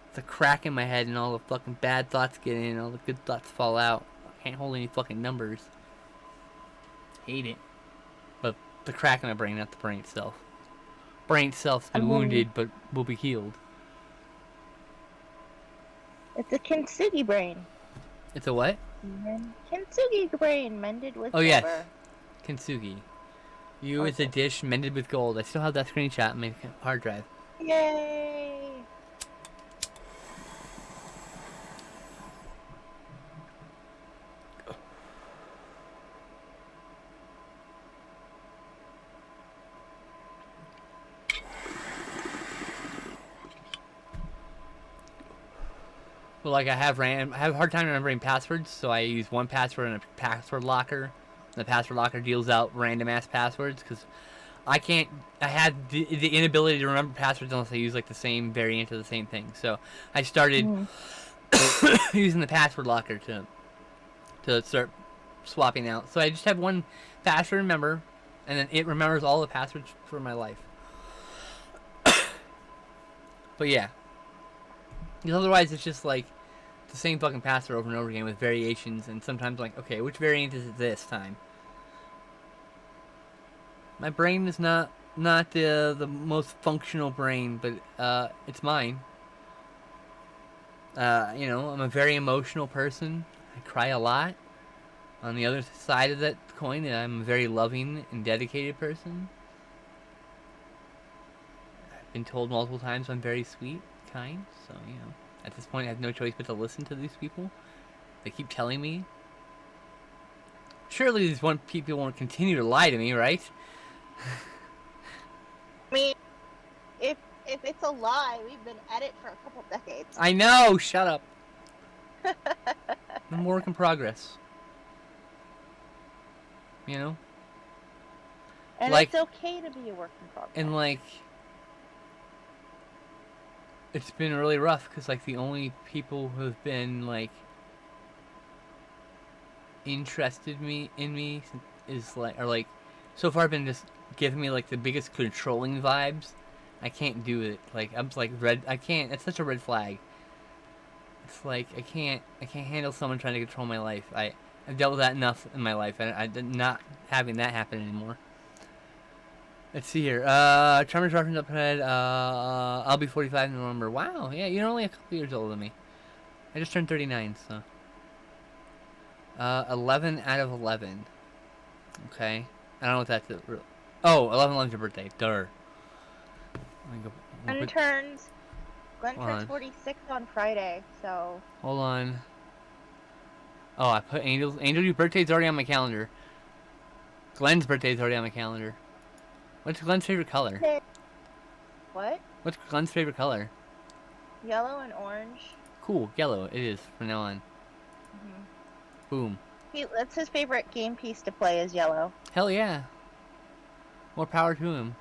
It's a crack in my head and all the fucking bad thoughts get in and all the good thoughts fall out. I can't hold any fucking numbers. Hate it. But the crack in my brain, not the brain itself. Brain itself's been wounded but will be healed. It's a kintsugi brain. It's a what? Kintsugi brain mended with silver. Yes. Kintsugi. It's a dish mended with gold. I still have that screenshot in my hard drive. Yay! Well, like I have a hard time remembering passwords, so I use one password in a password locker. The password locker deals out random ass passwords because I had the inability to remember passwords unless I use like the same variant of the same thing. So I started using the password locker to start swapping out. So I just have one password to remember, and then it remembers all the passwords for my life. But yeah, because otherwise it's just like the same fucking password over and over again with variations, and sometimes like, okay, which variant is it this time? My brain is not the most functional brain, but it's mine. You know, I'm a very emotional person. I cry a lot. On the other side of that coin, I'm a very loving and dedicated person. I've been told multiple times I'm very sweet, kind, so, you know, at this point I have no choice but to listen to these people. They keep telling me. Surely these people won't continue to lie to me, right? I mean, if it's a lie, we've been at it for a couple decades. I know! Shut up. I'm a work in progress. You know? And like, it's okay to be a work in progress. And, like, it's been really rough, because, like, the only people who have been, like, interested in me is, like, are, like, so far been just giving me, like, the biggest controlling vibes. I can't do it. Like, I'm just, like, I can't, it's such a red flag. It's like, I can't handle someone trying to control my life. I've dealt with that enough in my life. I'm not having that happen anymore. Let's see here. Charmer's reference up ahead. I'll be 45 in November. Wow, yeah, you're only a couple years older than me. I just turned 39, so. 11 out of 11. Okay. I don't know what that's. Oh, 11 your birthday. Duh. Glenn turns 46 on Friday, so. Hold on. Oh, I put Angel's birthday's already on my calendar. Glenn's birthday's already on my calendar. What's Glenn's favorite color? What? What's Glenn's favorite color? Yellow and orange. Cool, yellow. It is from now on. Mm-hmm. Boom. That's his favorite game piece to play is yellow. Hell yeah. More power to him.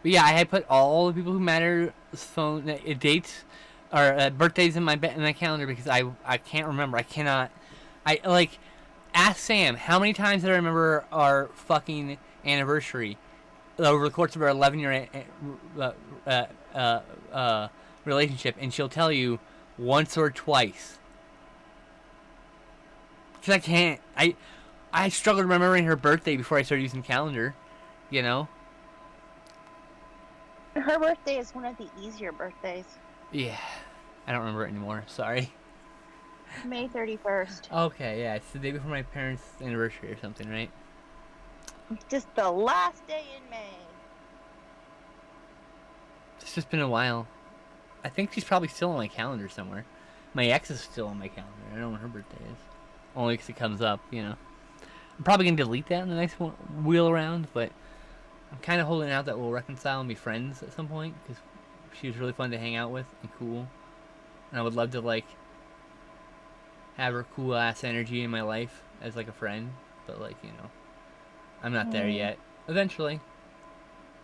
But yeah, I had put all the people who matter phone dates or birthdays in my calendar because I can't remember. I cannot. Ask Sam how many times did I remember our fucking anniversary over the course of our 11-year relationship, and she'll tell you once or twice. Because I can't. I struggled remembering her birthday before I started using calendar. You know. Her birthday is one of the easier birthdays. Yeah, I don't remember it anymore. Sorry. May 31st. Okay, yeah, it's the day before my parents' anniversary or something, right? Just the last day in May. It's just been a while. I think she's probably still on my calendar somewhere. My ex is still on my calendar. I don't know when her birthday is. Only because it comes up, you know. I'm probably going to delete that in the next wheel around, but I'm kind of holding out that we'll reconcile and be friends at some point, because she was really fun to hang out with and cool. And I would love to, like, have her cool ass energy in my life as like a friend, but like, you know, I'm not there yet. Eventually, you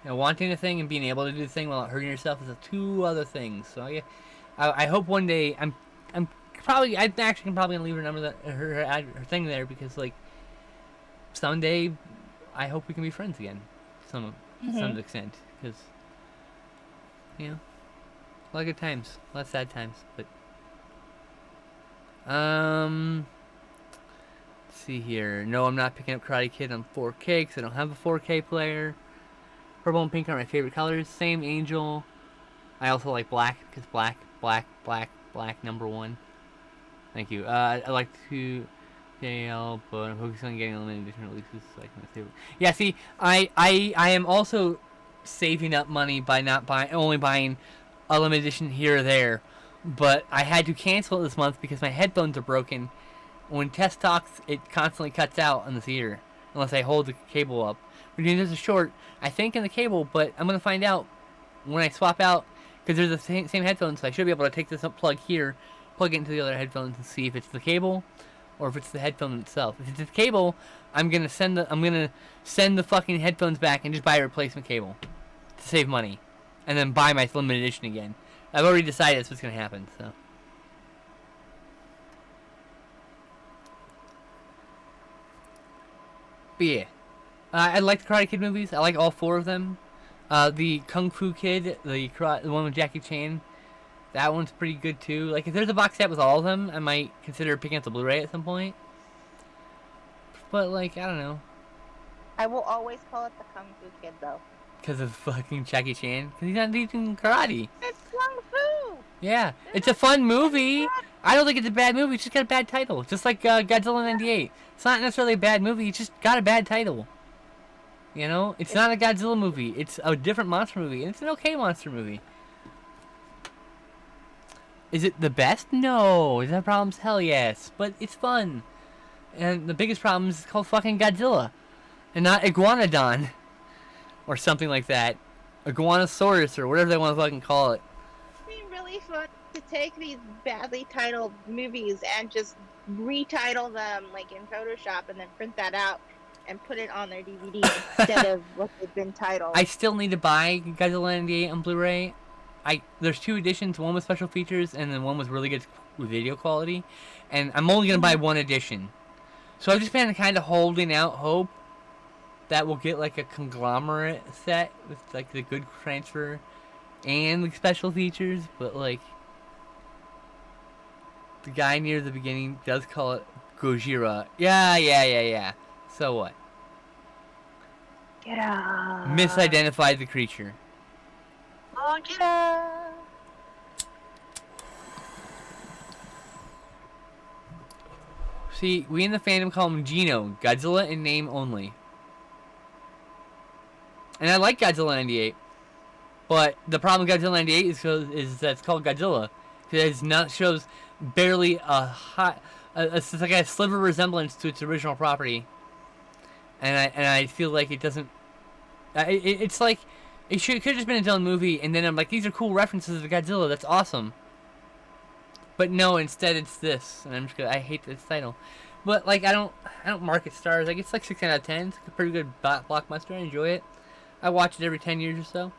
know, wanting a thing and being able to do the thing without hurting yourself is two other things. So yeah, I hope one day I actually can probably leave her number her thing there, because like someday I hope we can be friends again, to some extent, because you know, a lot of good times, a lot of sad times, but. Let's see here. No, I'm not picking up Karate Kid on 4K because I don't have a 4K player. Purple and pink are my favorite colors. Same Angel. I also like black because black, number one. Thank you. I like to JL, but I'm focused on getting limited edition releases. Like my favorite. Yeah, see, I am also saving up money by only buying a limited edition here or there. But I had to cancel it this month because my headphones are broken. When test talks, it constantly cuts out in this ear unless I hold the cable up. We're doing this short, I think, in the cable, but I'm going to find out when I swap out, because they're the same headphones, so I should be able to take this plug here, plug it into the other headphones, and see if it's the cable or if it's the headphone itself. If it's the cable, I'm going to send the fucking headphones back and just buy a replacement cable to save money, and then buy my limited edition again. I've already decided that's what's going to happen, so. But yeah, I like the Karate Kid movies. I like all 4 of them. The Kung Fu Kid, the one with Jackie Chan, that one's pretty good too. Like, if there's a box set with all of them, I might consider picking up the Blu-ray at some point. But, like, I don't know. I will always call it the Kung Fu Kid, though. Because of fucking Jackie Chan? Because he's not teaching karate. It's Kung Fu! Yeah, it's a fun movie. I don't think it's a bad movie. It's just got a bad title. Just like Godzilla 98. It's not necessarily a bad movie. It's just got a bad title. You know? It's not a Godzilla movie. It's a different monster movie. And it's an okay monster movie. Is it the best? No. Is that problems? Hell yes. But it's fun. And the biggest problem is it's called fucking Godzilla. And not Iguanodon. Or something like that. Iguanosaurus or whatever they want to fucking call it. It'd be really fun to take these badly titled movies and just retitle them like in Photoshop and then print that out and put it on their DVD instead of what they've been titled. I still need to buy Godzilla 98 on Blu-ray. There's 2 editions, one with special features and then one with really good video quality. And I'm only going to buy 1 edition. So I've just been kind of holding out hope that we'll get like a conglomerate set with like the good transfer and the special features. But like, the guy near the beginning does call it Gojira. Yeah. So what? Get up. Misidentified the creature. Oh, get up. See, we in the fandom call him Gino. Godzilla in name only. And I like Godzilla 98. But the problem with Godzilla 98 is that it's called Godzilla. Because it shows barely it's like a sliver of resemblance to its original property. And I feel like it doesn't... It's like... It could have just been its own movie, and then I'm like, these are cool references to Godzilla, that's awesome. But no, instead it's this. And I'm just gonna... I hate this title. But like, I don't mark it stars. Like, it's like 6 out of 10. It's a pretty good blockbuster. I enjoy it. I watch it every 10 years or so.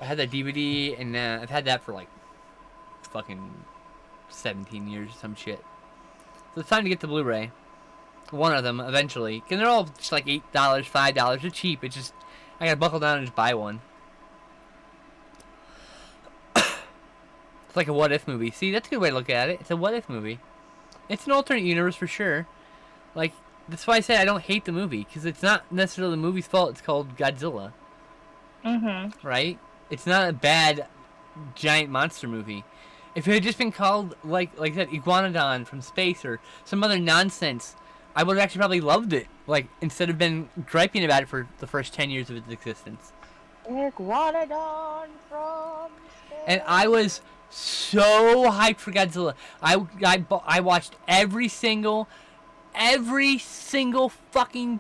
I had that DVD, and I've had that for like fucking 17 years or some shit. So it's time to get the Blu-ray. One of them, eventually. Because they're all just like $8, $5. They're cheap. It's just, I gotta buckle down and just buy one. It's like a what-if movie. See, that's a good way to look at it. It's a what-if movie. It's an alternate universe for sure. Like, that's why I said I don't hate the movie. Because it's not necessarily the movie's fault. It's called Godzilla. Mm-hmm. Right? It's not a bad giant monster movie. If it had just been called, like that, Iguanodon from space or some other nonsense, I would have actually probably loved it. Like, instead of been griping about it for the first 10 years of its existence. Iguanodon from space. And I was so hyped for Godzilla. I watched every single fucking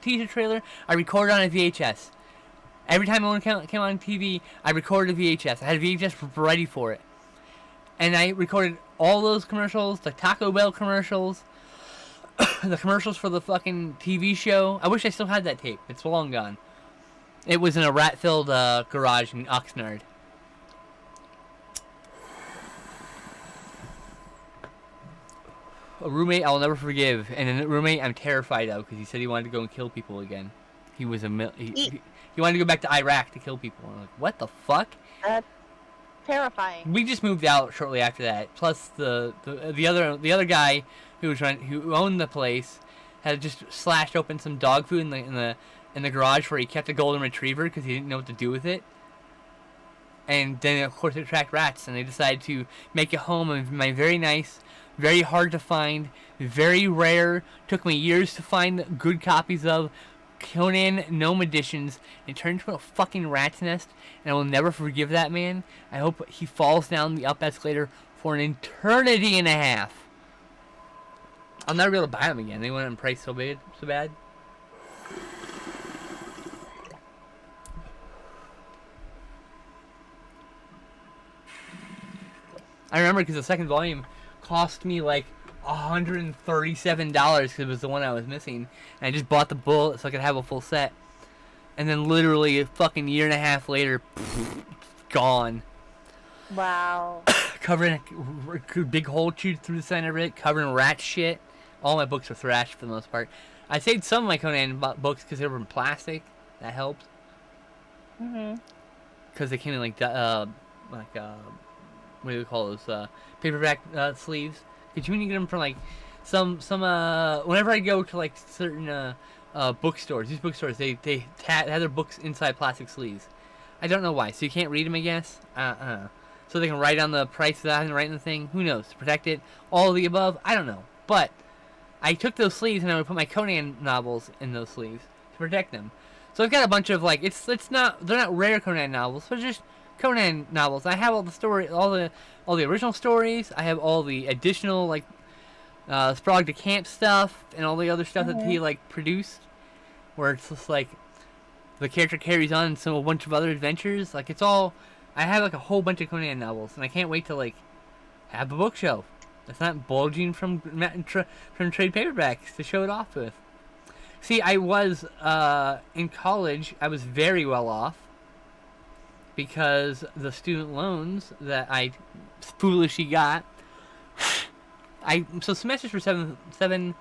teaser trailer I recorded on a VHS. Every time one came on TV, I recorded a VHS. I had a VHS ready for it. And I recorded all those commercials, the Taco Bell commercials, the commercials for the fucking TV show. I wish I still had that tape. It's long gone. It was in a rat-filled garage in Oxnard. A roommate I'll never forgive, and a roommate I'm terrified of because he said he wanted to go and kill people again. He was he wanted to go back to Iraq to kill people. I'm like, what the fuck? That's terrifying. We just moved out shortly after that. Plus the other guy who owned the place had just slashed open some dog food in the garage where he kept a golden retriever because he didn't know what to do with it. And then of course it attracted rats, and they decided to make a home of my very nice, very hard to find, very rare, took me years to find good copies of Conan Gnome editions, and turned into a fucking rat's nest, and I will never forgive that man. I hope he falls down the up escalator for an eternity and a half. I'll never be able to buy them again. They went in price so bad. I remember because the second volume cost me like $137 because it was the one I was missing, and I just bought the bullet so I could have a full set. And then literally a fucking year and a half later, gone. Wow. covering a big hole chewed through the center of it, covering rat shit. All my books are thrashed for the most part. I saved some of my Conan books because they were in plastic. That helped. Because they came in like what do we call those? Paperback sleeves. Because you can get them from like some whenever I go to like certain bookstores, these bookstores they have their books inside plastic sleeves. I don't know why. So you can't read them, I guess. So they can write on the price without having to write on the thing. Who knows? To protect it. All of the above. I don't know. But I took those sleeves and I would put my Conan novels in those sleeves to protect them. So I've got a bunch of like they're not rare Conan novels, but just Conan novels. I have all the original stories. I have all the additional like Sprague de Camp stuff and all the other stuff that he like produced, where it's just like the character carries on in a bunch of other adventures. Like it's all. I have like a whole bunch of Conan novels, and I can't wait to like have a bookshelf that's not bulging from trade paperbacks to show it off with. See, I was in college. I was very well off because the student loans that I foolishly got. So semesters were seven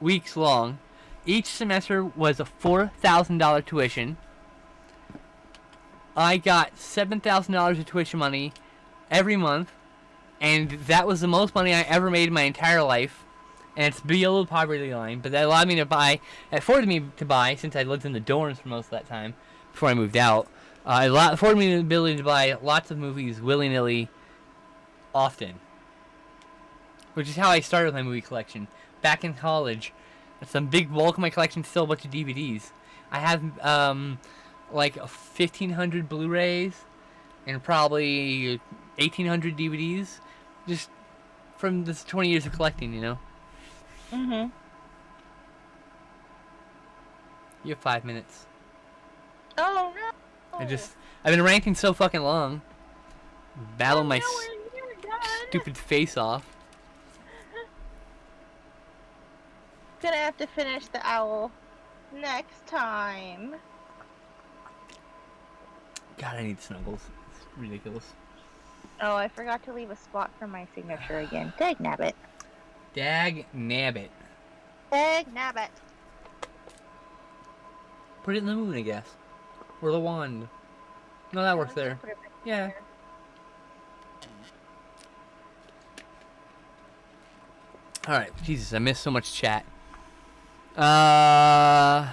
weeks long. Each semester was a $4,000 tuition. I got $7,000 of tuition money every month, and that was the most money I ever made in my entire life. And it's below the poverty line, but that allowed me to buy, it afforded me to buy, since I lived in the dorms for most of that time, before I moved out, it afforded me the ability to buy lots of movies willy-nilly, often. Which is how I started with my movie collection. Back in college, some big bulk of my collection is still a bunch of DVDs. I have, like 1,500 Blu-rays and probably 1,800 DVDs, just from this 20 years of collecting, you know? Mm-hmm. You have 5 minutes. Oh, no! I've been ranting so fucking long. Battle my Done. stupid face off. Gonna have to finish the owl next time. God, I need snuggles. It's ridiculous. Oh, I forgot to leave a spot for my signature again. Dag nabbit. Dag nabbit. Dag nabbit. Put it in the moon, I guess. Or the wand. No, that works there. Put it right Yeah. there. Alright, Jesus, I missed so much chat. I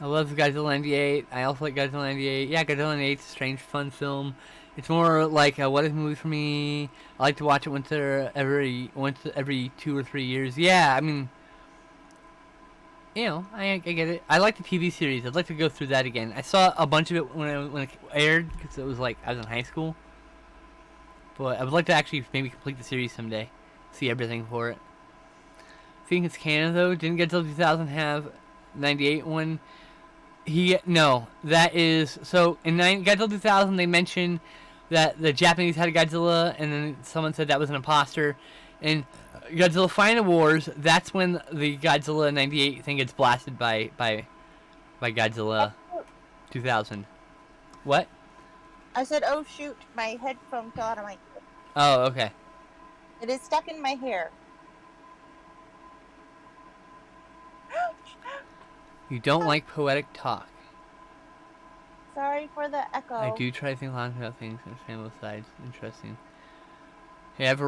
love Godzilla 98. I also like Godzilla 98. Yeah, Godzilla 98 is a strange, fun film. It's more like a what if movie for me. I like to watch it once every 2 or 3 years. Yeah, I mean, you know, I get it. I like the TV series. I'd like to go through that again. I saw a bunch of it when it aired because it was like I was in high school. But I would like to actually maybe complete the series someday. See everything for it. I think it's canon though. Didn't Godzilla 2000 have 98 one? No, that is so in Godzilla 2000 they mentioned that the Japanese had a Godzilla, and then someone said that was an imposter. And Godzilla Final Wars, that's when the Godzilla 98 thing gets blasted by Godzilla 2000. What? I said, oh shoot, my headphone fell out of my ear. Oh, okay. It is stuck in my hair. You don't like poetic talk. Sorry for the echo. I do try to think long about things and understand both sides. Interesting. Have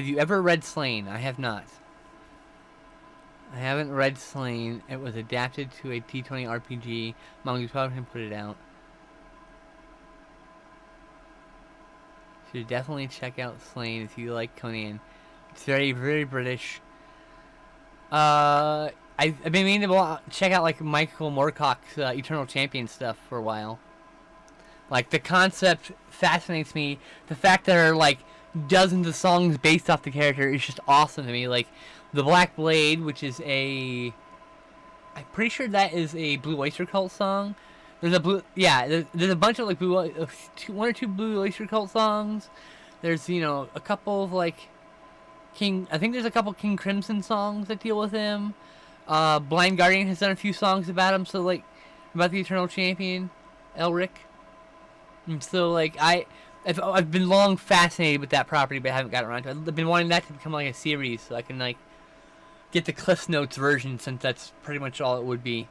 you ever read Slain? I have not. I haven't read Slain. It was adapted to a T20 RPG. Manga probably put it out. Should definitely check out Slain if you like Conan. It's very, very British. I've been meaning to check out like Michael Moorcock's Eternal Champion stuff for a while. Like the concept fascinates me. The fact that there are like dozens of songs based off the character is just awesome to me. Like the Black Blade, which is I'm pretty sure that is a Blue Oyster Cult song. There's a bunch of like one or two Blue Oyster Cult songs. There's a couple of like I think there's a couple King Crimson songs that deal with him. Blind Guardian has done a few songs about him. So like about the Eternal Champion, Elric. And so, like, I've been long fascinated with that property, but I haven't gotten around to it. I've been wanting that to become like a series, so I can like get the Cliff Notes version, since that's pretty much all it would be.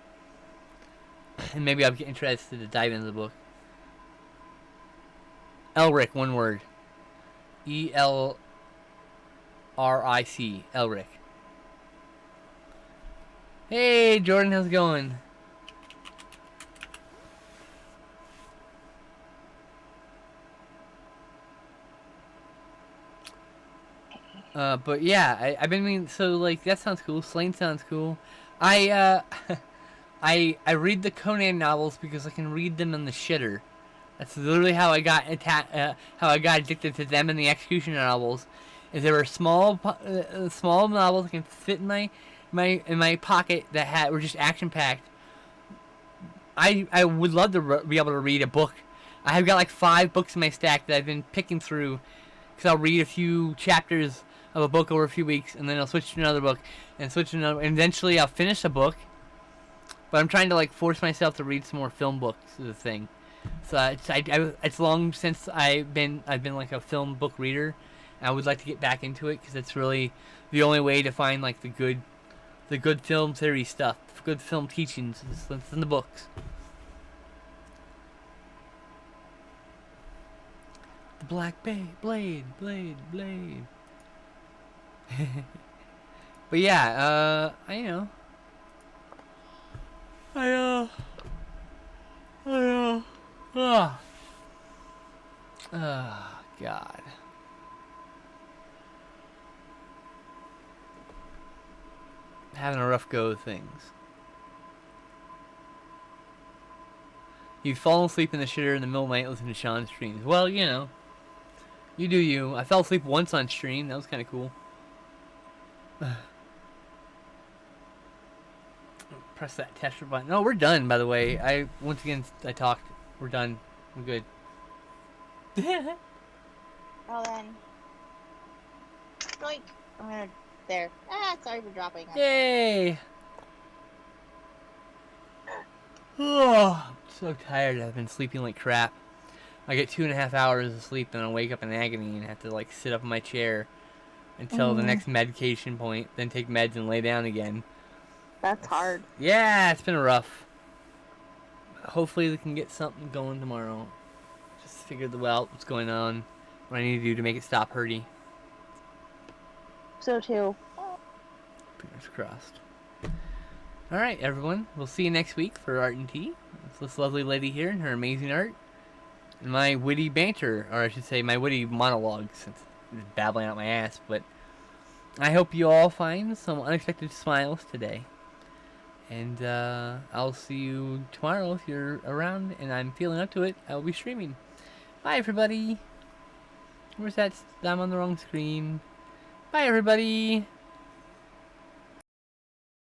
And maybe I'll get interested to dive into the book. Elric, one word. E-L-R-I-C, Elric. Hey, Jordan, how's it going? But yeah, I've been meaning, so like that sounds cool. Slain sounds cool. I I read the Conan novels because I can read them in the shitter. That's literally how I got how I got addicted to them and the Executioner novels. Is there were small novels that can fit in my pocket that were just action packed. I would love to be able to read a book. I have got like 5 books in my stack that I've been picking through, because I'll read a few chapters of a book over a few weeks, and then I'll switch to another book, and switch to another, and eventually I'll finish a book. But I'm trying to like force myself to read some more film books is the thing. So it's long since I've been like a film book reader. And I would like to get back into it, because it's really the only way to find like the good film theory stuff, the good film teachings. It's in the books. The Black Blade. But yeah, oh God. Having a rough go of things. You've fallen asleep in the shitter in the middle of the night listening to Sean's streams. Well, you know. You do you. I fell asleep once on stream. That was kind of cool. Press that tester button. No, we're done, by the way. Once again, I talked. We're done. We're good. Well then. Doink. I'm gonna... There. Sorry for dropping it. Yay! Oh, I'm so tired. I've been sleeping like crap. I get 2.5 hours of sleep, and I'll wake up in agony and have to like sit up in my chair until the next medication point, then take meds and lay down again. That's hard. Yeah, it's been rough. Hopefully we can get something going tomorrow. Just figure out what's going on, what I need to do to make it stop hurting. So too. Fingers crossed. Alright, everyone. We'll see you next week for Art and Tea. It's this lovely lady here and her amazing art. And my witty banter, or I should say my witty monologue, since I'm just babbling out my ass. But I hope you all find some unexpected smiles today. And I'll see you tomorrow if you're around and I'm feeling up to it. I will be streaming. Bye, everybody. Where's that? I'm on the wrong screen. Bye, everybody.